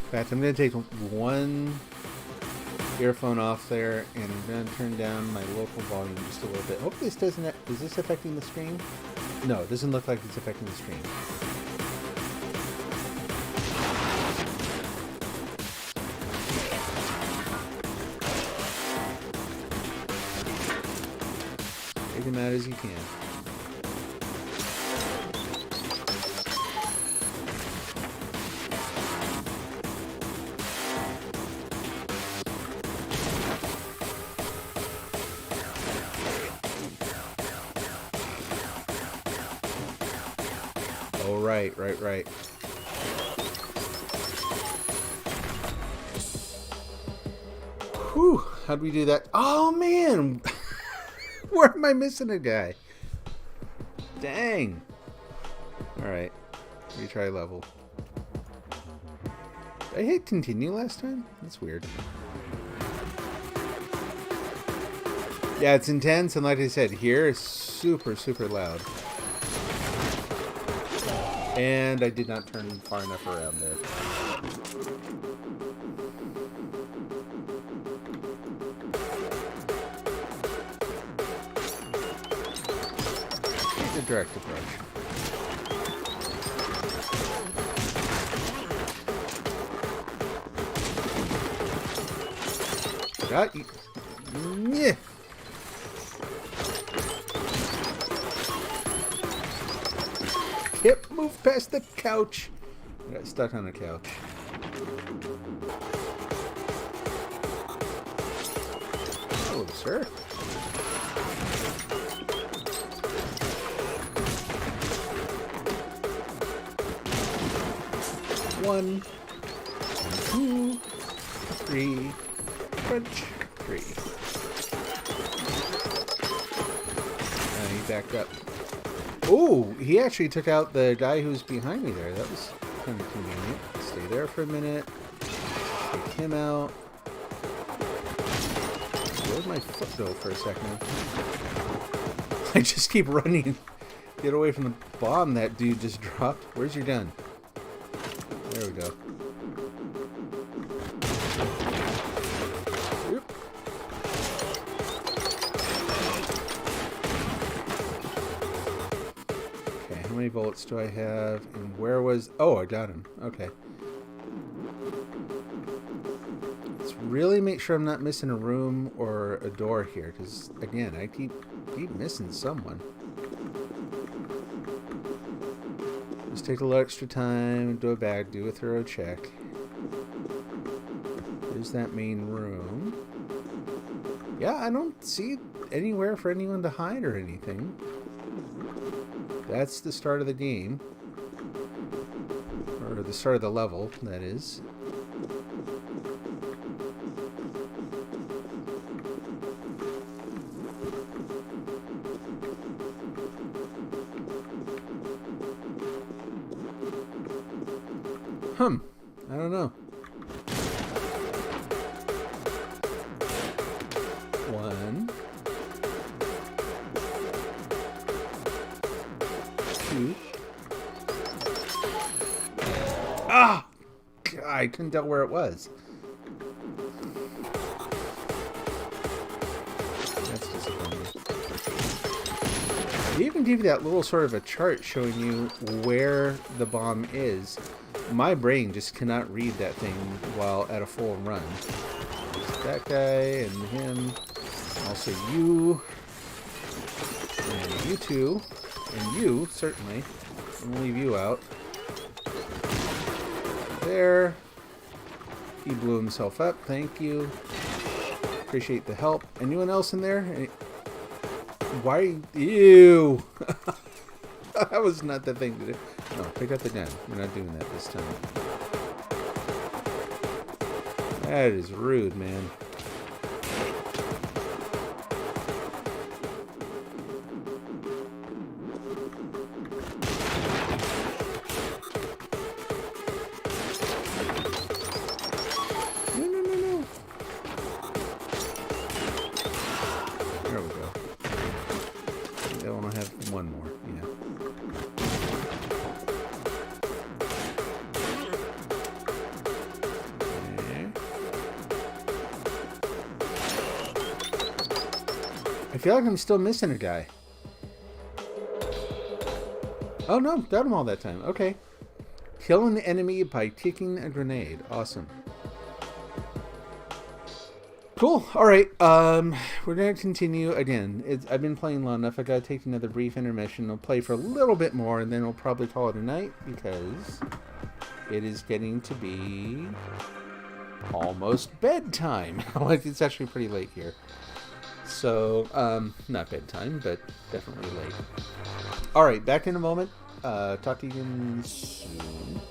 In fact, I'm going to take one earphone off there, and I'm going to turn down my local volume just a little bit. Hopefully this doesn't... Is this affecting the stream? No, it doesn't look like it's affecting the stream. Take them out as you can. Oh, right. Whew, how'd we do that? Oh, man! Where am I missing a guy? Dang. Alright, retry level. Did I hit continue last time? That's weird. Yeah, it's intense, and like I said, here it's super, super loud. And I did not turn far enough around there. Take the direct approach. Got you. Yeah. Yep, move past the couch. I got stuck on the couch. Hello, sir. One, two, three, crunch, three. And he backed up. Oh, he actually took out the guy who's behind me there. That was kind of convenient. Stay there for a minute. Take him out. Where'd my foot go for a second? I just keep running. Get away from the bomb that dude just dropped. Where's your gun? There we go. Oop. how many bullets do I have? And where was... Oh, I got him. Okay. Let's really make sure I'm not missing a room or a door here. Because, again, I keep missing someone. Just take a little extra time, do a thorough check. There's that main room. Yeah, I don't see anywhere for anyone to hide or anything. That's the start of the game. Or the start of the level, that is. I don't know. One. Two. Ah! I couldn't tell where it was. That's disappointing. They even give you that little sort of a chart showing you where the bomb is. My brain just cannot read that thing while at a full run. That guy and him. Also you. And you two. And you, certainly. I'm gonna leave you out. There. He blew himself up. Thank you. Appreciate the help. Anyone else in there? Why? Ew! That was not the thing to do. No, pick up the gun. We're not doing that this time. That is rude, man. No. There we go. That one will have one more. Yeah. I feel like I'm still missing a guy. Oh no, got him all that time. Okay. Kill an enemy by kicking a grenade. Awesome. Cool. Alright, we're going to continue. Again, I've been playing long enough. I got to take another brief intermission. I'll play for a little bit more, and then we'll probably call it a night, because it is getting to be almost bedtime. Like, it's actually pretty late here. So, not bedtime, but definitely late. Alright, back in a moment. Talk to you again soon.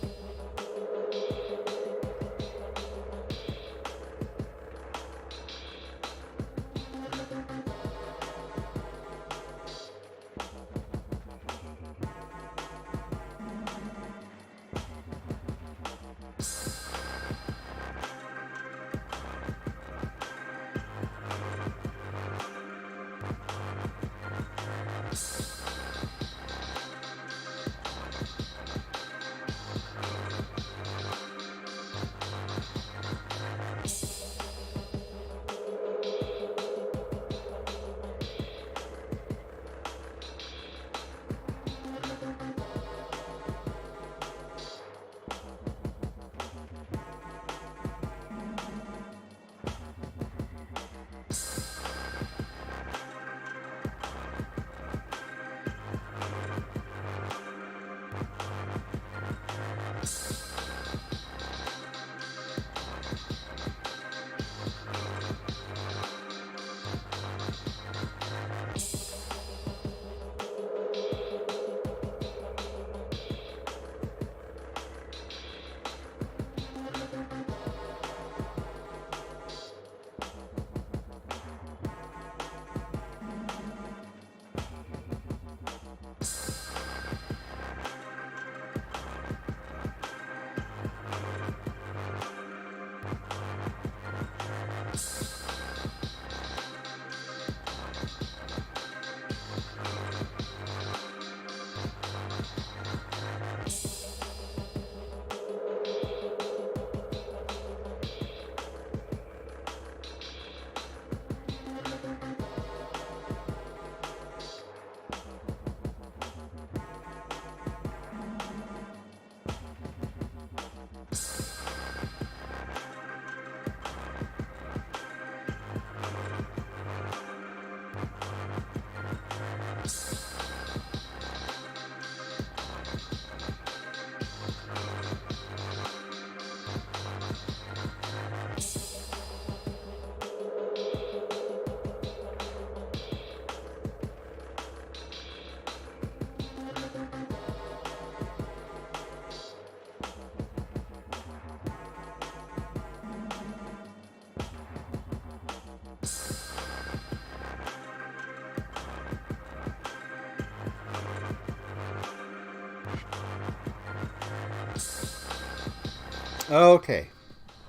Okay,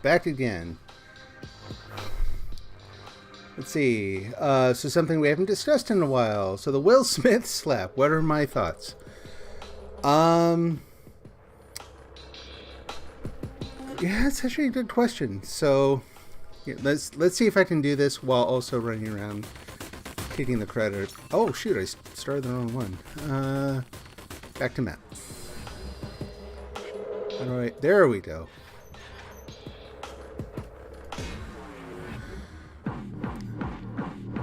back again. Let's see. So something we haven't discussed in a while. So the Will Smith slap. What are my thoughts? Yeah, it's actually a good question. So yeah, let's see if I can do this while also running around taking the credit. Oh shoot! I started the wrong one. Back to map. All right, there we go.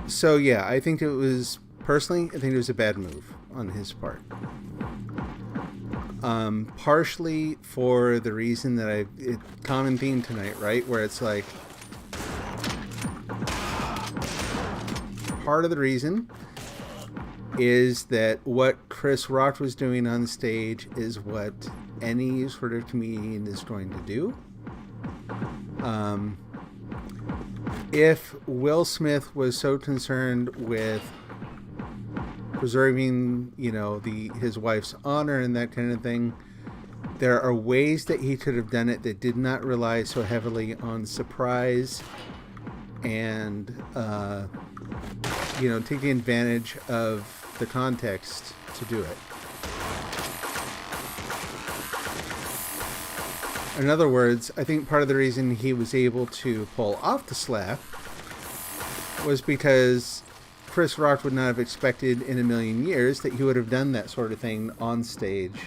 So yeah, I think it was personally. I think it was a bad move on his part. Partially for the reason that common theme tonight, right? Where it's like part of the reason is that what Chris Rock was doing on stage is what any sort of comedian is going to do. If Will Smith was so concerned with preserving, his wife's honor and that kind of thing, there are ways that he could have done it that did not rely so heavily on surprise and, taking advantage of the context to do it. In other words, I think part of the reason he was able to pull off the slap was because Chris Rock would not have expected in a million years that he would have done that sort of thing on stage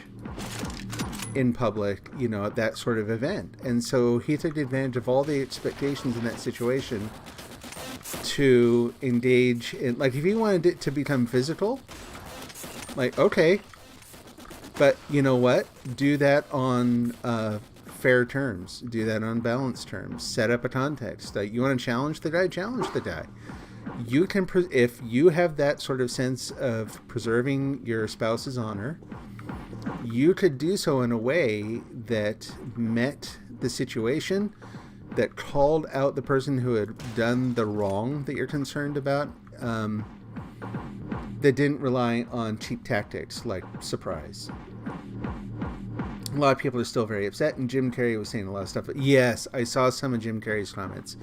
in public, at that sort of event. And so he took advantage of all the expectations in that situation to engage in, like, if he wanted it to become physical, like, okay, but you know what? Do that on fair terms. Do that on balanced terms. Set up a context. You want to challenge the guy? Challenge the guy. You can, if you have that sort of sense of preserving your spouse's honor, you could do so in a way that met the situation, that called out the person who had done the wrong that you're concerned about, that didn't rely on cheap tactics like surprise. A lot of people are still very upset, and Jim Carrey was saying a lot of stuff. But yes, I saw some of Jim Carrey's comments.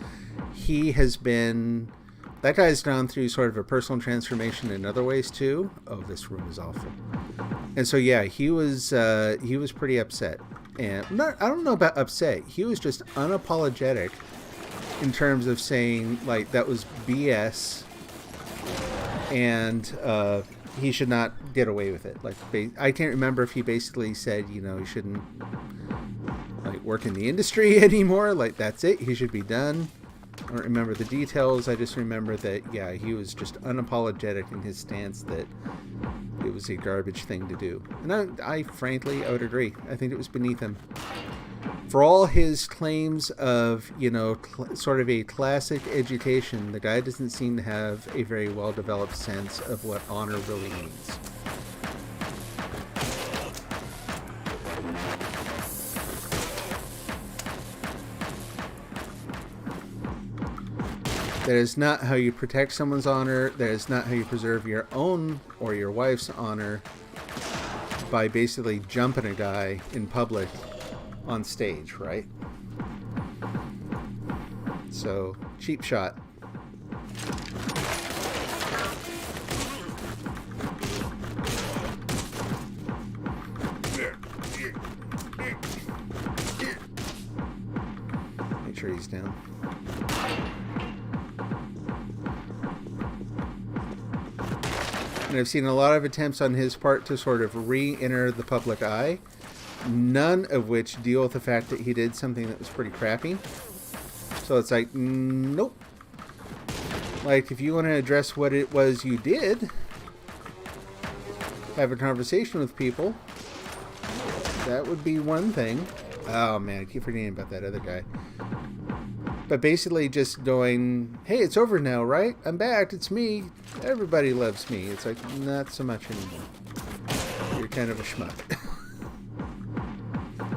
That guy's gone through sort of a personal transformation in other ways too. Oh, this room is awful. And so yeah, he was pretty upset. And I don't know about upset. He was just unapologetic in terms of saying, like, that was BS, and he should not get away with it. Like, I can't remember if he basically said, he shouldn't, like, work in the industry anymore. Like, that's it. He should be done. I don't remember the details. I just remember that, yeah, he was just unapologetic in his stance that it was a garbage thing to do. And I frankly, I would agree. I think it was beneath him. For all his claims of, sort of a classic education, the guy doesn't seem to have a very well-developed sense of what honor really means. That is not how you protect someone's honor. That is not how you preserve your own or your wife's honor, by basically jumping a guy in public on stage, right? So, cheap shot. Make sure he's down. And I've seen a lot of attempts on his part to sort of re-enter the public eye, none of which deal with the fact that he did something that was pretty crappy. So it's like, nope. Like, if you want to address what it was you did, have a conversation with people, that would be one thing. Oh man, I keep forgetting about that other guy. But basically just going, hey, it's over now, right? I'm back, it's me. Everybody loves me. It's like, not so much anymore. You're kind of a schmuck.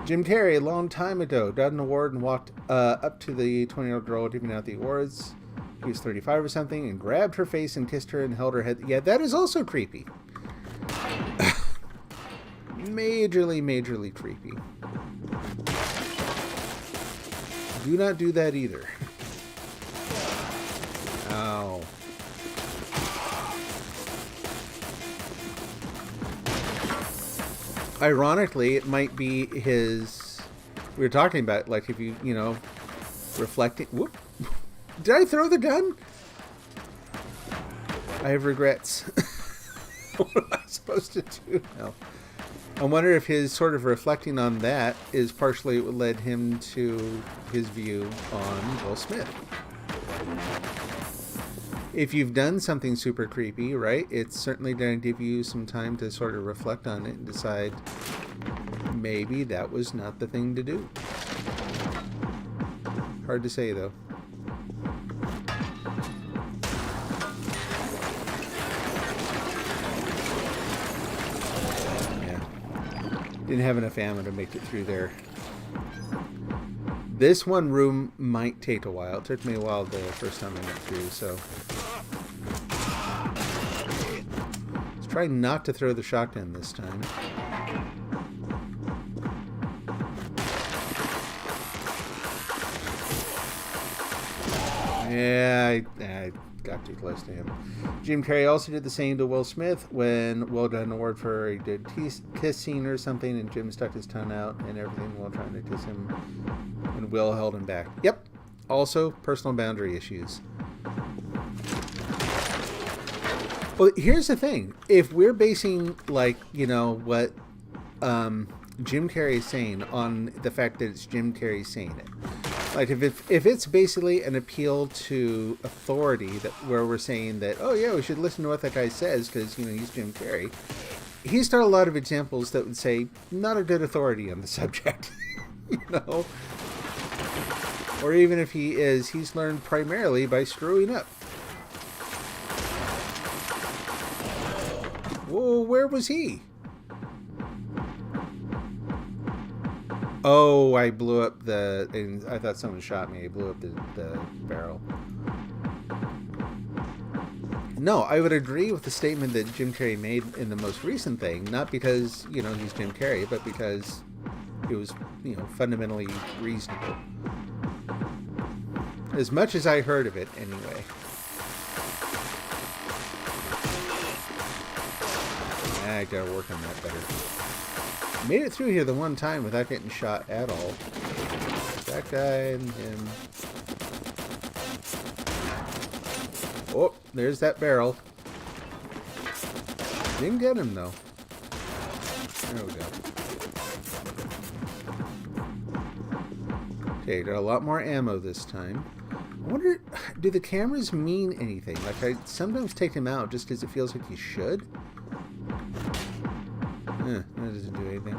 Jim Carrey, a long time ago, got an award and walked up to the 20-year-old girl giving out the awards. He was 35 or something, and grabbed her face and kissed her and held her head. Yeah, that is also creepy. Majorly creepy. Do not do that either. Ow. Ironically, it might be his... We were talking about, like, if you know, reflecting... Whoop. Did I throw the gun? I have regrets. What am I supposed to do now? I wonder if his sort of reflecting on that is partially what led him to his view on Will Smith. If you've done something super creepy, right, it's certainly going to give you some time to sort of reflect on it and decide maybe that was not the thing to do. Hard to say, though. Yeah. Didn't have enough ammo to make it through there. This one room might take a while. It took me a while the first time I went through, so... Let's try not to throw the shotgun this time. Yeah, I got too close to him. Jim Carrey also did the same to Will Smith when Will got an award for a good kiss scene or something, and Jim stuck his tongue out and everything while trying to kiss him, and Will held him back. Yep. Also, personal boundary issues. Well, here's the thing. If we're basing, like, you know, what Jim Carrey is saying on the fact that it's Jim Carrey saying it, like, if it's basically an appeal to authority, that where we're saying that, oh yeah, we should listen to what that guy says because, you know, he's Jim Carrey. He's got a lot of examples that would say not a good authority on the subject, you know. Or even if he is, he's learned primarily by screwing up. Whoa, where was he? Oh, I blew up the... And I thought someone shot me. I blew up the barrel. No, I would agree with the statement that Jim Carrey made in the most recent thing. Not because, you know, he's Jim Carrey, but because it was, you know, fundamentally reasonable. As much as I heard of it, anyway. I gotta work on that better. Made it through here the one time without getting shot at all. That guy and him. Oh, there's that barrel. Didn't get him though. There we go. Okay, got a lot more ammo this time. I wonder, do the cameras mean anything? Like, I sometimes take them out just because it feels like you should. That doesn't do anything.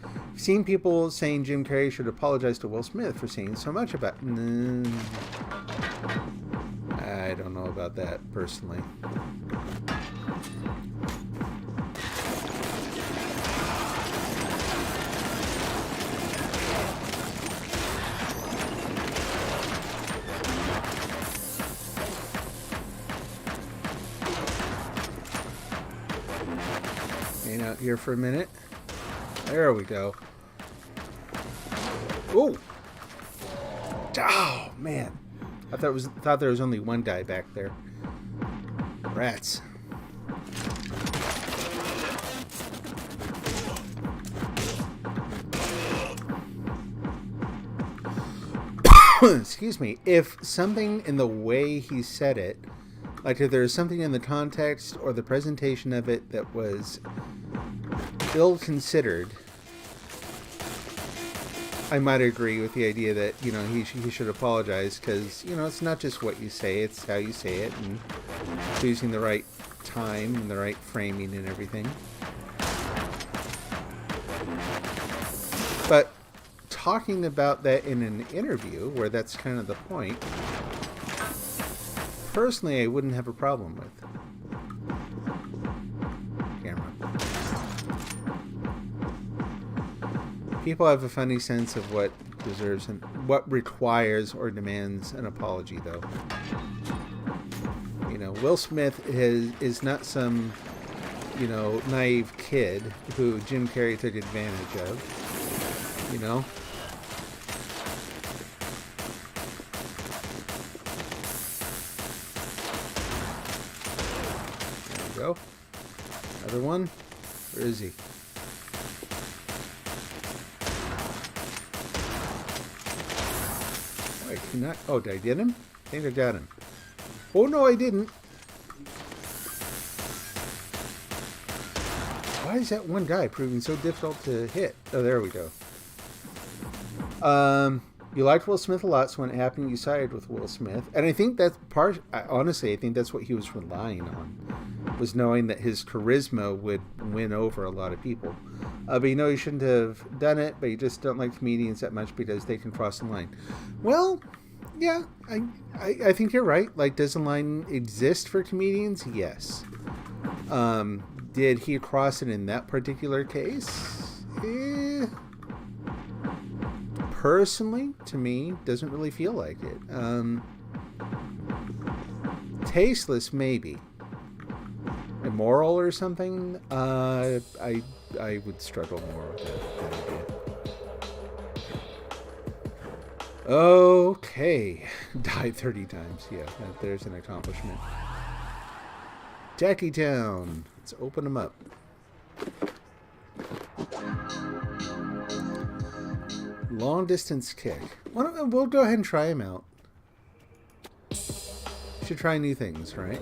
I've seen people saying Jim Carrey should apologize to Will Smith for saying so much about... I don't know about that, personally. Hang out here for a minute. There we go. Oh! Oh, man. I thought there was only one guy back there. Rats. Excuse me. If something in the way he said it, like if there's something in the context or the presentation of it that was ill-considered, I might agree with the idea that, you know, he should apologize because, you know, it's not just what you say, it's how you say it and choosing the right time and the right framing and everything. But talking about that in an interview where that's kind of the point, personally, I wouldn't have a problem with. Camera. People have a funny sense of what deserves and what requires or demands an apology, though. You know, Will Smith is not some, you know, naive kid who Jim Carrey took advantage of. You know? go. Another one. Where is he? Wait, can I? Oh, did I get him? I think I got him. Oh no, I didn't. Why is that one guy proving so difficult to hit? Oh, there we go. You liked Will Smith a lot, so when it happened, you sided with Will Smith. And I think that's honestly, I think that's what he was relying on, was knowing that his charisma would win over a lot of people. But you know, you shouldn't have done it, but you just don't like comedians that much because they can cross the line. Well, yeah, I think you're right. Like, does the line exist for comedians? Yes. Did he cross it in that particular case? Personally, to me, doesn't really feel like it. Tasteless, maybe. Immoral or something? I would struggle more with that idea. Okay. Died 30 times. Yeah, there's an accomplishment. Jackie Town. Let's open them up. Long distance kick. We'll go ahead and try him out. Should try new things, right?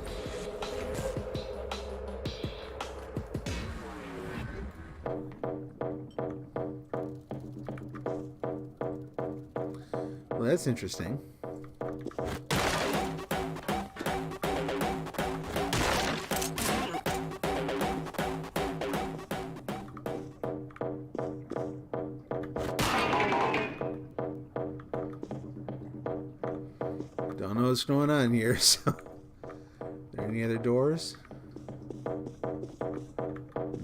Well, that's interesting. Don't know what's going on here, so... Are there any other doors? No,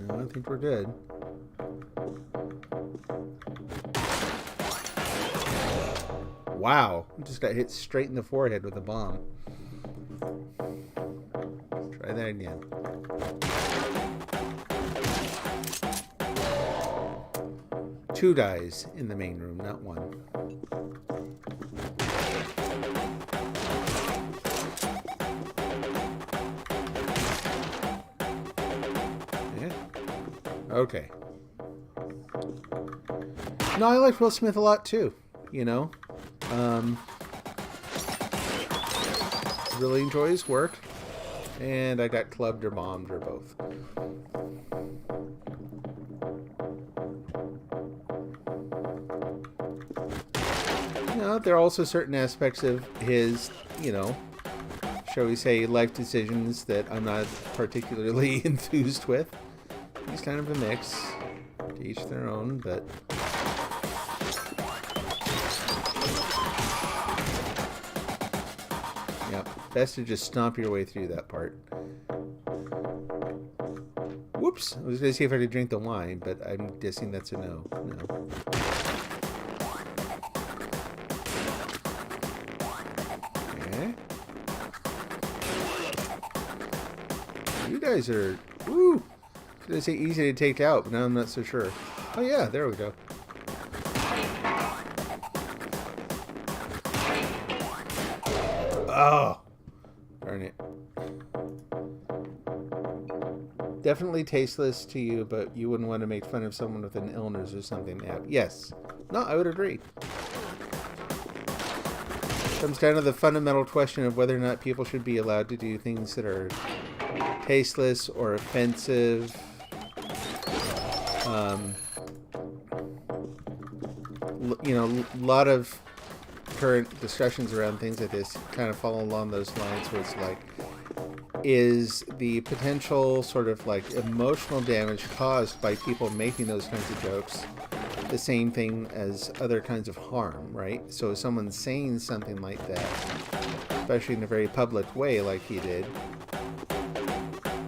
I think we're good. Wow, I just got hit straight in the forehead with a bomb. Try that again. Two dies in the main room, not one. Okay. No, I liked Will Smith a lot too, you know. Really enjoy his work. And I got clubbed or bombed or both. You know, there are also certain aspects of his, you know, shall we say, life decisions that I'm not particularly enthused with. He's kind of a mix, to each their own, but... Yep, best to just stomp your way through that part. Whoops! I was going to see if I could drink the wine, but I'm guessing that's a no. No. Okay. You guys are... Woo! I was going to say easy to take out, but now I'm not so sure. Oh yeah, there we go. Oh! Darn it. Definitely tasteless to you, but you wouldn't want to make fun of someone with an illness or something. Yes. No, I would agree. Comes down to the fundamental question of whether or not people should be allowed to do things that are tasteless or offensive. You know, a lot of current discussions around things like this kind of fall along those lines where it's like, is the potential sort of like emotional damage caused by people making those kinds of jokes the same thing as other kinds of harm, right? So if someone's saying something like that, especially in a very public way like he did,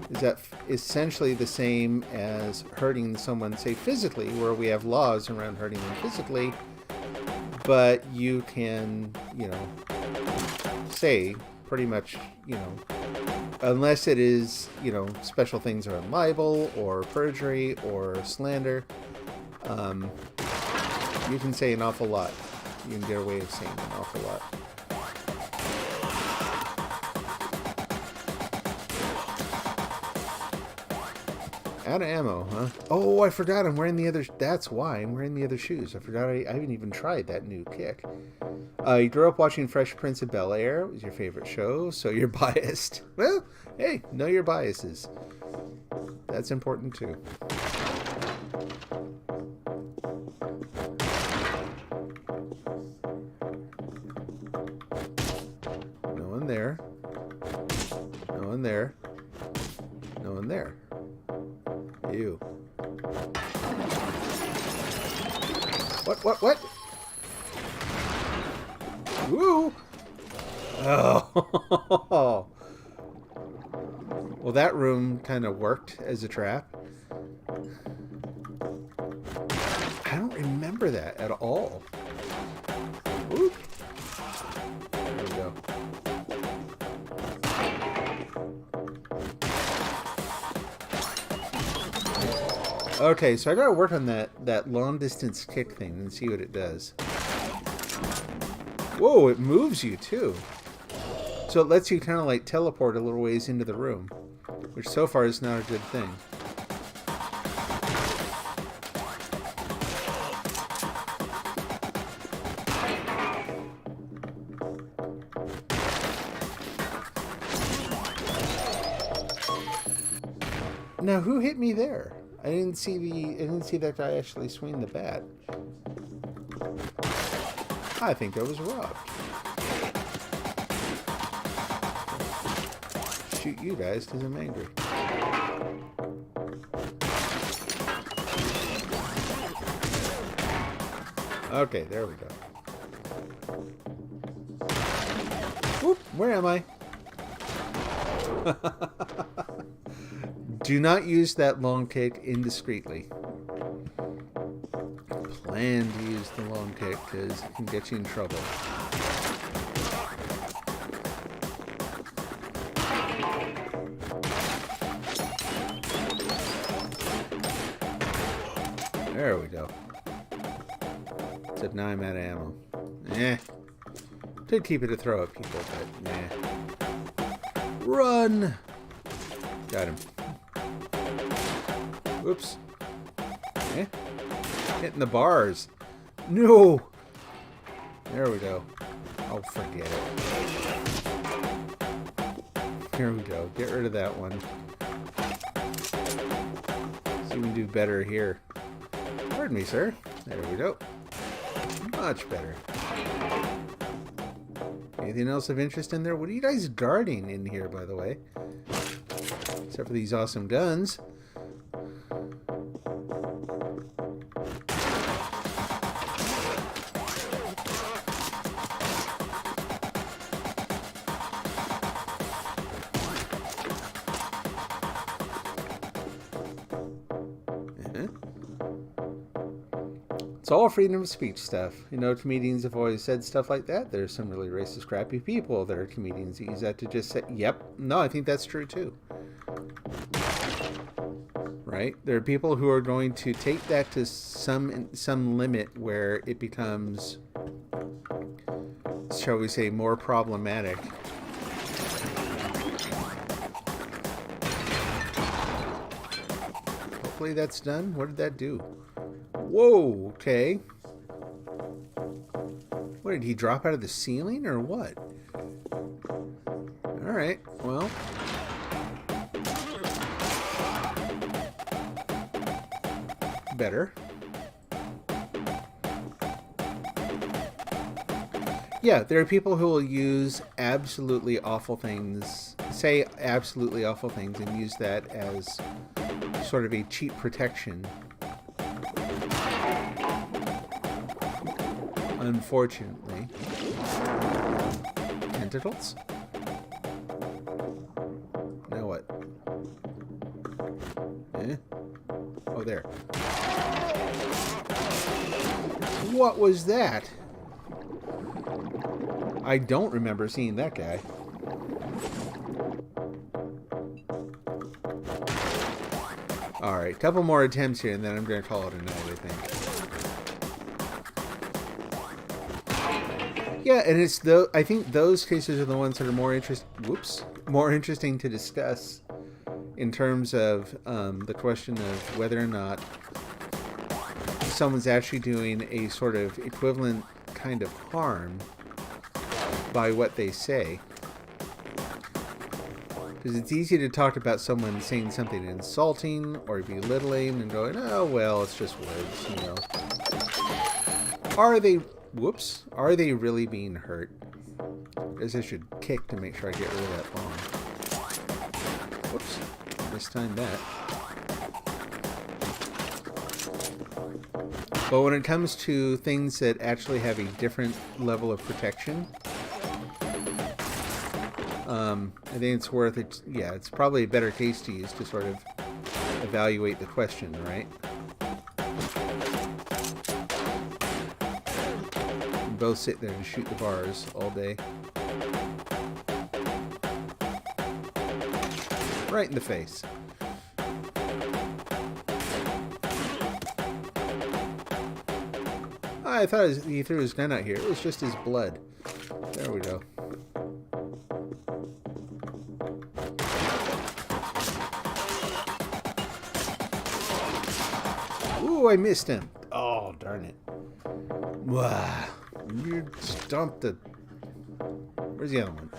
is that essentially the same as hurting someone, say, physically, where we have laws around hurting them physically, but you can, you know, say pretty much, you know, unless it is, you know, special things around libel or perjury or slander, you can say an awful lot. You can get away with saying an awful lot. Out of ammo, huh? Oh, I forgot I'm wearing the other... That's why I'm wearing the other shoes. I forgot I haven't even tried that new kick. You grew up watching Fresh Prince of Bel-Air. It was your favorite show, so you're biased. Well, hey, know your biases. That's important, too. No one there. No one there. No one there. You. What? Woo! Oh. Well, that room kind of worked as a trap. I don't remember that at all. Whoop. There we go. Okay, so I gotta work on that long distance kick thing and see what it does. Whoa, it moves you too. So it lets you kind of like teleport a little ways into the room, which so far is not a good thing. Now, who hit me there? I didn't see that guy actually swing the bat. I think I was robbed. Shoot you guys because I'm angry. Okay, there we go. Whoop, where am I? Do not use that long kick indiscreetly. Plan to use the long kick because it can get you in trouble. There we go. Except now I'm out of ammo. Did keep it to throw at people, but nah. Run! Got him. Whoops. Hitting the bars. No! There we go. Oh, forget it. Here we go. Get rid of that one. See if we can do better here. Pardon me, sir. There we go. Much better. Anything else of interest in there? What are you guys guarding in here, by the way? Except for these awesome guns. It's all freedom of speech stuff. You know, comedians have always said stuff like that. There's some really racist, crappy people that are comedians that use that to just say, yep. No, I think that's true too. Right? There are people who are going to take that to some limit where it becomes, shall we say, more problematic. Hopefully that's done. What did that do? Whoa, okay. What, did he drop out of the ceiling or what? Alright, well. Better. Yeah, there are people who will use absolutely awful things, say absolutely awful things, and use that as sort of a cheap protection. Unfortunately. Tentacles? Now what? Oh, there. What was that? I don't remember seeing that guy. Alright, couple more attempts here and then I'm going to call it a night, I think. Yeah, and it's I think those cases are the ones that are more interesting to discuss in terms of the question of whether or not someone's actually doing a sort of equivalent kind of harm by what they say. Because it's easy to talk about someone saying something insulting or belittling and going, oh, well, it's just words, you know. Are they really being hurt? I guess I should kick to make sure I get rid of that bomb. Whoops, mistimed that. But when it comes to things that actually have a different level of protection, I think it's worth it. Yeah, it's probably a better case to use to sort of evaluate the question, right? You both sit there and shoot the bars all day. Right in the face. I thought he threw his gun out here. It was just his blood. There we go. Ooh, I missed him. Oh, darn it. Wow. You stomped the... Where's the other one?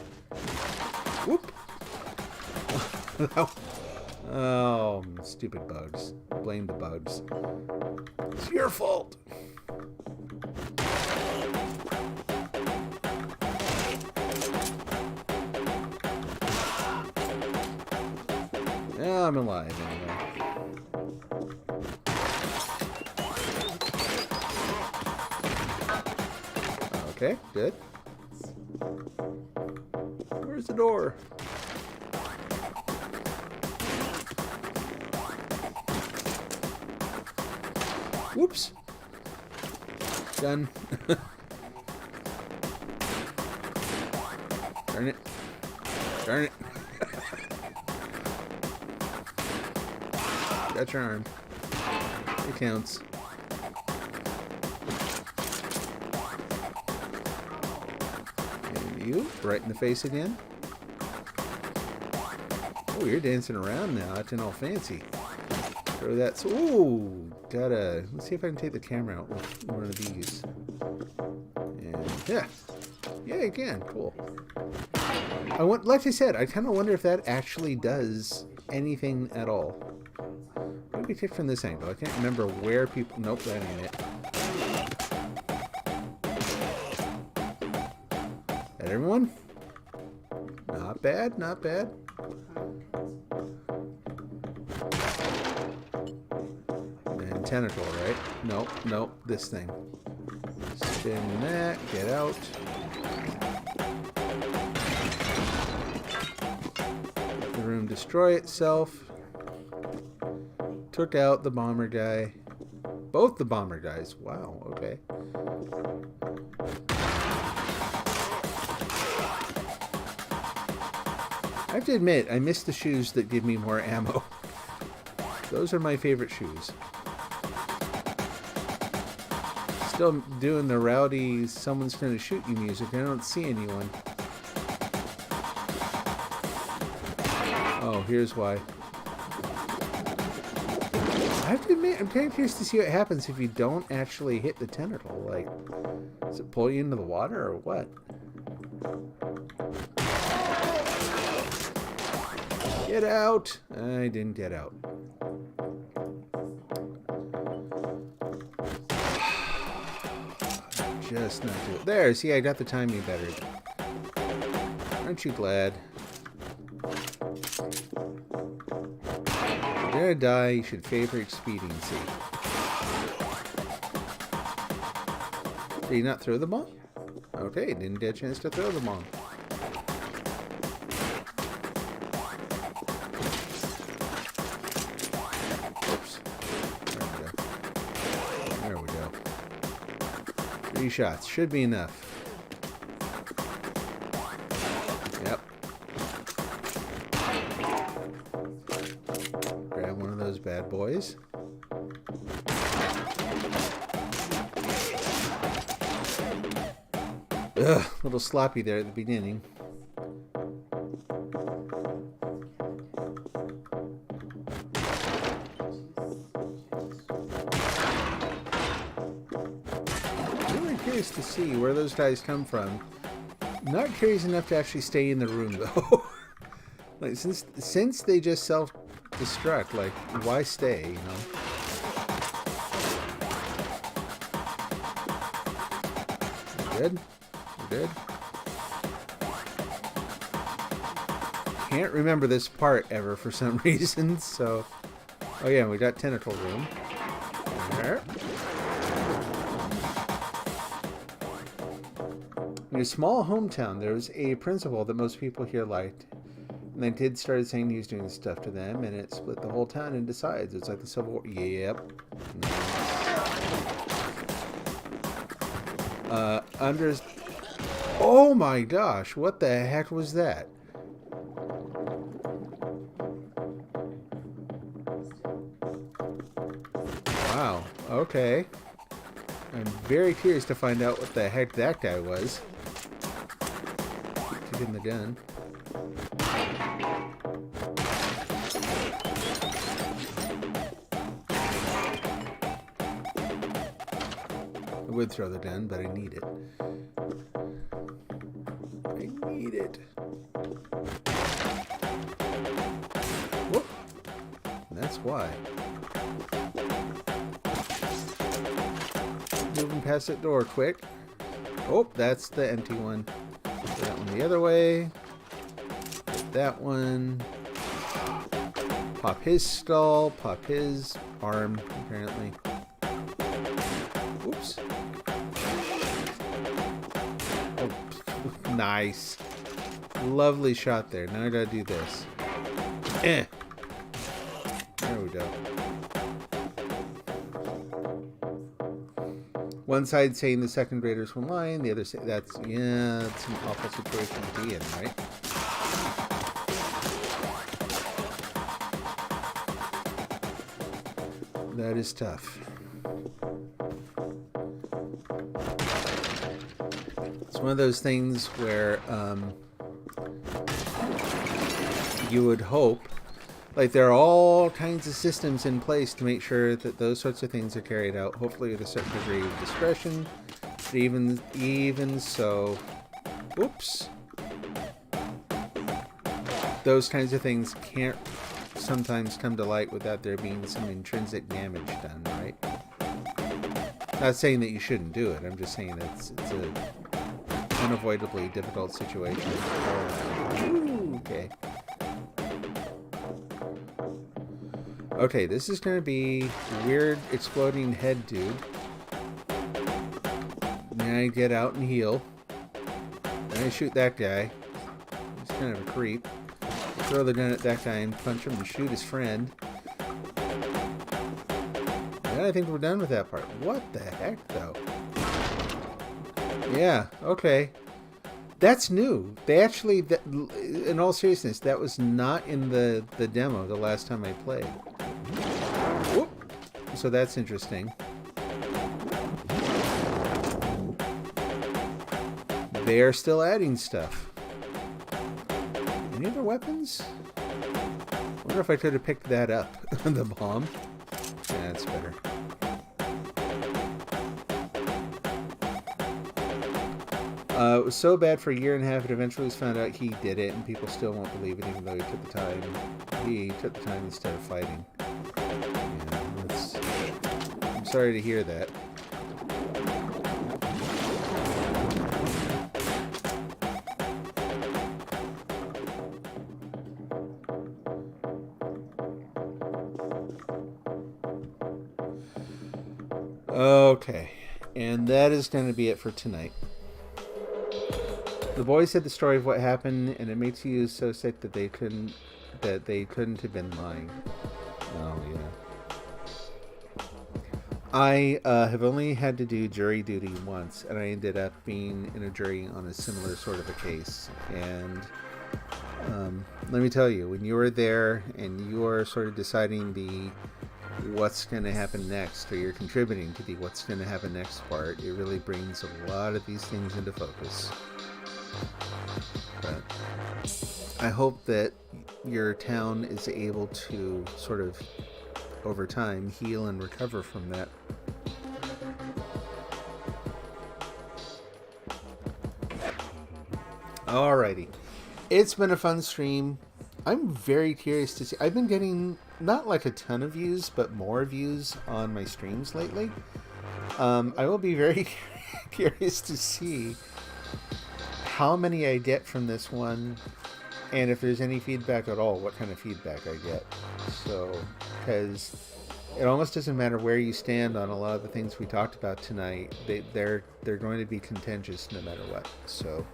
Whoop. Oh, stupid bugs. Blame the bugs. It's your fault. I'm alive anyway. Okay, good. Where's the door? Whoops. Done. Darn it. Darn it. Got your arm. It counts. And you, right in the face again. Oh, you're dancing around now, acting all fancy. Throw that. Ooh, gotta. Let's see if I can take the camera out with one of these. And yeah, yeah, you can. Cool. Like I said, I kind of wonder if that actually does anything at all. Maybe kick from this angle. I can't remember where people. Nope, that ain't it. That everyone? Not bad, not bad. And tentacle, right? Nope, nope, this thing. Spin that, get out. The room destroy itself. Took out the bomber guy. Both the bomber guys. Wow, okay. I have to admit, I miss the shoes that give me more ammo. Those are my favorite shoes. Still doing the rowdy someone's gonna shoot you music. I don't see anyone. Oh, here's why. I have to admit, I'm kind of curious to see what happens if you don't actually hit the tentacle. Like, does it pull you into the water or what? Get out! I didn't get out. Just not do it. There, see, I got the timing better. Aren't you glad? If you're gonna die, you should favor expediency. Did you not throw the bomb? Okay, didn't get a chance to throw the bomb. Oops. There we go. 3 shots. Should be enough. Yep. Grab one of those bad boys. Ugh, a little sloppy there at the beginning. curious to see where those guys come from. Not curious enough to actually stay in the room though. Like since they just self-destruct, like why stay? You know. Good. We're good. Can't remember this part ever for some reason, so... Oh yeah, we got tentacle room. There. In a small hometown, there was a principal that most people here liked. And then kids started saying he was doing stuff to them, and it split the whole town into sides. It's like the Civil War. Yep. Under... Oh my gosh, what the heck was that? Wow, okay. I'm very curious to find out what the heck that guy was. Took in the gun. I would throw the gun, but I need it. I need it. Whoop. That's why. Moving past that door quick. Oh, that's the empty one. Put that one the other way. Put that one. Pop his skull. Pop his arm, apparently. Oops. Oh, nice. Lovely shot there. Now I gotta do this. Eh. There we go. One side saying the second graders were lying, the other say that's an awful situation to be in, right? That is tough. It's one of those things where you would hope, like there are all kinds of systems in place to make sure that those sorts of things are carried out, hopefully with a certain degree of discretion. But even so, oops, those kinds of things can't sometimes come to light without there being some intrinsic damage done, right? Not saying that you shouldn't do it. I'm just saying it's a unavoidably difficult situation. Ooh, okay. Okay, this is going to be weird exploding head dude. Then I get out and heal. Then I shoot that guy. He's kind of a creep. Throw the gun at that guy and punch him and shoot his friend. And I think we're done with that part. What the heck, though? Yeah, okay. That's new. They actually, in all seriousness, that was not in the demo the last time I played. Whoop. So that's interesting. They are still adding stuff. Any other weapons? I wonder if I could have picked that up. The bomb. Yeah, that's better. It was so bad for a year and a half, it eventually was found out he did it, and people still won't believe it, even though he took the time. He took the time instead of fighting. Yeah, I'm sorry to hear that. Okay, and that is going to be it for tonight. The boys said the story of what happened, and it makes you so sick that they couldn't have been lying. Oh yeah. I have only had to do jury duty once, and I ended up being in a jury on a similar sort of a case. And let me tell you, when you are there and you are sort of deciding the what's going to happen next, or you're contributing to the what's going to happen next part, it really brings a lot of these things into focus. But I hope that your town is able to sort of, over time, heal and recover from that. Alrighty. It's been a fun stream. I'm very curious to see. I've been getting not like a ton of views, but more views on my streams lately. I will be very curious to see how many I get from this one, and if there's any feedback at all, what kind of feedback I get. So, because it almost doesn't matter where you stand on a lot of the things we talked about tonight. They're going to be contentious no matter what. So,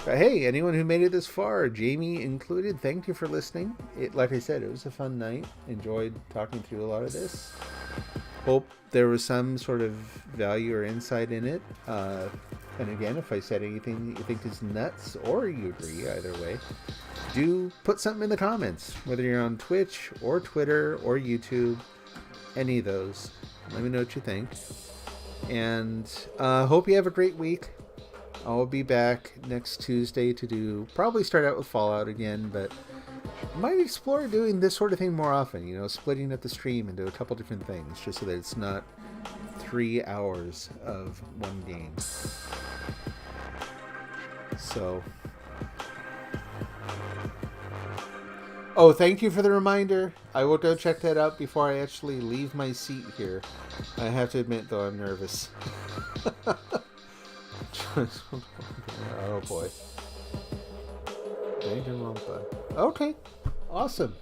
but hey, anyone who made it this far, Jamie included, thank you for listening. Like I said, it was a fun night. Enjoyed talking through a lot of this. Hope there was some sort of value or insight in it. And again, if I said anything that you think is nuts or you agree, either way, do put something in the comments, whether you're on Twitch or Twitter or YouTube, any of those. Let me know what you think. And hope you have a great week. I'll be back next Tuesday to probably start out with Fallout again, but might explore doing this sort of thing more often, you know, splitting up the stream into a couple different things, just so that it's not 3 hours of one game. So, oh, thank you for the reminder. I will go check that out before I actually leave my seat here. I have to admit, though, I'm nervous. Oh boy. Okay, awesome.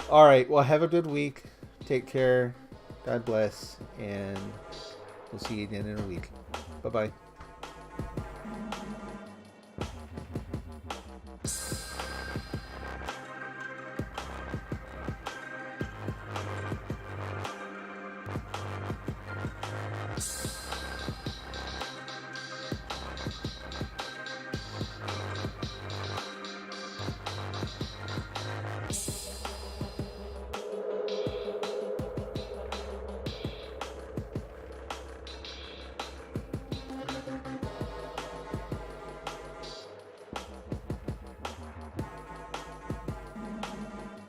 All right, well, have a good week. Take care. God bless, and we'll see you again in a week. Bye-bye.